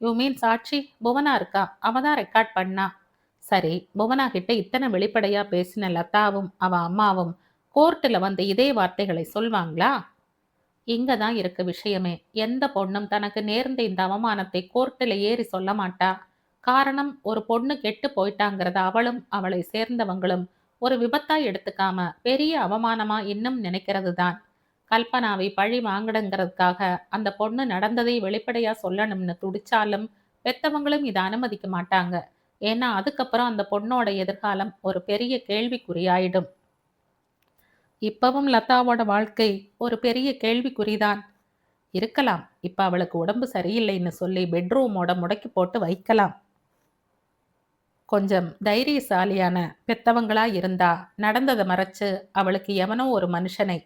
யூ மீன் சாட்சி? புவனா இருக்கா, அவ தான் ரெக்கார்ட் பண்ணா. சரி, புவனா கிட்ட இத்தனை வெளிப்படையா பேசின லதாவும் அவ அம்மாவும் கோர்ட்டில் வந்து இதே வார்த்தைகளை சொல்வாங்களா? இங்க தான் இருக்கு விஷயமே. எந்த பொண்ணும் தனக்கு நேர்ந்த இந்த அவமானத்தை கோர்ட்டில் ஏறி சொல்ல மாட்டா. காரணம், ஒரு பொண்ணு கெட்டு போயிட்டாங்கிறத அவளும் அவளை சேர்ந்தவங்களும் ஒரு விபத்தாய் எடுத்துக்காம பெரிய அவமானமா இன்னும் நினைக்கிறது தான். கல்பனாவை பழி வாங்கணுங்கிறதுக்காக அந்த பொண்ணு நடந்ததை வெளிப்படையா சொல்லணும்னு துடிச்சாலும் பெத்தவங்களும் இதை அனுமதிக்க மாட்டாங்க. ஏன்னா அதுக்கப்புறம் அந்த பொண்ணோட எதிர்காலம் ஒரு பெரிய கேள்விக்குறியாயிடும். இப்பவும் லதாவோட வாழ்க்கை ஒரு பெரிய கேள்விக்குறிதான். இருக்கலாம். இப்ப அவளுக்கு உடம்பு சரியில்லைன்னு சொல்லி பெட்ரூமோட முடக்கி போட்டு வைக்கலாம். கொஞ்சம் தைரியசாலியான பெத்தவங்களா இருந்தா நடந்ததை மறைச்சு அவளுக்கு எவனோ ஒரு மனுஷனை,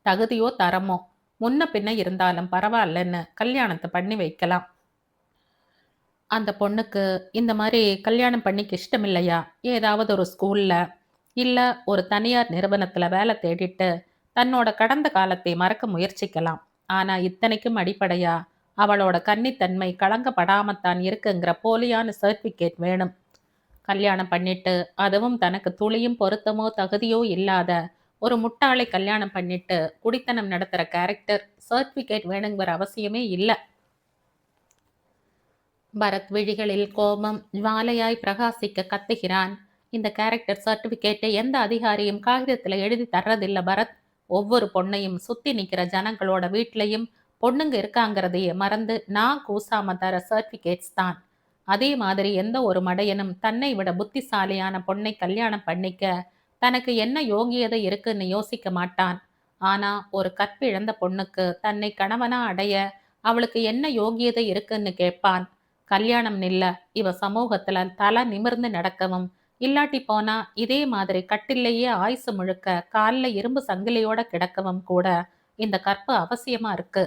தகுதியோ தரமோ முன்ன பின்ன இருந்தாலும் பரவாயில்லன்னு கல்யாணத்தை பண்ணி வைக்கலாம். அந்த பொண்ணுக்கு இந்த மாதிரி கல்யாணம் பண்ணிக்க இஷ்டம் இல்லையா? ஏதாவது ஒரு ஸ்கூல்ல இல்ல ஒரு தனியார் நிறுவனத்துல வேலை தேடிட்டு தன்னோட கடந்த காலத்தை மறக்க முயற்சிக்கலாம். ஆனா இத்தனைக்கும் அடிப்படையா அவளோட கன்னித்தன்மை களங்கப்படாமத்தான் இருக்குங்கிற போலியான சர்டிபிகேட் வேணும். கல்யாணம் பண்ணிட்டு அதுவும் தனக்கு துளியும் பொருத்தமோ தகுதியோ இல்லாத ஒரு முட்டாளை கல்யாணம் பண்ணிட்டு குடித்தனம் நடத்துற கேரக்டர் சர்டிபிகேட் வேணுங்கிற அவசியமே இல்லை. பரத் விழிகளில் கோபம் ஜுவாலையாய் பிரகாசிக்க கத்துகிறான். இந்த கேரக்டர் சர்டிபிகேட்டை எந்த அதிகாரியும் காகிதத்துல எழுதி தர்றதில்ல பரத். ஒவ்வொரு பொண்ணையும் சுத்தி நிக்கிற ஜனங்களோட வீட்லயும் பொண்ணுங்க இருக்காங்கிறதையே மறந்து நான் கூசாம தர சர்டிபிகேட்ஸ் தான். அதே மாதிரி எந்த ஒரு மடையனும் தன்னை விட புத்திசாலியான பொண்ணை கல்யாணம் பண்ணிக்க தனக்கு என்ன யோகியதை இருக்குன்னு யோசிக்க மாட்டான். ஆனா ஒரு கற்பிழந்த பொண்ணுக்கு தன்னை கணவனா அடைய அவளுக்கு என்ன யோகியதை இருக்குன்னு கேட்பான். கல்யாணம் நில்ல, இவ சமூகத்துல தலை நிமிர்ந்து நடக்கவும், இல்லாட்டி போனா இதே மாதிரி கட்டிலேயே ஆயுசு முழுக்க காலில் இரும்பு சங்கிலியோட கிடக்கவும் கூட இந்த கற்பு அவசியமா இருக்கு.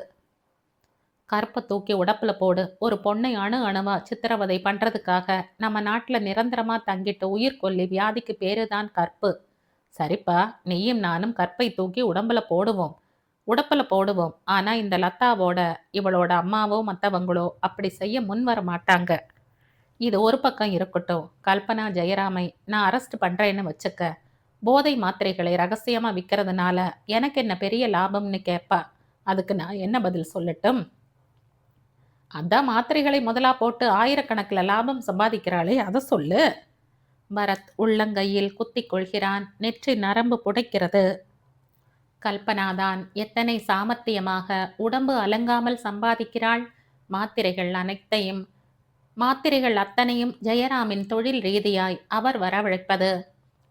கற்பை தூக்கி உடப்புல போடு. ஒரு பொண்ணை அணு அணுவா சித்திரவதை பண்றதுக்காக நம்ம நாட்டுல நிரந்தரமா தங்கிட்டு உயிர் கொல்லி வியாதிக்கு பேருதான் கற்பு. சரிப்பா, நீயும் நானும் கற்பை தூக்கி உடப்புல போடுவோம். ஆனா இந்த லதாவோட இவளோட அம்மாவோ மற்றவங்களோ அப்படி செய்ய முன் வர மாட்டாங்க. இது ஒரு பக்கம் இருக்கட்டும். கல்பனா ஜெயராமை நான் அரெஸ்ட் பண்றேன்னு வச்சுக்க. போதை மாத்திரைகளை ரகசியமா விற்கிறதுனால எனக்கு என்ன பெரிய லாபம்னு கேட்பா. அதுக்கு நான் என்ன பதில் சொல்லட்டும்? அதான் மாத்திரைகளை முதலா போட்டு ஆயிரக்கணக்கில் லாபம் சம்பாதிக்கிறாளே, அதை சொல்லு. பரத் உள்ளங்கையில் குத்திக் கொள்கிறான். நெற்றி நரம்பு புடைக்கிறது. கல்பனாதான் எத்தனை சாமர்த்தியமாக உடம்பு அலங்காமல் சம்பாதிக்கிறாள். மாத்திரைகள் அத்தனையும் ஜெயராமின் தொழில் ரீதியாய் அவர் வரவழைப்பது.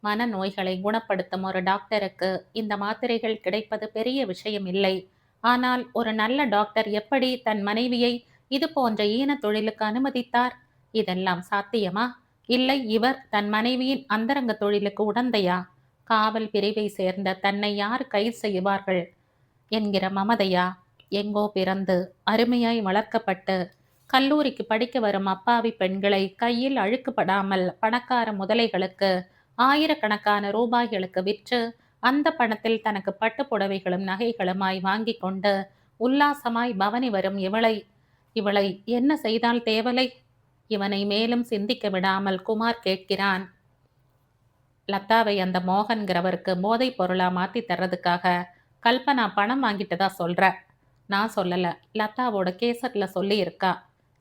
மனநோய்களை குணப்படுத்தும் ஒரு டாக்டருக்கு இந்த மாத்திரைகள் கிடைப்பது பெரிய விஷயம் இல்லை. ஆனால் ஒரு நல்ல டாக்டர் எப்படி தன் மனைவியை இது போன்ற ஈன தொழிலுக்கு அனுமதித்தார்? இதெல்லாம் சாத்தியமா? இல்லை, இவர் தன் மனைவியின் அந்தரங்க தொழிலுக்கு உடந்தையா? காவல் பிரிவை சேர்ந்த தன்னை யார் கைது செய்வார்கள் என்கிற மமதையா? எங்கோ பிறந்து அருமையாய் வளர்க்கப்பட்டு கல்லூரிக்கு படிக்க வரும் அப்பாவி பெண்களை கையில் அழுக்குப்படாமல் பணக்கார முதலைகளுக்கு ஆயிரக்கணக்கான ரூபாய்களுக்கு விற்று அந்த பணத்தில் தனக்கு பட்டு புடவைகளும் நகைகளுமாய் வாங்கி கொண்டு உல்லாசமாய் பவனி வரும் இவளை இவளை என்ன செய்தால் தேவலை? இவனை மேலும் சிந்திக்க விடாமல் குமார் கேட்கிறான். லதாவை அந்த மோகன்கிறவருக்கு போதைப் பொருளா மாத்தி தர்றதுக்காக கல்பனா பணம் வாங்கிட்டதா சொல்ற. நான் சொல்லல, லதாவோட கேசட்ல சொல்லி இருக்கா.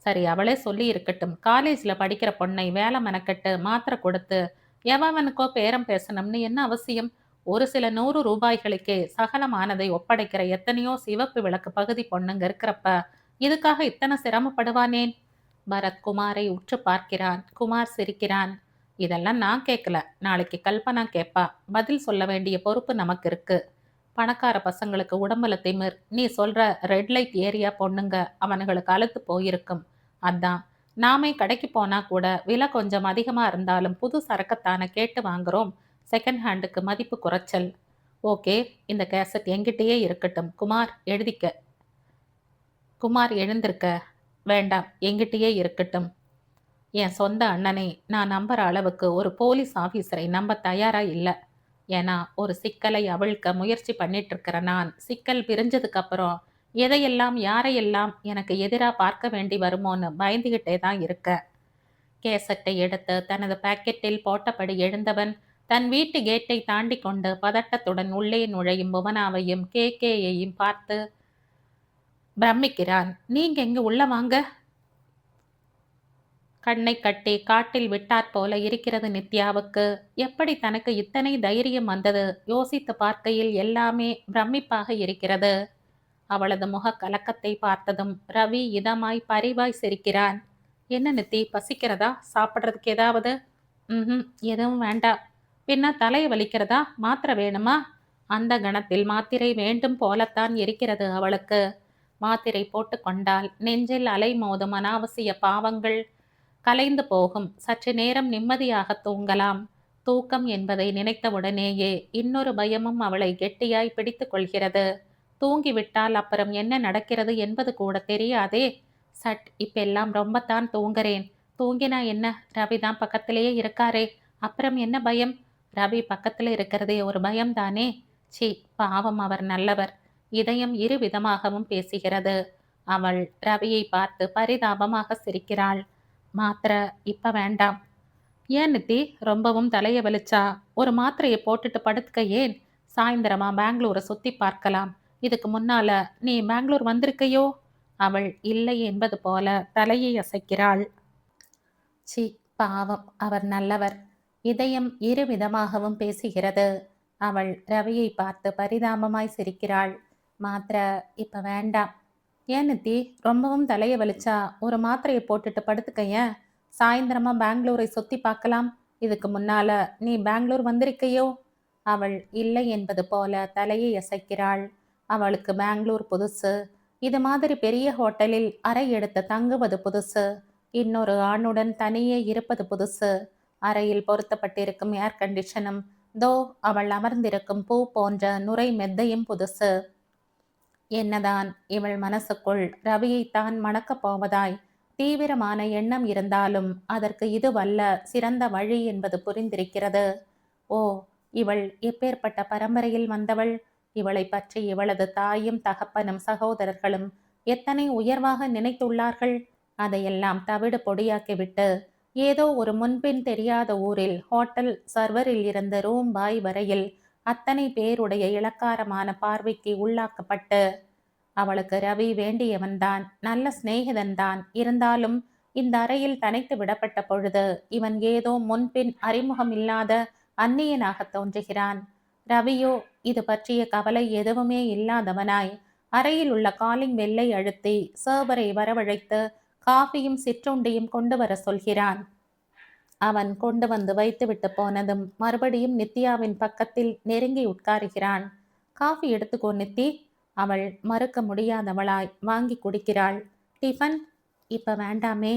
சரி, அவளே சொல்லி இருக்கட்டும். காலேஜ்ல படிக்கிற பொண்ணை வேலை மெனக்கெட்டு மாத்திரை கொடுத்து எவனுக்கோ பேரம் பேசணும்னு என்ன அவசியம்? ஒரு சில 100 ரூபாய்களுக்கே சகலமானதை ஒப்படைக்கிற எத்தனையோ சிவப்பு விளக்கு பகுதி பொண்ணுங்க இருக்கிறப்ப இதுக்காக இத்தனை சிரமப்படுவானேன்? பரத் குமாரை உற்று பார்க்கிறான். குமார் சிரிக்கிறான். இதெல்லாம் நான் கேட்கல, நாளைக்கு கல்பனா கேட்பா. பதில் சொல்ல வேண்டிய பொறுப்பு நமக்கு இருக்கு. பணக்கார பசங்களுக்கு உடம்புல திமிர். நீ சொல்ற ரெட் லைட் ஏரியா பொண்ணுங்க அவனுங்களுக்கு அலுத்து போயிருக்கும். அதான் நாமே கடைக்கு போனா கூட விலை கொஞ்சம் அதிகமா இருந்தாலும் புது சரக்கத்தான கேட்டு வாங்குறோம். செகண்ட் ஹேண்டுக்கு மதிப்பு குறைச்சல். ஓகே, இந்த கேசட் எங்கிட்டயே இருக்கட்டும். குமார் எழுதிக்க. குமார் எழுந்திருக்க. வேண்டாம், எங்கிட்டயே இருக்கட்டும். என் சொந்த அண்ணனை நான் நம்புற அளவுக்கு ஒரு போலீஸ் ஆபீசரை நம்ப தயாரா இல்லை. ஏன்னா ஒரு சிக்கலை அவிழ்க்க முயற்சி பண்ணிட்டு இருக்கிற நான் சிக்கல் பிரிஞ்சதுக்கு அப்புறம் எதையெல்லாம் யாரையெல்லாம் எனக்கு எதிராக பார்க்க வேண்டி வருமோன்னு பயந்துகிட்டே தான் இருக்க. கேசட்டை எடுத்து தனது பாக்கெட்டில் போட்டபடி எழுந்தவன் தன் வீட்டு கேட்டை தாண்டி கொண்டு பதட்டத்துடன் உள்ளே நுழையும் புவனாவையும் கேயையும் பார்த்து பிரமிக்கிறான். நீங்க எங்க உள்ள வாங்க. கண்ணை கட்டி காட்டில் விட்டாற் போல இருக்கிறது நித்யாவுக்கு. எப்படி தனக்கு இத்தனை தைரியம் வந்தது? யோசித்து பார்க்கையில் எல்லாமே பிரமிப்பாக இருக்கிறது. அவளது முக கலக்கத்தை பார்த்ததும் ரவி இதமாய் பரிவாய் சிரிக்கிறான். என்ன நித்தி, பசிக்கிறதா? சாப்பிட்றதுக்கு ஏதாவது? ம், எதுவும் வேண்டாம். பின்ன தலை வலிக்கிறதா? மாத்திரை வேணுமா? அந்த கணத்தில் மாத்திரை வேண்டும் போலத்தான் இருக்கிறது அவளுக்கு. மாத்திரை போட்டு கொண்டால் நெஞ்சில் அலை மோதும் அனாவசிய பாவங்கள் கலைந்து போகும். சற்று நேரம் நிம்மதியாக தூங்கலாம். தூக்கம் என்பதை நினைத்தவுடனேயே இன்னொரு பயமும் அவளை கெட்டியாய் பிடித்து கொள்கிறது. தூங்கிவிட்டால் அப்புறம் என்ன நடக்கிறது என்பது கூட தெரியாதே. சட், இப்பெல்லாம் ரொம்பத்தான் தூங்குறேன். தூங்கினா என்ன? ரவி தான் பக்கத்திலேயே இருக்காரே, அப்புறம் என்ன பயம்? ரவி பக்கத்துல இருக்கிறதே ஒரு பயம்தானே. சி, பாவம், அவர் நல்லவர். இதயம் இரு விதமாகவும் பேசுகிறது. அவள் ரவியை பார்த்து பரிதாபமாக சிரிக்கிறாள். மாத்திரை இப்ப வேண்டாம். ஏன் நித்தி, ரொம்பவும் தலைய வலிச்சா ஒரு மாத்திரையை போட்டுட்டு படுத்துக்க ஏன்? சாயந்தரமா பெங்களூரை சுத்தி பார்க்கலாம். இதுக்கு முன்னால நீ பெங்களூர் வந்திருக்கையோ? அவள் இல்லை என்பது போல தலையை அசைக்கிறாள். சி, பாவம், அவர் நல்லவர். இதயம் இரு விதமாகவும் பேசுகிறது. அவள் ரவியை பார்த்து பரிதாபமாய் சிரிக்கிறாள். மாத்திரை இப்ப வேண்டாம். ஏன் நித்தி, ரொம்பவும் தலைய வலிச்சா ஒரு மாத்திரையை போட்டுட்டு படுத்துக்கைய. சாயந்தரமா பெங்களூரை சுத்தி பார்க்கலாம். இதுக்கு முன்னால நீ பெங்களூர் வந்திருக்கையோ? அவள் இல்லை என்பது போல தலையை அசைக்கிறாள். அவளுக்கு பெங்களூர் புதுசு. இது மாதிரி பெரிய ஹோட்டலில் அறை எடுத்து தங்குவது புதுசு. இன்னொரு ஆணுடன் தனியே இருப்பது புதுசு. அறையில் பொருத்தப்பட்டிருக்கும் ஏர் கண்டிஷனும் தோ அவள் அமர்ந்திருக்கும் பூ போன்ற நுரை மெத்தையும் புதுசு. என்னதான் இவள் மனசுக்குள் ரவியைத்தான் மணக்கப் போவதாய் தீவிரமான எண்ணம் இருந்தாலும் அதற்கு இதுவல்ல சிறந்த வழி என்பது புரிந்திருக்கிறது. ஓ, இவள் எப்பேற்பட்ட பரம்பரையில் வந்தவள்? இவளை பற்றி இவளது தாயும் தகப்பனும் சகோதரர்களும் எத்தனை உயர்வாக நினைத்துள்ளார்கள். அதையெல்லாம் தவிடு பொடியாக்கிவிட்டு ஏதோ ஒரு முன்பின் தெரியாத ஊரில் ஹோட்டல் சர்வரில் இருந்து ரூம் பாய் வரையில் அத்தனை பேருடைய இளக்காரமான பார்வைக்கு உள்ளாக்கப்பட்டு அவளுக்கு ரவி வேண்டியவன்தான், நல்ல சிநேகிதன்தான். இருந்தாலும் இந்த அறையில் தனித்து விடப்பட்ட பொழுது இவன் ஏதோ முன்பின் அறிமுகம் இல்லாத அந்நியனாக தோன்றுகிறான். ரவியோ இது பற்றிய கவலை எதுவுமே இல்லாதவனாய் அறையில் உள்ள காலிங் பெல்லை அழுத்தி சர்வரை வரவழைத்து காஃபியும் சிற்றுண்டியும் கொண்டு வர சொல்கிறான். அவன் கொண்டு வந்து வைத்துவிட்டு போனதும் மறுபடியும் நித்யாவின் பக்கத்தில் நெருங்கி உட்காருகிறான். காஃபி எடுத்துக்கோ நித்தி. அவள் மறுக்க முடியாதவளாய் வாங்கி குடிக்கிறாள். டிஃபன் இப்ப வேண்டாமே.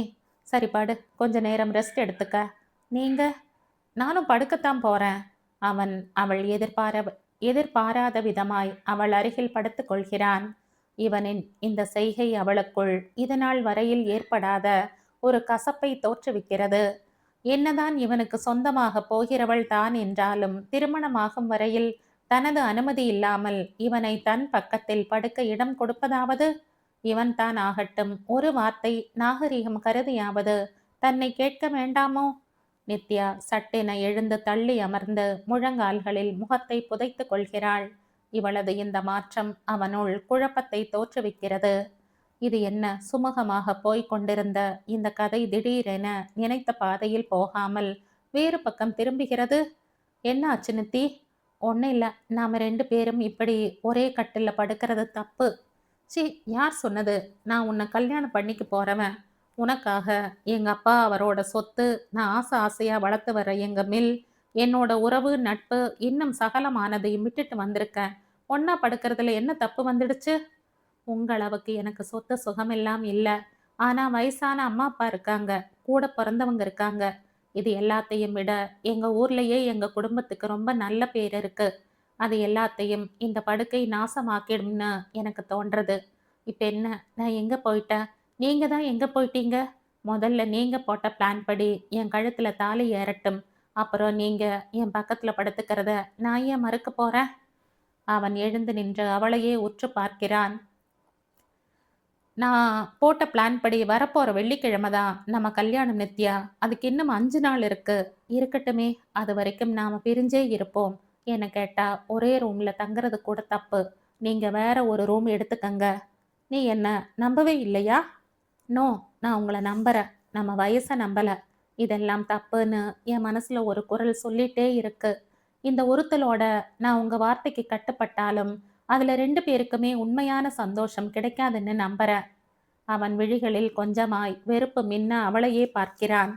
சரி படு, கொஞ்ச நேரம் ரெஸ்ட் எடுத்துக்க. நீங்க? நானும் படுக்கத்தான் போறேன். அவன் அவள் எதிர்பாராத விதமாய் அவள் அருகில் படுத்துக் கொள்கிறான். இவனின் இந்த செய்கை அவளுக்குள் இதனால் வரையில் ஏற்படாத ஒரு கசப்பை தோற்றுவிக்கிறது. என்னதான் இவனுக்கு சொந்தமாக போகிறவள் தான் என்றாலும் திருமணமாகும் வரையில் தனது அனுமதி இல்லாமல் இவனை தன் பக்கத்தில் படுக்க இடம் கொடுப்பதாவது இவன் தான் ஆகட்டும். ஒரு வார்த்தை நாகரிகம் கருதியாவது தன்னை கேட்க வேண்டாமோ? நித்யா சட்டென எழுந்து தள்ளி அமர்ந்து முழங்கால்களில் முகத்தை புதைத்துக் கொள்கிறாள். இவளது இந்த மாற்றம் அவனுள் குழப்பத்தை தோற்றுவிக்கிறது. இது என்ன, சுமூகமாக போய்க் கொண்டிருந்த இந்த கதை திடீரென நினைத்த பாதையில் போகாமல் வேறு பக்கம் திரும்புகிறது. என்ன ஆச்சு நித்தி? ஒன்றும் இல்லை, நாம 2 பேரும் இப்படி ஒரே கட்டில்ல படுக்கிறது தப்பு. சி, யார் சொன்னது? நான் உன்னை கல்யாணம் பண்ணிக்க போறவன். உனக்காக எங்க அப்பா அவரோட சொத்து, நான் ஆசை ஆசையா வளர்த்து வர எங்க மில், என்னோட உறவு நட்பு, இன்னும் சகலமானதையும் விட்டுட்டு வந்திருக்கேன். ஒன்னா படுக்கிறதுல என்ன தப்பு வந்துடுச்சு? உங்களவுக்கு எனக்கு சொத்து சுகமெல்லாம் இல்ல. ஆனா வயசான அம்மா அப்பா இருக்காங்க. கூட பிறந்தவங்க இருக்காங்க. இது எல்லாத்தையும் விட எங்க ஊர்லயே எங்க குடும்பத்துக்கு ரொம்ப நல்ல பேர் இருக்கு. அது எல்லாத்தையும் இந்த படுக்கை நாசமாக்கிடும்னு எனக்கு தோன்றது. இப்ப என்ன, நான் எங்க போயிட்டேன்? நீங்க தான் எங்க போயிட்டீங்க? முதல்ல நீங்க போட்ட பிளான் படி என் கழுத்துல தாலி ஏறட்டும். அப்புறம் நீங்க என் பக்கத்துல படுத்துக்கிறத நான் ஏன் மறுக்க போறேன்? அவன் எழுந்து நின்று அவளையே உற்று பார்க்கிறான். நான் போட்ட பிளான் படி வரப்போற வெள்ளிக்கிழமை தான் நம்ம கல்யாணம் நித்யா. அதுக்கு இன்னும் 5 நாள் இருக்கு. இருக்கட்டுமே, அது வரைக்கும் நாம பிரிஞ்சே இருப்போம். என்ன கேட்டா ஒரே ரூம்ல தங்குறது கூட தப்பு. நீங்க வேற ஒரு ரூம் எடுத்துக்கங்க. நீ என்ன நம்பவே இல்லையா? நோ, நான் உங்களை நம்புறேன். நம்ம வயசை நம்பல. இதெல்லாம் தப்புன்னு என் மனசுல ஒரு குரல் சொல்லிட்டே இருக்கு. இந்த உறுத்தலோட நான் உங்க வார்த்தைக்கு கட்டுப்பட்டாலும் அதுல 2 பேருக்குமே உண்மையான சந்தோஷம் கிடைக்காதுன்னு நம்புறேன். அவன் விழிகளில் கொஞ்சமாய் வெறுப்பு மின்ன அவளையே பார்க்கிறான்.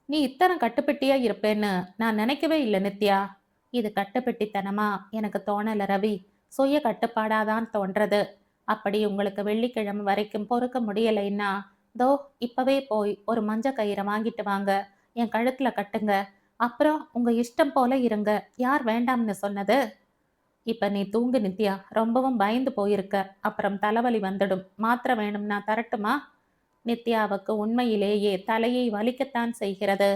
நீ இத்தனை கட்டுப்பட்டியா இருப்பேன்னு நான் நினைக்கவே இல்லை நித்யா. இது கட்டுப்பட்டித்தனமா எனக்கு தோணல ரவி. சுய கட்டுப்பாடாதான் தோன்றது. அப்படி உங்களுக்கு வெள்ளிக்கிழமை வரைக்கும் பொறுக்க முடியலைன்னா தோ இப்பவே போய் ஒரு மஞ்ச கயிறை வாங்கிட்டு வாங்க. என் கழுத்துல கட்டுங்க. அப்புறம் உங்க இஷ்டம் போல இருங்க. யார் வேண்டாம்னு சொன்னது? இப்ப நீ தூங்கு நித்யா. ரொம்பவும் பயந்து போயிருக்க. அப்புறம் தலைவலி வந்துடும். மாத்திரை வேணும்னா தரட்டுமா? நித்யாவுக்கு உண்மையிலேயே தலையை வலிக்கத்தான் செய்கிறது.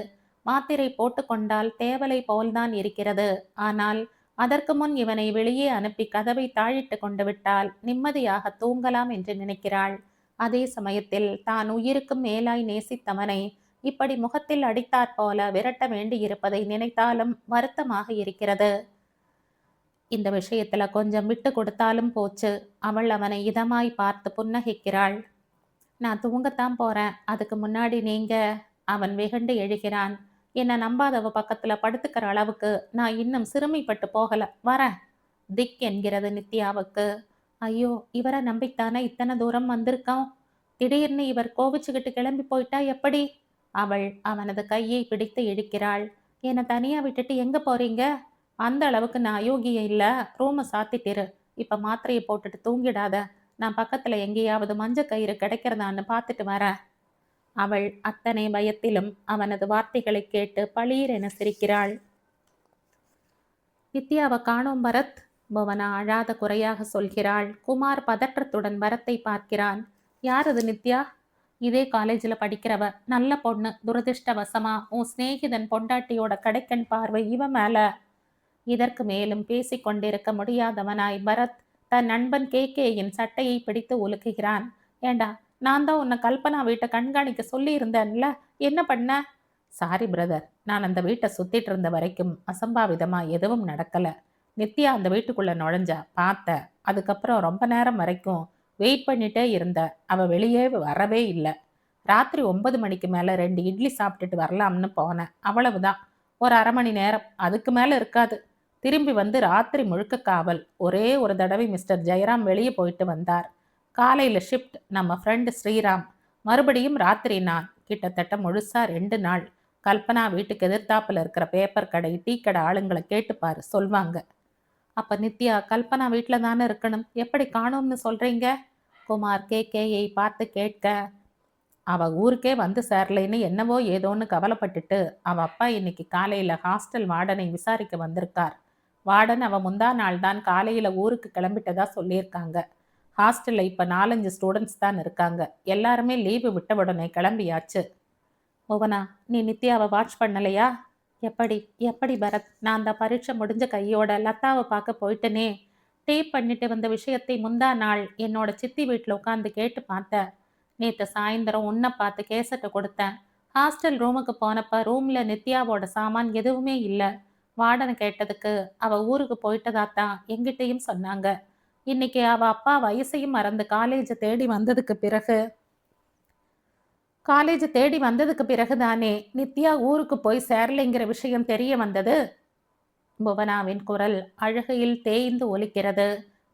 மாத்திரை போட்டுக்கொண்டால் தேவலை போல்தான் இருக்கிறது. ஆனால் அதற்கு முன் இவனை வெளியே அனுப்பி கதவை தாழிட்டு கொண்டு விட்டால் நிம்மதியாக தூங்கலாம் என்று நினைக்கிறாள். அதே சமயத்தில் தான் உயிருக்கும் மேலாய் நேசித்தவனை இப்படி முகத்தில் அடித்தாற் போல விரட்ட வேண்டியிருப்பதை நினைத்தாலும் வருத்தமாக இருக்கிறது. இந்த விஷயத்துல கொஞ்சம் விட்டு கொடுத்தாலும் போச்சு. அவள் அவனை இதமாய் பார்த்து புன்னகைக்கிறாள். நான் தூங்கத்தான் போறேன். அதுக்கு முன்னாடி நீங்க... அவன் வெகுண்டு எழுகிறான். என்னை நம்பாதவ பக்கத்துல படுத்துக்கிற அளவுக்கு நான் இன்னும் சிறுமைப்பட்டு போகல. வரேன். திக் என்கிறது நித்யாவுக்கு. ஐயோ, இவரை நம்பித்தானே இத்தனை தூரம் வந்திருக்கோம். திடீர்னு இவர் கோவிச்சுக்கிட்டு கிளம்பி போயிட்டா எப்படி? அவள் அவனது கையை பிடித்து இழுக்கிறாள். என்னை தனியா விட்டுட்டு எங்க போறீங்க? அந்த அளவுக்கு நான் அயோக்கிய இல்ல. ரூமை சாத்திட்டிரு. இப்ப மாத்திரையை போட்டுட்டு தூங்கிடாத. நான் பக்கத்துல எங்கேயாவது மஞ்ச கயிறு கிடைக்கிறதான்னு பார்த்துட்டு வரேன். அவள் அத்தனை பயத்திலும் அவனது வார்த்தைகளை கேட்டு பளீர் என சிரிக்கிறாள். நித்யாவை காணோம் பரத். புவனா அழாத குறையாக சொல்கிறாள். குமார் பதற்றத்துடன் பரத்தை பார்க்கிறான். யார் அது நித்யா? இதே காலேஜில் படிக்கிறவ. நல்ல பொண்ணு. துரதிருஷ்டவசமா உன் சிநேகிதன் பொண்டாட்டியோட கடைக்கண் பார்வை இவ மேல. இதற்கு மேலும் பேசிக்கொண்டிருக்க முடியாதவனாய் பரத் தன் நண்பன் கேகேயின் சட்டையை பிடித்து உலுக்குகிறான். ஏண்டா, நான் தான் உன்னை கல்பனா வீட்டை கண்காணிக்க சொல்லி இருந்தேன்ல, என்ன பண்ண? சாரி பிரதர், நான் அந்த வீட்டை சுத்திட்டு இருந்த வரைக்கும் அசம்பாவிதமா எதுவும் நடக்கல. நித்யா அந்த வீட்டுக்குள்ள நுழைஞ்சா பார்த்த. அதுக்கப்புறம் ரொம்ப நேரம் வரைக்கும் வெயிட் பண்ணிட்டே இருந்த. அவ வெளியே வரவே இல்லை. ராத்திரி 9 மணிக்கு மேல 2 இட்லி சாப்பிட்டுட்டு வரலாம்னு போனேன். அவ்வளவுதான். ஒரு அரை மணி நேரம், அதுக்கு மேல இருக்காது. திரும்பி வந்து ராத்திரி முழுக்க காவல். ஒரே ஒரு தடவை மிஸ்டர் ஜெயராம் வெளியே போயிட்டு வந்தார். காலையில ஷிஃப்ட் நம்ம ஃப்ரெண்டு ஸ்ரீராம். மறுபடியும் ராத்திரி நான். கிட்டத்தட்ட முழுசா 2 நாள். கல்பனா வீட்டுக்கு எதிர்த்தாப்புல இருக்கிற பேப்பர் கடை, டீ கடை ஆளுங்களை கேட்டுப்பாரு, சொல்வாங்க. அப்ப நித்யா கல்பனா வீட்டுல தானே இருக்கணும். எப்படி காணோம்னு சொல்றீங்க? குமார் கேயை பார்த்து கேட்க, அவ ஊருக்கே வந்து சேரலைன்னு என்னவோ ஏதோன்னு கவலைப்பட்டுட்டு அவ அப்பா இன்னைக்கு காலையில ஹாஸ்டல் வார்டனை விசாரிக்க வந்திருக்கார். வார்டன் அவ முந்தா நாள் தான் காலையில ஊருக்கு கிளம்பிட்டதா சொல்லியிருக்காங்க. ஹாஸ்டல்ல இப்ப 4-5 ஸ்டூடெண்ட்ஸ் தான் இருக்காங்க. எல்லாருமே லீவு விட்ட உடனே கிளம்பியாச்சு. புவனா, நீ நித்யாவை வாட்ச் பண்ணலையா? எப்படி எப்படி பரத், நான் அந்த பரீட்சை முடிஞ்ச கையோட லதாவை பார்க்க போயிட்டனே. டேப் பண்ணிட்டு வந்த விஷயத்தை முந்தா நாள் என்னோட சித்தி வீட்டில் உட்காந்து கேட்டு பார்த்தேன். நேற்று சாயந்தரம் உன்னை பார்த்து கேசட்டை கொடுத்தேன். ஹாஸ்டல் ரூமுக்கு போனப்ப ரூம்ல நித்யாவோட சாமான் எதுவுமே இல்லை. வார்டன் கேட்டதுக்கு அவ ஊருக்கு போயிட்டதாத்தான் எங்கிட்டையும் சொன்னாங்க. இன்னைக்கு அவ அப்பா வயசையும் மறந்து காலேஜ் தேடி வந்ததுக்கு பிறகுதானே நித்யா ஊருக்கு போய் சேரலைங்கிற விஷயம் தெரிய வந்தது. புவனாவின் குரல் அழுகையில் தேய்ந்து ஒலிக்கிறது.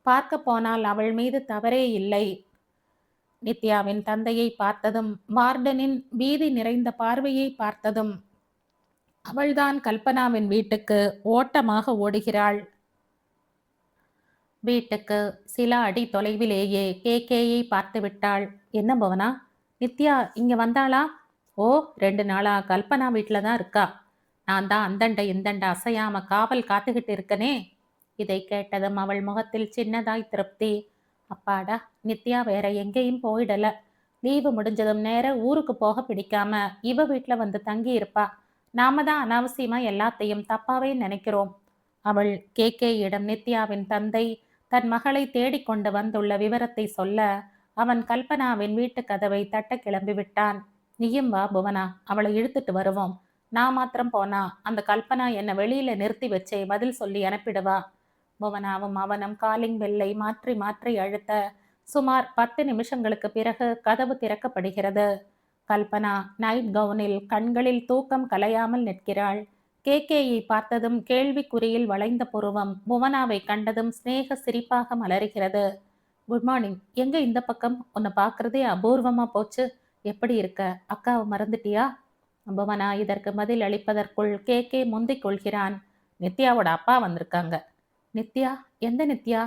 பார்க்க போனால் அவள் மீது தவறே இல்லை. நித்யாவின் தந்தையை பார்த்ததும், வார்டனின் பீதி நிறைந்த பார்வையை பார்த்ததும் அவள்தான் கல்பனாவின் வீட்டுக்கு ஓட்டமாக ஓடுகிறாள். வீட்டுக்கு சில அடி தொலைவிலேயே கேகேயை பார்த்து விட்டாள். என்ன புவனா, நித்யா இங்க வந்தாளா? ஓ, 2 நாளா கல்பனா வீட்டில தான் இருக்கா. நான் தான் அந்தண்ட இந்தண்ட அசையாம காவல் காத்துக்கிட்டு இருக்கனே. இதை கேட்டதும் அவள் முகத்தில் சின்னதாய் திருப்தி. அப்பாடா, நித்யா வேற எங்கேயும் போயிடல. லீவு முடிஞ்சதும் நேர ஊருக்கு போக பிடிக்காம இவ வீட்டில் வந்து தங்கி இருப்பா. நாம தான் அனாவசியமா எல்லாத்தையும் தப்பாவே நினைக்கிறோம். அவள் கேகேயிடம் நித்யாவின் தந்தை தன் மகளை தேடிக்கொண்டு வந்துள்ள விவரத்தை சொல்ல, அவன் கல்பனாவின் வீட்டு கதவை தட்ட கிளம்பி விட்டான். நீயும் வா புவனா, அவளை இழுத்துட்டு வருவோம். நான் மாத்திரம் போனா அந்த கல்பனா என்னை வெளியில நிறுத்தி வச்சே பதில் சொல்லி அனுப்பிடுவா. புவனாவும் அவனும் காலிங் பெல்லை மாற்றி மாற்றி அழுத்த சுமார் 10 நிமிஷங்களுக்கு பிறகு கதவு திறக்கப்படுகிறது. கல்பனா நைட் கவுனில் கண்களில் தூக்கம் கலையாமல் நிற்கிறாள். கேகேயை பார்த்ததும் கேள்விக்குறியில் வளைந்த புருவம் புவனாவை கண்டதும் சிநேக சிரிப்பாக மலருகிறது. Good morning. எங்க இந்த பக்கம்? உன்னை பார்க்கறதே அபூர்வமா போச்சு. எப்படி இருக்க? அக்காவை மறந்துட்டியா? புவனா இதற்கு பதில் அளிப்பதற்குள் கேகே முந்திக் கொள்கிறான். நித்யாவோட அப்பா வந்திருக்காங்க. நித்யா? எந்த நித்யா?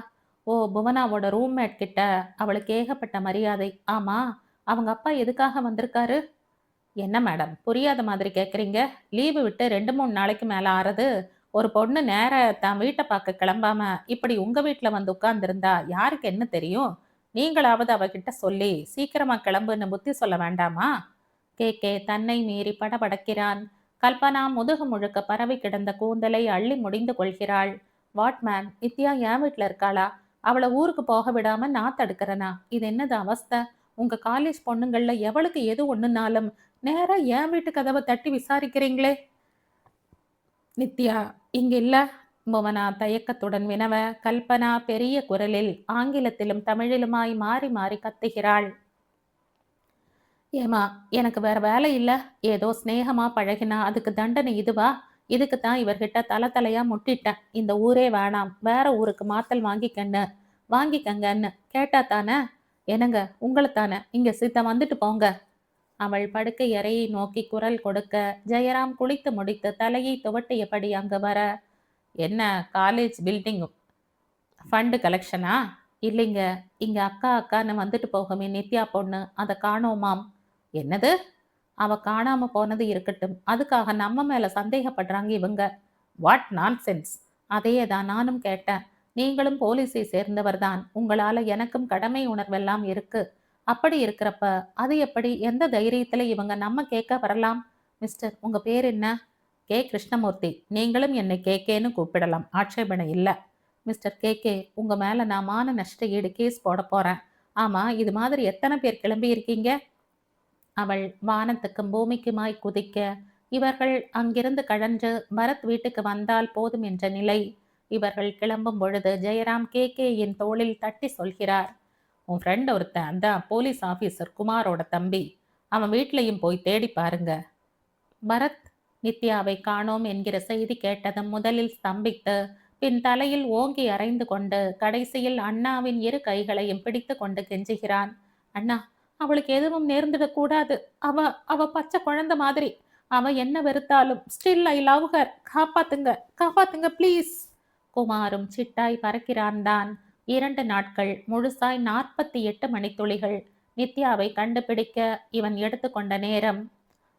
ஓ, புவனாவோட ரூம்மேட் கிட்ட அவளுக்கு ஏகப்பட்ட மரியாதை. ஆமா, அவங்க அப்பா எதுக்காக வந்திருக்காரு? என்ன மேடம், புரியாத மாதிரி கேட்குறீங்க? லீவு விட்டு 2-3 நாளைக்கு மேலே ஆறது. ஒரு பொண்ணு நேர தான் வீட்டை பார்க்க கிளம்பாம இப்படி உங்க வீட்டில் வந்து உட்கார்ந்துருந்தா யாருக்கு என்ன தெரியும்? நீங்களாவது அவகிட்ட சொல்லி சீக்கிரமா கிளம்புன்னு புத்தி சொல்ல வேண்டாமா? கேகே தன்னை மீறி படபடக்கிறான். கல்பனா முதுகு முழுக்க பரவி கிடந்த கூந்தலை அள்ளி முடிந்து கொள்கிறாள். வாட் மேன், நித்யா என் வீட்டில் இருக்காளா? அவளை ஊருக்கு போக விடாம நான் தடுக்கிறனா? இது என்னது அவஸ்தை? உங்க காலேஜ் பொண்ணுங்கள்ல எவளுக்கு எது ஒண்ணுனாலும் நேரா என் வீட்டு கதவை தட்டி விசாரிக்கிறீங்களே. நித்யா இங்க இல்ல? புவனா தயக்கத்துடன் வினவ, கல்பனா பெரிய குரலில் ஆங்கிலத்திலும் தமிழிலுமாய் மாறி மாறி கத்துகிறாள். ஏமா, எனக்கு வேற வேலை இல்ல. ஏதோ ஸ்நேகமா பழகினா அதுக்கு தண்டனை இதுவா? இதுக்கு தான் இவர்கிட்ட தலையா முட்டிட்டேன். இந்த ஊரே வேணாம், வேற ஊருக்கு மாத்தல் வாங்கிக்கங்கன்னு கேட்டா தானே? என்னங்க, உங்களை தானே, இங்க சித்த வந்துட்டு போங்க. அவள் படுக்கை அறையை நோக்கி குரல் கொடுக்க, ஜெயராம் குளித்து முடித்து தலையை துவட்டியபடி அங்கு வர, என்ன காலேஜ் பில்டிங் ஃபண்டு கலெக்ஷனா? இல்லைங்க, இங்க அக்கா அக்கான்னு வந்துட்டு போகுமே நித்யா பொண்ணு, அதை காணோமாம். என்னது? அவ காணாம போனது இருக்கட்டும், அதுக்காக நம்ம மேல சந்தேகப்படுறாங்க இவங்க. What nonsense! அதையே தான் நானும் கேட்டேன். நீங்களும் போலீஸை சேர்ந்தவர் தான், உங்களால எனக்கும் கடமை உணர்வெல்லாம் இருக்கு. அப்படி இருக்கிறப்ப அது எப்படி, எந்த தைரியத்துல இவங்க நம்ம கேட்க வரலாம்? மிஸ்டர், உங்க பேர் என்ன? கே கிருஷ்ணமூர்த்தி. நீங்களும் என்னை கேகேன்னு கூப்பிடலாம், ஆட்சேபனை இல்லை. மிஸ்டர் கேகே, உங்க மேல நான் மான நஷ்ட ஈடு கேஸ் போட போறேன். ஆமா, இது மாதிரி எத்தனை பேர் கிளம்பி இருக்கீங்க? அவள் வானத்துக்கும் பூமிக்குமாய் குதிக்க, இவர்கள் அங்கிருந்து கழன்று பரத் வீட்டுக்கு வந்தால் போதும் என்ற நிலை. இவர்கள் கிளம்பும் பொழுது ஜெயராம் கேகேயின் தோளில் தட்டி சொல்கிறார், உன் ஃப்ரெண்ட் ஒருத்தன், அந்த போலீஸ் ஆஃபீஸர் குமாரோட தம்பி, அவன் வீட்லையும் போய் தேடி பாருங்க. பரத் நித்யாவை காணோம் என்கிற செய்தி கேட்டதும் முதலில் ஸ்தம்பித்து, பின் தலையில் ஓங்கி அரைந்து கொண்டு கடைசியில் அண்ணாவின் இரு கைகளையும் பிடித்து கொண்டு கெஞ்சுகிறான். அண்ணா, அவளுக்கு எதுவும் நேர்ந்துடக்கூடாது. அவ அவ பச்சை குழந்தை மாதிரி. அவ என்ன வெறுத்தாலும் ஸ்டில் ஐ லவ் ஹர். காப்பாத்துங்க, காப்பாத்துங்க ப்ளீஸ். குமாரும் சிட்டாய் பறக்கிறான் தான். 2 நாட்கள் முழுசாய் 48 மணித்துளிகள் நித்யாவை கண்டுபிடிக்க இவன் எடுத்துக்கொண்ட நேரம்.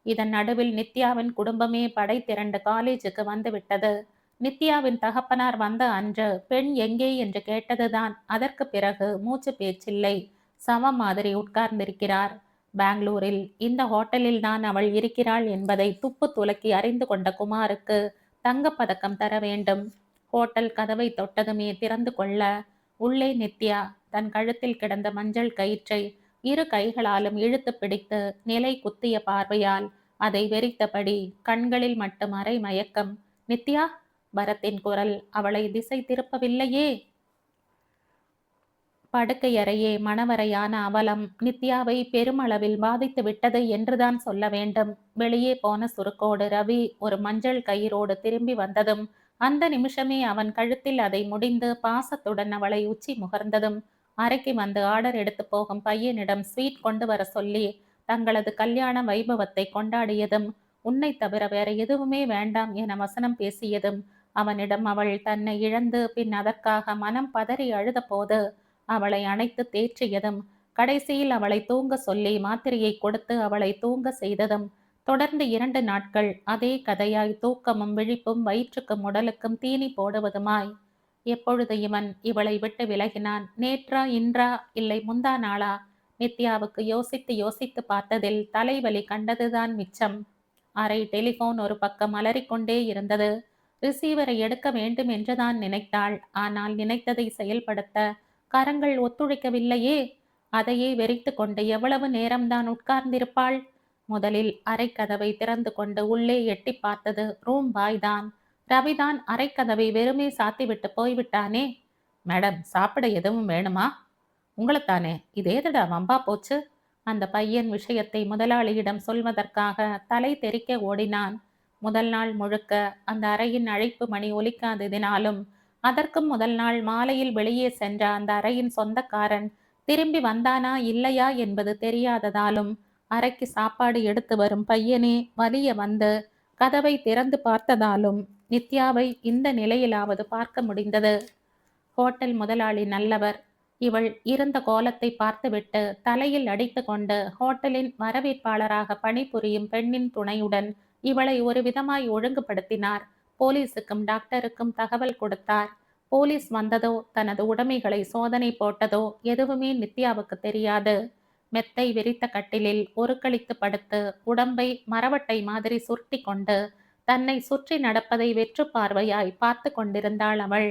இதன் நடுவில் நித்யாவின் குடும்பமே படை திரண்டு காலேஜுக்கு வந்து விட்டது. நித்யாவின் தகப்பனார் வந்த அன்று பெண் எங்கே என்று கேட்டதுதான். அதற்கு பிறகு மூச்சு பேச்சில்லை. சவம் மாதிரி உட்கார்ந்திருக்கிறார். பெங்களூரில் இந்த ஹோட்டலில் தான் அவள் இருக்கிறாள் என்பதை துப்பு துலக்கி அறிந்து கொண்ட குமாருக்கு தங்கப்பதக்கம் தர வேண்டும். ஹோட்டல் கதவை தொட்டதுமே திறந்து கொள்ள உள்ளே நித்யா தன் கழுத்தில் கிடந்த மஞ்சள் கயிற்றை இரு கைகளாலும் இழுத்து பிடித்து நிலை குத்திய பார்வையால் அதை வெறித்தபடி கண்களில் மட்டும் அரை மயக்கம். நித்யா! பரத்தின் குரல் அவளை திசை திருப்பவில்லையே. படுக்கையறையே மணவறையான அவலம் நித்யாவை பெருமளவில் பாதித்து விட்டது என்றுதான் சொல்ல வேண்டும். வெளியே போன சுருக்கோடு ரவி ஒரு மஞ்சள் கயிறோடு திரும்பி வந்ததும் அந்த நிமிஷமே அவன் கழுத்தில் அதை முடிந்து பாசத்துடன் அவளை உச்சி முகர்ந்ததும் அறைக்கு வந்து ஆர்டர் எடுத்து போகும் பையனிடம் ஸ்வீட் கொண்டு வர சொல்லி தங்களது கல்யாண வைபவத்தை கொண்டாடியதும் உன்னை தவிர வேற எதுவுமே வேண்டாம் என வசனம் பேசியதும் அவனிடம் அவள் தன்னை இழந்து பின் அதற்காக மனம் பதறி அழுத போது அவளை அணைத்து தேற்றியதும் கடைசியில் அவளை தூங்க சொல்லி மாத்திரையை கொடுத்து அவளை தூங்க செய்ததும் தொடர்ந்து 2 நாட்கள் அதே கதையாய் தூக்கமும் விழிப்பும் வயிற்றுக்கும் உடலுக்கும் தீனி போடுவதுமாய். எப்பொழுது இவன் இவளை விட்டு விலகினான்? நேற்றா, இன்றா, இல்லை முந்தா நாளா? நித்யாவுக்கு யோசித்து யோசித்து பார்த்ததில் தலைவலி கண்டதுதான் மிச்சம். அரை டெலிபோன் ஒரு பக்கம் அலறிக்கொண்டே இருந்தது. ரிசீவரை எடுக்க வேண்டும் என்றுதான் நினைத்தாள். ஆனால் நினைத்ததை செயல்படுத்த கரங்கள் ஒத்துழைக்கவில்லையே. அதையே வெறித்து கொண்டு எவ்வளவு நேரம்தான் உட்கார்ந்திருப்பாள்? முதலில் அறைக்கதவை திறந்து கொண்டு உள்ளே எட்டி பார்த்தது ரூம் பாய் தான். ரவிதான் அறைக்கதவை வெறுமே சாத்திவிட்டு போய்விட்டானே. மேடம், சாப்பிட எதுவும் வேணுமா? உங்களைத்தானே, இதேதடா வம்பா போச்சு. அந்த பையன் விஷயத்தை முதலாளியிடம் சொல்வதற்காக தலை தெறிக்க ஓடினான். முதல் நாள் முழுக்க அந்த அறையின் அழைப்பு மணி ஒலிக்காததினாலும் அதற்கும் முதல் நாள் மாலையில் வெளியே சென்ற அந்த அறையின் சொந்தக்காரன் திரும்பி வந்தானா இல்லையா என்பது தெரியாததாலும் அறைக்கு சாப்பாடு எடுத்து வரும் பையனே வலிய வந்து கதவை திறந்து பார்த்ததாலும் நித்யாவை இந்த நிலையிலாவது பார்க்க முடிந்தது. ஹோட்டல் முதலாளி நல்லவர். இவள் இருந்த கோலத்தை பார்த்துவிட்டு தலையில் அடித்து கொண்டு ஹோட்டலின் வரவேற்பாளராக பணிபுரியும் பெண்ணின் துணையுடன் இவளை ஒரு விதமாய் ஒழுங்குபடுத்தினார். போலீஸுக்கும் டாக்டருக்கும் தகவல் கொடுத்தார். போலீஸ் வந்ததோ தனது உடைமைகளை சோதனை போட்டதோ எதுவுமே நித்யாவுக்கு தெரியாது. மெத்தை விரித்த கட்டிலில் ஒருக்களித்து படுத்து உடம்பை மரவட்டை மாதிரி சுருட்டி கொண்டு தன்னை சுற்றி நடப்பதை வெற்று பார்வையாய் பார்த்து கொண்டிருந்தாள் அவள்.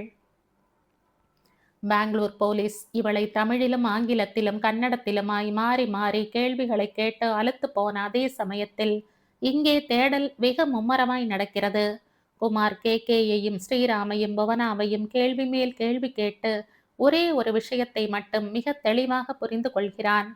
பெங்களூர் போலீஸ் இவளை தமிழிலும் ஆங்கிலத்திலும் கன்னடத்திலுமாய் மாறி மாறி கேள்விகளை கேட்டு அலுத்து போன அதே சமயத்தில் இங்கே தேடல் வெகு மும்மரமாய் நடக்கிறது. குமார் கேகேயையும் ஸ்ரீராமையும் புவனாவையும் கேள்வி மேல் கேள்வி கேட்டு ஒரே ஒரு விஷயத்தை மட்டும் மிக தெளிவாக புரிந்து கொள்கிறான்.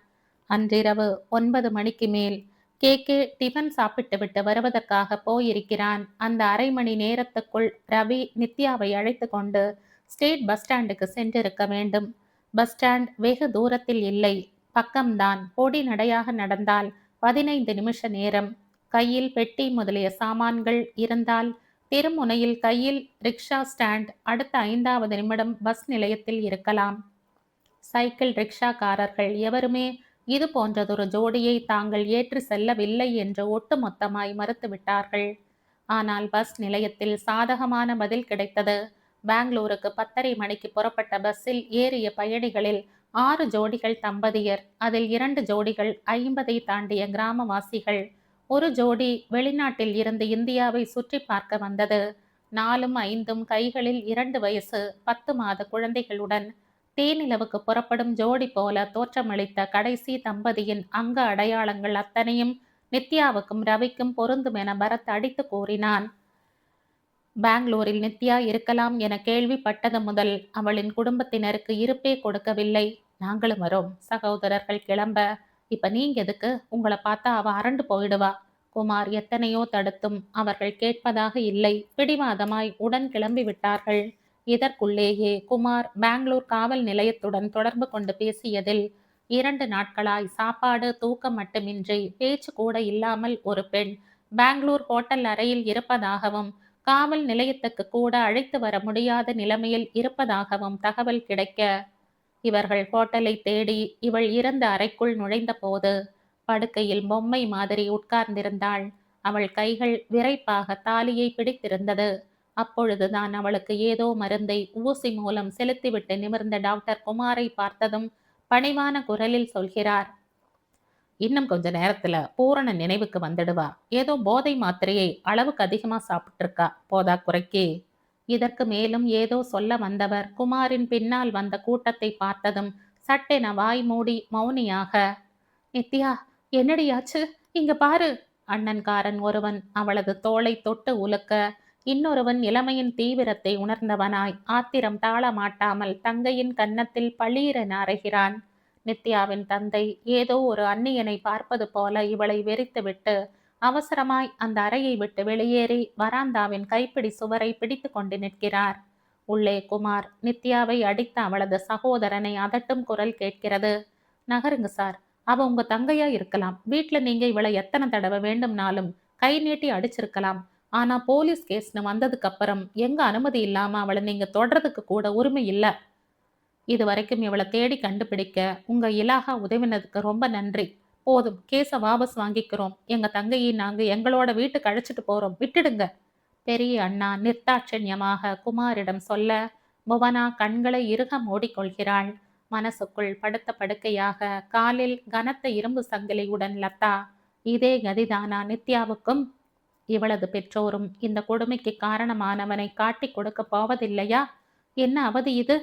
அன்றிரவு 9 மணிக்கு மேல் கேகே டிஃபன் சாப்பிட்டு விட்டு வருவதற்காக போயிருக்கிறான். அந்த அரை மணி நேரத்துக்குள் ரவி நித்யாவை அழைத்து கொண்டு ஸ்டேட் பஸ் ஸ்டாண்டுக்கு சென்றிருக்க வேண்டும். பஸ் ஸ்டாண்ட் வெகு தூரத்தில் இல்லை, பக்கம்தான். பொடி நடையாக நடந்தால் 15 நிமிஷ நேரம். கையில் பெட்டி முதலிய சாமான்கள் இருந்தால் தெருமுனையில் கையில் ரிக்ஷா ஸ்டாண்ட். அடுத்த 5வது நிமிடம் பஸ் நிலையத்தில் இருக்கலாம். சைக்கிள் ரிக்ஷாக்காரர்கள் எவருமே இது போன்றதொரு ஜோடியை தாங்கள் ஏற்றி செல்லவில்லை என்று ஒட்டுமொத்தமாய் மறுத்துவிட்டார்கள். ஆனால் பஸ் நிலையத்தில் சாதகமான பதில் கிடைத்தது. பெங்களூருக்கு 10:30 மணிக்கு புறப்பட்ட பஸ்ஸில் ஏறிய பயணிகளில் 6 ஜோடிகள் தம்பதியர். அதில் 2 ஜோடிகள் 50ஐ தாண்டிய கிராமவாசிகள். ஒரு ஜோடி வெளிநாட்டில் இருந்து இந்தியாவை சுற்றி பார்க்க வந்தது. 4ம் 5ம் கைகளில் 2 வயசு 10 மாத குழந்தைகளுடன் தேனிலவுக்கு புறப்படும் ஜோடி போல தோற்றமளித்த கடைசி தம்பதியின் அங்க அடையாளங்கள் அத்தனையும் நித்யாவுக்கும் ரவிக்கும் பொருந்தும் என பரத் அடித்து கூறினான். பெங்களூரில் நித்யா இருக்கலாம் என கேள்விப்பட்டது முதல் அவளின் குடும்பத்தினருக்கு இருப்பே கொடுக்கவில்லை. நாங்களும் வரோம். சகோதரர்கள் கிளம்ப, இப்ப நீங்க எதுக்கு? உங்களை பார்த்தா அவ அரண்டு போயிடுவா. குமார் எத்தனையோ தடுத்தும் அவர்கள் கேட்பதாக இல்லை. பிடிவாதமாய் உடன் கிளம்பி விட்டார்கள். இதற்குள்ளேயே குமார் பெங்களூர் காவல் நிலையத்துடன் தொடர்பு கொண்டு பேசியதில் 2 நாட்களாய் சாப்பாடு தூக்கம் மட்டுமின்றி பேச்சு கூட இல்லாமல் ஒரு பெண் பெங்களூர் ஹோட்டல் அறையில் இருப்பதாகவும் காவல் நிலையத்துக்கு கூட அழைத்து வர முடியாத நிலைமையில் இருப்பதாகவும் தகவல் கிடைக்க இவர்கள் ஹோட்டலை தேடி இவள் இருந்த அறைக்குள் நுழைந்த போது படுக்கையில் பொம்மை மாதிரி உட்கார்ந்திருந்தாள். அவள் கைகள் விரைப்பாக தாலியை பிடித்திருந்தது. அப்பொழுதுதான் அவளுக்கு ஏதோ மருந்தை ஊசி மூலம் செலுத்திவிட்டு நிமிர்ந்த டாக்டர் குமாரை பார்த்ததும் பணிவான குரலில் சொல்கிறார், இன்னும் கொஞ்ச நேரத்துல பூரண நினைவுக்கு வந்துடுவா. ஏதோ போதை மாத்திரையை அளவுக்கு அதிகமா சாப்பிட்டிருக்கா போதா குறைக்கு. இதற்கு மேலும் ஏதோ சொல்ல வந்தவர் குமாரின் பின்னால் வந்த கூட்டத்தை பார்த்ததும் சட்டென வாய் மூடி மௌனியாக, நித்யா, என்னடியாச்சு? இங்க பாரு. அண்ணன்காரன் ஒருவன் அவளது தோளை தொட்டு உலுக்க, இன்னொருவன் இளமையின் தீவிரத்தை உணர்ந்தவனாய் ஆத்திரம் தாழ மாட்டாமல் தங்கையின் கன்னத்தில் பளீரென அறைகிறான். நித்யாவின் தந்தை ஏதோ ஒரு அந்நியனை பார்ப்பது போல இவளை வெறித்துவிட்டு அவசரமாய் அந்த அறையை விட்டு வெளியேறி வராந்தாவின் கைப்பிடி சுவரை பிடித்து கொண்டு நிற்கிறார். உள்ளே குமார் நித்யாவை அடித்த அவளது சகோதரனை அதட்டும் குரல் கேட்கிறது. நகருங்க சார், அவ உங்க தங்கையா இருக்கலாம். வீட்டுல நீங்க இவளை எத்தனை தடவை வேண்டும்னாலும் கை நீட்டி அடிச்சிருக்கலாம். ஆனா போலீஸ் கேஸ்னு வந்ததுக்கு அப்புறம் எங்க அனுமதி இல்லாம அவளை நீங்க தொடறதுக்கு கூட உரிமை இல்ல. இது வரைக்கும் இவளை தேடி கண்டுபிடிக்க உங்க இலாகா உதவினதுக்கு ரொம்ப நன்றி. போதும், கேஸை வாபஸ் வாங்கிக்கிறோம். எங்க தங்கையை நாங்க எங்களோட வீட்டுக்கு அழைச்சிட்டு போறோம், விட்டுடுங்க. பெரிய அண்ணா நிர்தாட்சண்யமாக குமாரிடம் சொல்ல, புவனா கண்களை இறுக மூடிக்கொள்கிறாள். மனசுக்குள் படுத்த படுக்கையாக காலில் கனத்த இரும்பு சங்கிலியுடன் லதா. இதே கதிதானா நித்யாவுக்கும்? இவளது பெற்றோரும் இந்த கொடுமைக்கு காரணமானவனை காட்டி கொடுக்க போவதில்லையா? என்ன அவதி இது?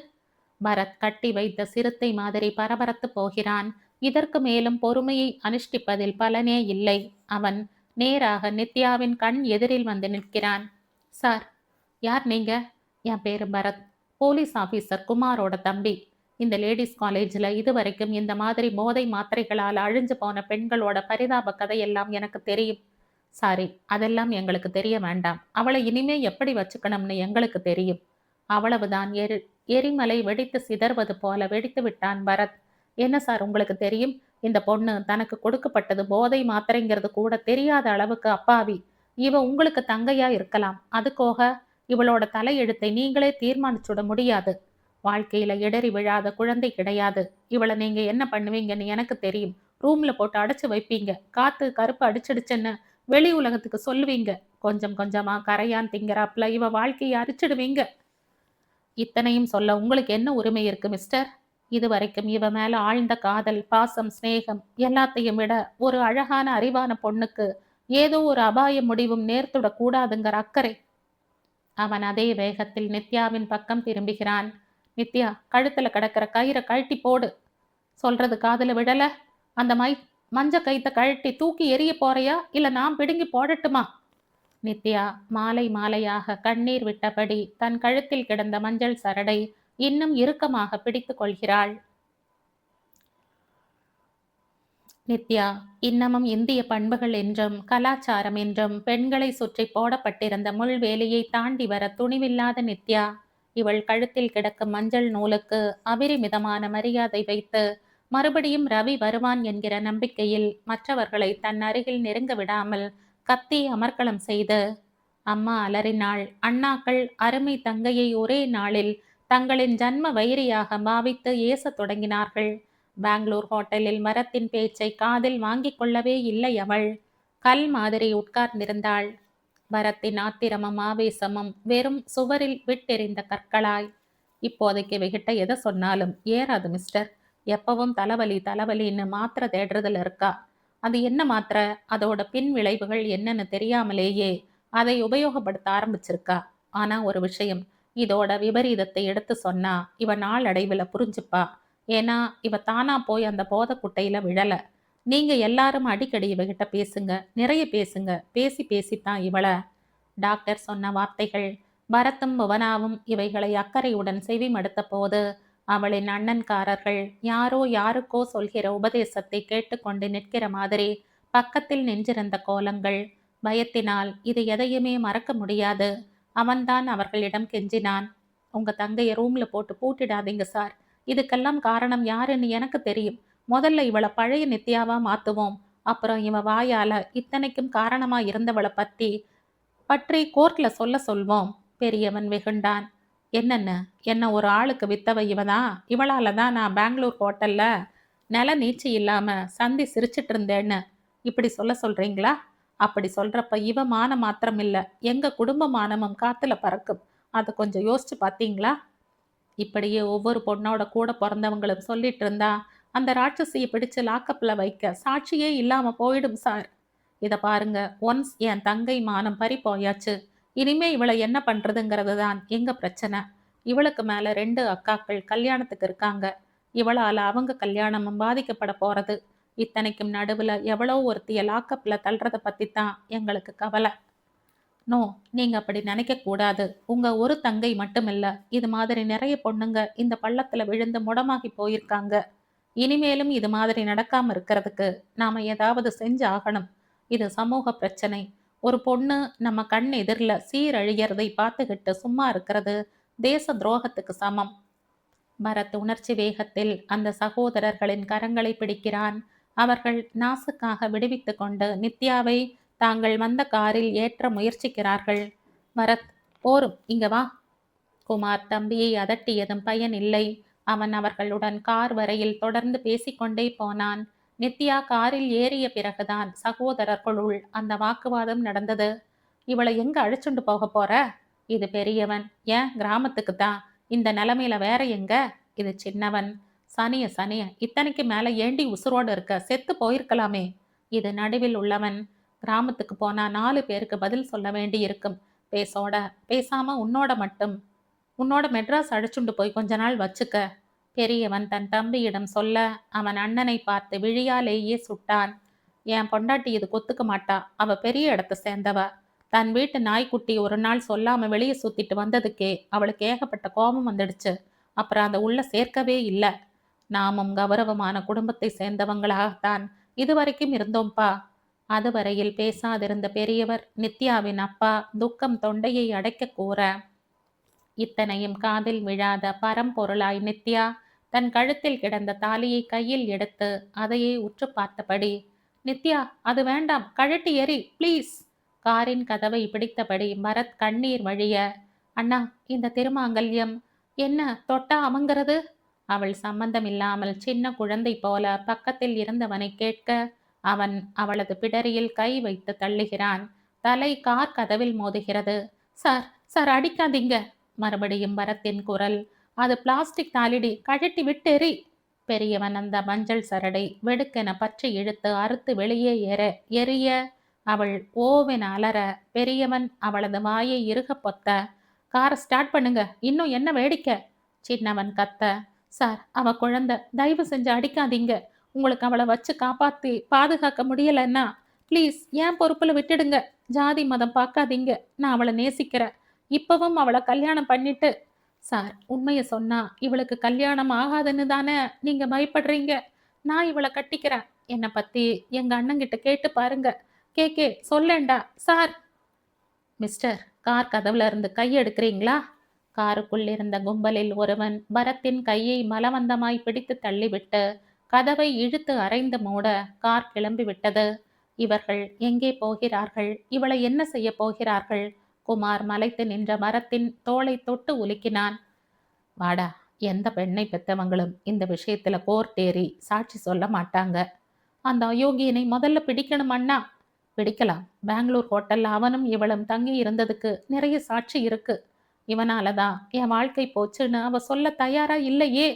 பரத் கட்டி வைத்த சிறுத்தை மாதிரி பரபரத்து போகிறான். இதற்கு மேலும் பொறுமையை அனுஷ்டிப்பதில் பலனே இல்லை. அவன் நேராக நித்யாவின் கண் எதிரில் வந்து நிற்கிறான். சார், யார் நீங்க? என் பேரு பரத், போலீஸ் ஆபீசர் குமாரோட தம்பி. இந்த லேடிஸ் காலேஜில் இதுவரைக்கும் இந்த மாதிரி போதை மாத்திரைகளால் அழிஞ்சு போன பெண்களோட பரிதாப கதையெல்லாம் எனக்கு தெரியும். சாரி, அதெல்லாம் எங்களுக்கு தெரிய வேண்டாம். அவளை இனிமே எப்படி வச்சுக்கணும்னு எங்களுக்கு தெரியும். அவ்வளவுதான். எரிமலை வெடித்து சிதறுவது போல வெடித்து விட்டான் பரத். என்ன சார் உங்களுக்கு தெரியும்? இந்த பொண்ணு தனக்கு கொடுக்கப்பட்டது போதை மாத்திரைங்கிறது கூட தெரியாத அளவுக்கு அப்பாவி. இவ உங்களுக்கு தங்கையா இருக்கலாம். அதுக்கோக இவளோட தலையெழுத்தை நீங்களே தீர்மானிச்சுட முடியாது. வாழ்க்கையில இடறி விழாத குழந்தை கிடையாது. இவளை நீங்க என்ன பண்ணுவீங்கன்னு எனக்கு தெரியும். ரூம்ல போட்டு அடைச்சு வைப்பீங்க. காத்து கருப்பு அடிச்சிடுச்சுன்னு வெளி உலகத்துக்கு சொல்லுவீங்க. கொஞ்சம் கொஞ்சமா கரையான் திங்கறாப்புல இவ வாழ்க்கையை அரிச்சிடுவீங்க. இத்தனையும் சொல்ல உங்களுக்கு என்ன உரிமை இருக்கு மிஸ்டர்? இதுவரைக்கும் இவ மேல ஆழ்ந்த காதல், பாசம், சிநேகம் எல்லாத்தையும் விட ஒரு அழகான அறிவான பொண்ணுக்கு ஏதோ ஒரு அபாய முடிவும் நேர்த்துட கூடாதுங்கிற அக்கறை. அவன் அதே வேகத்தில் நித்யாவின் பக்கம் திரும்புகிறான். நித்யா, கழுத்துல கிடக்கிற கயிறை கழட்டி போடு. சொல்றது காதுல விடல? அந்த மஞ்ச கைத்தை கழட்டி தூக்கி எரிய போறையா, இல்ல நான் பிடுங்கி போடட்டுமா? நித்யா மாலை மாலையாக கண்ணீர் விட்டபடி தன் கழுத்தில் கிடந்த மஞ்சள் சரடை இன்னும் இறுக்கமாக பிடித்து கொள்கிறாள். நித்யா இன்னமும் இந்திய பண்புகள் என்றும் கலாச்சாரம் என்றும் பெண்களை சுற்றி போடப்பட்டிருந்த முள்வேலியை தாண்டி வர துணிவில்லாத நித்யா இவள் கழுத்தில் கிடக்கும் மஞ்சள் நூலுக்கு அபரிமிதமான மரியாதை வைத்து மறுபடியும் ரவி வருவான் என்கிற நம்பிக்கையில் மற்றவர்களை தன் அருகில் நெருங்க விடாமல் கத்தி அமர்க்களம் செய்து அம்மா அலறினாள். அண்ணாக்கள் அருமை தங்கையை ஒரே நாளில் தங்களின் ஜன்ம வைரியாக பாவித்து ஏசத் தொடங்கினார்கள். பெங்களூர் ஹோட்டலில் மரத்தின் பேச்சை காதில் வாங்கிக் கொள்ளவே இல்லை அவள். கல் மாதிரி உட்கார்ந்திருந்தாள். பரத்தின் ஆத்திரமும் ஆவேசமும் வெறும் சுவரில் விட்டெறிந்த கற்களாய். இப்போதைக்கு இவகிட்ட எதை சொன்னாலும் ஏறாது மிஸ்டர். எப்பவும் தலைவலி தலைவலின்னு மாத்திரை தேடுறதுல இருக்கா. அது என்ன மாத்திரை, அதோட பின் விளைவுகள் என்னன்னு தெரியாமலேயே அதை உபயோகப்படுத்த ஆரம்பிச்சிருக்கா. ஆனா ஒரு விஷயம், இதோட விபரீதத்தை எடுத்து சொன்னா இவ நாளடைவில் புரிஞ்சுப்பா. ஏன்னா இவ தானா போய் அந்த போத குட்டையில விழல. நீங்க எல்லாரும் அடிக்கடி இவகிட்ட பேசுங்க, நிறைய பேசுங்க. பேசி பேசித்தான் இவளை. டாக்டர் சொன்ன வார்த்தைகள். பரத்தும் புவனாவும் இவைகளை அக்கறையுடன் செவி மடுத்த போது அவளின் அண்ணன்காரர்கள் யாரோ யாருக்கோ சொல்கிற உபதேசத்தை கேட்டுக்கொண்டு நிற்கிற மாதிரி பக்கத்தில் நின்றிருந்த கோலங்கள். பயத்தினால் இது எதையுமே மறக்க முடியாது. அவன்தான் அவர்களிடம் கெஞ்சினான். உங்க தங்கைய ரூம்ல போட்டு பூட்டிடாதீங்க சார். இதுக்கெல்லாம் காரணம் யாருன்னு எனக்கு தெரியும். முதல்ல இவளை பழைய நித்யாவா மாத்துவோம். அப்புறம் இவ வாயால இத்தனைக்கும் காரணமா இருந்தவளை பற்றி கோர்ட்ல சொல்வோம். பெரியவன் வெகுண்டான். என்ன ஒரு ஆளுக்கு வித்தவ இவதான். இவளால தான் நான் பெங்களூர் ஹோட்டல்ல நில நீச்சி இல்லாம சந்தி சிரிச்சிட்டு இருந்தேன்னு இப்படி சொல்றீங்களா? அப்படி சொல்றப்ப இவ மான மாத்திரம் இல்ல, எங்க குடும்ப மானமும் காத்துல பறக்கும். அதை கொஞ்சம் யோசிச்சு பார்த்தீங்களா? இப்படியே ஒவ்வொரு பொண்ணோட கூட பிறந்தவங்களும் சொல்லிட்டு இருந்தா அந்த ராட்சசியை பிடிச்சு லாக்கப்ல வைக்க சாட்சியே இல்லாம போயிடும் சார். இத பாருங்க, ஒன்ஸ் என் தங்கை மானம் பறி போயாச்சு. இனிமே இவளை என்ன பண்றதுங்கிறது தான் எங்க பிரச்சனை. இவளுக்கு மேல 2 அக்காக்கள் கல்யாணத்துக்கு இருக்காங்க. இவளால அவங்க கல்யாணமும் பாதிக்கப்பட போறது. இத்தனைக்கும் நடுவுல எவ்வளோ ஒருத்திய லாக்கப்ல தள்ளுறத பத்தி தான் எங்களுக்கு கவலை. நோ, நீங்க அப்படி நினைக்க கூடாது. உங்க ஒரு தங்கை மட்டுமில்ல, இது மாதிரி நிறைய பொண்ணுங்க இந்த பள்ளத்துல விழுந்து முடமாகி போயிருக்காங்க. இனிமேலும் இது மாதிரி நடக்காம இருக்கிறதுக்கு நாம ஏதாவது செஞ்சு ஆகணும். இது சமூக பிரச்சனை. ஒரு பொண்ணு நம்ம கண் எதிரில் சீரழியறதை பார்த்துக்கிட்டு சும்மா இருக்கிறது தேச துரோகத்துக்கு சமம். பரத் உணர்ச்சி வேகத்தில் அந்த சகோதரர்களின் கரங்களை பிடிக்கிறான். அவர்கள் நாசுக்காக விடுவித்து கொண்டு நித்யாவை தாங்கள் வந்த காரில் ஏற்ற முயற்சிக்கிறார்கள். பரத், போரும், இங்க வா. குமார் தம்பியை அதட்டியதும் பயன் இல்லை. அவன் அவர்களுடன் கார் வரையில் தொடர்ந்து பேசிக்கொண்டே போனான். நித்யா காரில் ஏறிய பிறகுதான் சகோதரர்களுள் அந்த வாக்குவாதம் நடந்தது. இவளை எங்க அழைச்சுண்டு போக போற? இது பெரியவன். ஏன் கிராமத்துக்கு தான். இந்த நிலைமையில வேற எங்க? இது சின்னவன். சனிய சனிய, இத்தனைக்கு மேல ஏண்டி உசுரோடு இருக்க? செத்து போயிருக்கலாமே. இது நடுவில் உள்ளவன். கிராமத்துக்கு போனா 4 பேருக்கு பதில் சொல்ல வேண்டி இருக்கும். பேசாம உன்னோட மெட்ராஸ் அழைச்சுண்டு போய் கொஞ்ச நாள் வச்சுக்க. பெரியவன் தன் தம்பியிடம் சொல்ல அவன் அண்ணனை பார்த்து விழியாலேயே சுட்டான். என் பொண்டாட்டி இது கொத்துக்க மாட்டா. அவ பெரிய இடத்த சேர்ந்தவ. தன் வீட்டு நாய்க்குட்டி ஒரு நாள் சொல்லாம வெளியே சுத்திட்டு வந்ததுக்கே அவளுக்கு ஏகப்பட்ட கோபம் வந்துடுச்சு. அப்புறம் அதை உள்ள சேர்க்கவே இல்லை. நாமும் கௌரவமான குடும்பத்தை சேர்ந்தவங்களாகத்தான் இதுவரைக்கும் இருந்தோம்பா. அதுவரையில் பேசாதிருந்த பெரியவர் நித்யாவின் அப்பா துக்கம் தொண்டையை அடைக்க கூற, இத்தனையும் காதில் விழாத பரம்பொருளாய் நித்யா தன் கழுத்தில் கிடந்த தாலியை கையில் எடுத்து அதையே உற்று பார்த்தபடி, நித்யா, அது வேண்டாம், கழட்டி எறி ப்ளீஸ். காரின் கதவை பிடித்தபடி பரத் கண்ணீர் வழிய, அண்ணா, இந்த திருமாங்கல்யம் என்ன தொட்டா அமங்கிறது? அவள் சம்பந்தமில்லாமல் சின்ன குழந்தை போல பக்கத்தில் இருந்தவனை கேட்க, அவன் அவளது பிடரியில் கை வைத்து தள்ளுகிறான். தலை கார் கதவில் மோதுகிறது. சார், சார், அடிக்காதீங்க. மறுபடியும் பரத்தின் குரல். அது பிளாஸ்டிக் தாலிடி, கழட்டி விட்டெறி. பெரியவன் அந்த மஞ்சள் சரடை வெடுக்கென பற்றி இழுத்து அறுத்து வெளியே எரிய அவள் ஓவென அலற, பெரியவன் அவளது வாயை இறுக பொத்த, காரை ஸ்டார்ட் பண்ணுங்க, இன்னும் என்ன வேடிக்கை? சின்னவன் கத்த, சார், அவ குழந்தை, தயவு செஞ்சு அடிக்காதீங்க. உங்களுக்கு அவளை வச்சு காப்பாத்தி பாதுகாக்க முடியலன்னா ப்ளீஸ் ஏன் பொறுப்புல விட்டுடுங்க. ஜாதி மதம் பார்க்காதீங்க. நான் அவளை நேசிக்கிறேன். இப்பவும் அவளை கல்யாணம் பண்ணிட்டு. சார், உண்மையை சொன்னா இவளுக்கு கல்யாணம் ஆகாதுன்னு தானே நீங்க பயப்படுறீங்க? நான் இவளை கட்டிக்கிறேன். என்னை பத்தி எங்க அண்ணங்கிட்ட கேட்டு பாருங்க. கே சொல்லேண்டா சார். மிஸ்டர், கார் கதவுல இருந்து கை எடுக்கிறீங்களா? காருக்குள் இருந்த கும்பலில் ஒருவன் பரத்தின் கையை மலவந்தமாய் பிடித்து தள்ளிவிட்டு கதவை இழுத்து அரைந்து மூட கார் கிளம்பி விட்டது. இவர்கள் எங்கே போகிறார்கள்? இவளை என்ன செய்ய போகிறார்கள்? குமார் மலைத்து நின்ற மரத்தின் தோளை தொட்டு உலுக்கினான். வாடா, எந்த பெண்ணை பெற்றவங்களும் இந்த விஷயத்துல கோர்ட் ஏறி சாட்சி சொல்ல மாட்டாங்க. அந்த அயோக்கியனை முதல்ல பிடிக்கணும் அண்ணா. பிடிக்கலாம். பெங்களூர் ஹோட்டல்ல அவனும் இவளும் தங்கி இருந்ததுக்கு நிறைய சாட்சி இருக்கு. இவனாலதான் என் வாழ்க்கை போச்சுன்னு அவ சொல்ல தயாரா இல்லையே.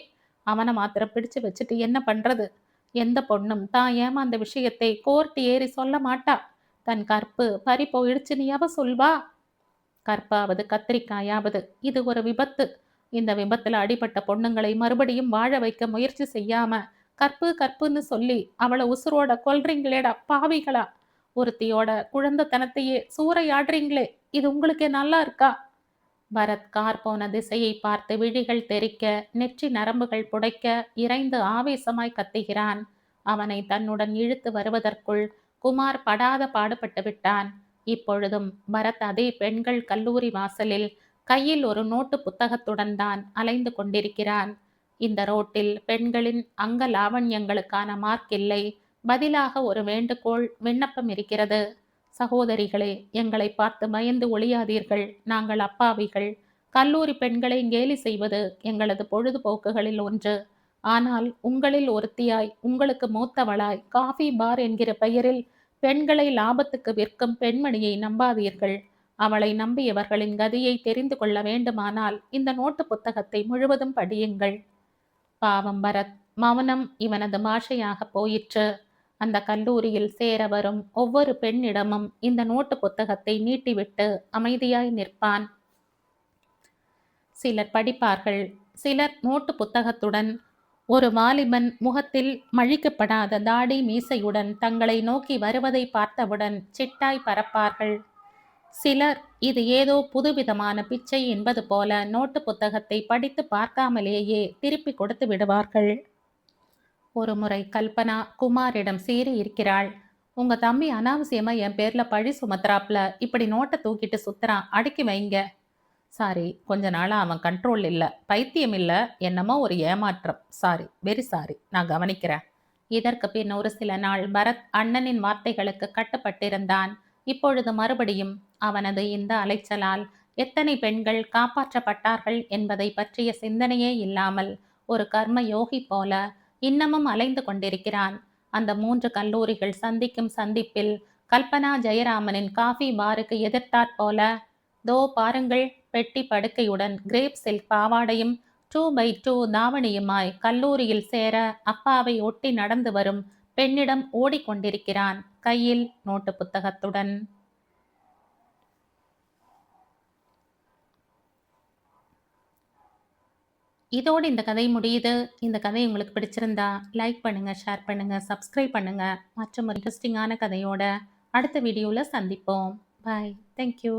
அவனை மாத்திரம் பிடிச்சு வச்சுட்டு என்ன பண்றது? எந்த பொண்ணும் தான் ஏமாந்த விஷயத்தை கோர்ட் ஏறி சொல்ல மாட்டா. தன் கற்பு பறி போயிடுச்சுன்னு எவ சொல்வா? கற்பாவது கத்திரிக்காயாவது, இது ஒரு விபத்து. இந்த விபத்துல அடிபட்ட பொண்ணுங்களை மறுபடியும் வாழ வைக்க முயற்சி செய்யாம கற்புன்னு சொல்லி அவளை உசுரோட கொல்றீங்களேடா பாவிகளா. ஒருத்தியோட குழந்தைத்தனத்தையே சூறையாடுறீங்களே, இது உங்களுக்கு நல்லா இருக்கா? பரத் கார் போன திசையை பார்த்து விழிகள் தெறிக்க, நெற்றி நரம்புகள் புடைக்க, இறைந்து ஆவேசமாய் கத்துகிறான். அவனை தன்னுடன் இழுத்து வருவதற்குள் குமார் படாத பாடுபட்டு விட்டான். இப்பொழுதும் பரத் அதே பெண்கள் கல்லூரி வாசலில் கையில் ஒரு நோட்டு புத்தகத்துடன் தான் அலைந்து கொண்டிருக்கிறான். இந்த ரோட்டில் பெண்களின் அங்க லாவண்யங்களுக்கான மார்க் இல்லை. பதிலாக ஒரு வேண்டுகோள், விண்ணப்பம் இருக்கிறது. சகோதரிகளே, எங்களை பார்த்து பயந்து ஒளியாதீர்கள். நாங்கள் அப்பாவிகள். கல்லூரி பெண்களை கேலி செய்வது எங்களது பொழுதுபோக்குகளில் ஒன்று. ஆனால் உங்களில் ஒருத்தியாய், உங்களுக்கு மூத்தவளாய், காஃபி பார் என்கிற பெயரில் பெண்களை லாபத்துக்கு விற்கும் பெண்மணியை நம்பாதீர்கள். அவளை நம்பியவர்களின் கதியை தெரிந்து கொள்ள வேண்டுமானால் இந்த நோட்டு புத்தகத்தை முழுவதும் படியுங்கள். பாவம் பரத், மௌனம் இவனது பாஷையாக போயிற்று. அந்த கல்லூரியில் சேர வரும் ஒவ்வொரு பெண்ணிடமும் இந்த நோட்டு புத்தகத்தை நீட்டிவிட்டு அமைதியாய் நிற்பான். சிலர் படிப்பார்கள், சிலர் நோட்டு புத்தகத்துடன். ஒரு வாலிபன் முகத்தில் மழிக்கப்படாத தாடி மீசையுடன் தங்களை நோக்கி வருவதை பார்த்தவுடன் சிட்டாய் பறப்பார்கள். சிலர் இது ஏதோ புதுவிதமான பிச்சை என்பது போல நோட்டு புத்தகத்தை படித்து பார்க்காமலேயே திருப்பி கொடுத்து விடுவார்கள். ஒரு முறை கல்பனா குமாரிடம் சீறி இருக்கிறாள். உங்க தம்பி அனாவசியமா என் பேர்ல பழி சுமத்துறாப்ல, இப்படி நோட்டை தூக்கிட்டு சுத்துறான், அடக்கி வைங்க. சாரி, கொஞ்ச நாளா அவன் கண்ட்ரோல் இல்ல, பைத்தியம் இல்ல, என்னமோ ஒரு ஏமாற்றம். சாரி, வெரி சாரி, நான் கவனிக்கிறேன். இதற்கு பின் ஒரு சில நாள் பரத் அண்ணனின் வார்த்தைகளுக்கு கட்டுப்பட்டிருந்தான். இப்பொழுது மறுபடியும் அவனது இந்த அலைச்சலால் எத்தனை பெண்கள் காப்பாற்றப்பட்டார்கள் என்பதை பற்றிய சிந்தனையே இல்லாமல் ஒரு கர்ம யோகி போல இன்னமும் அலைந்து கொண்டிருக்கிறான். அந்த 3 கல்லூரிகள் சந்திக்கும் சந்திப்பில் கல்பனா ஜெயராமனின் காஃபி பாருக்கு எதிர்த்தாற்போல, தோ பாருங்கள், பெட்டி படுக்கையுடன் கிரேப் சில்க் பாவாடையும் 2x2 தாவணியுமாய் கல்லூரியில் சேர அப்பாவை ஒட்டி நடந்து வரும் பெண்ணிடம் ஓடிக்கொண்டிருக்கிறான், கையில் நோட்டு புத்தகத்துடன். இதோடு இந்த கதை முடியுது. இந்த கதை உங்களுக்கு பிடிச்சிருந்தா லைக் பண்ணுங்க, ஷேர் பண்ணுங்க, சப்ஸ்கிரைப் பண்ணுங்க. மற்றும் ஒரு இன்ட்ரெஸ்டிங்கான கதையோட அடுத்த வீடியோவில் சந்திப்போம். பாய். தேங்க்யூ.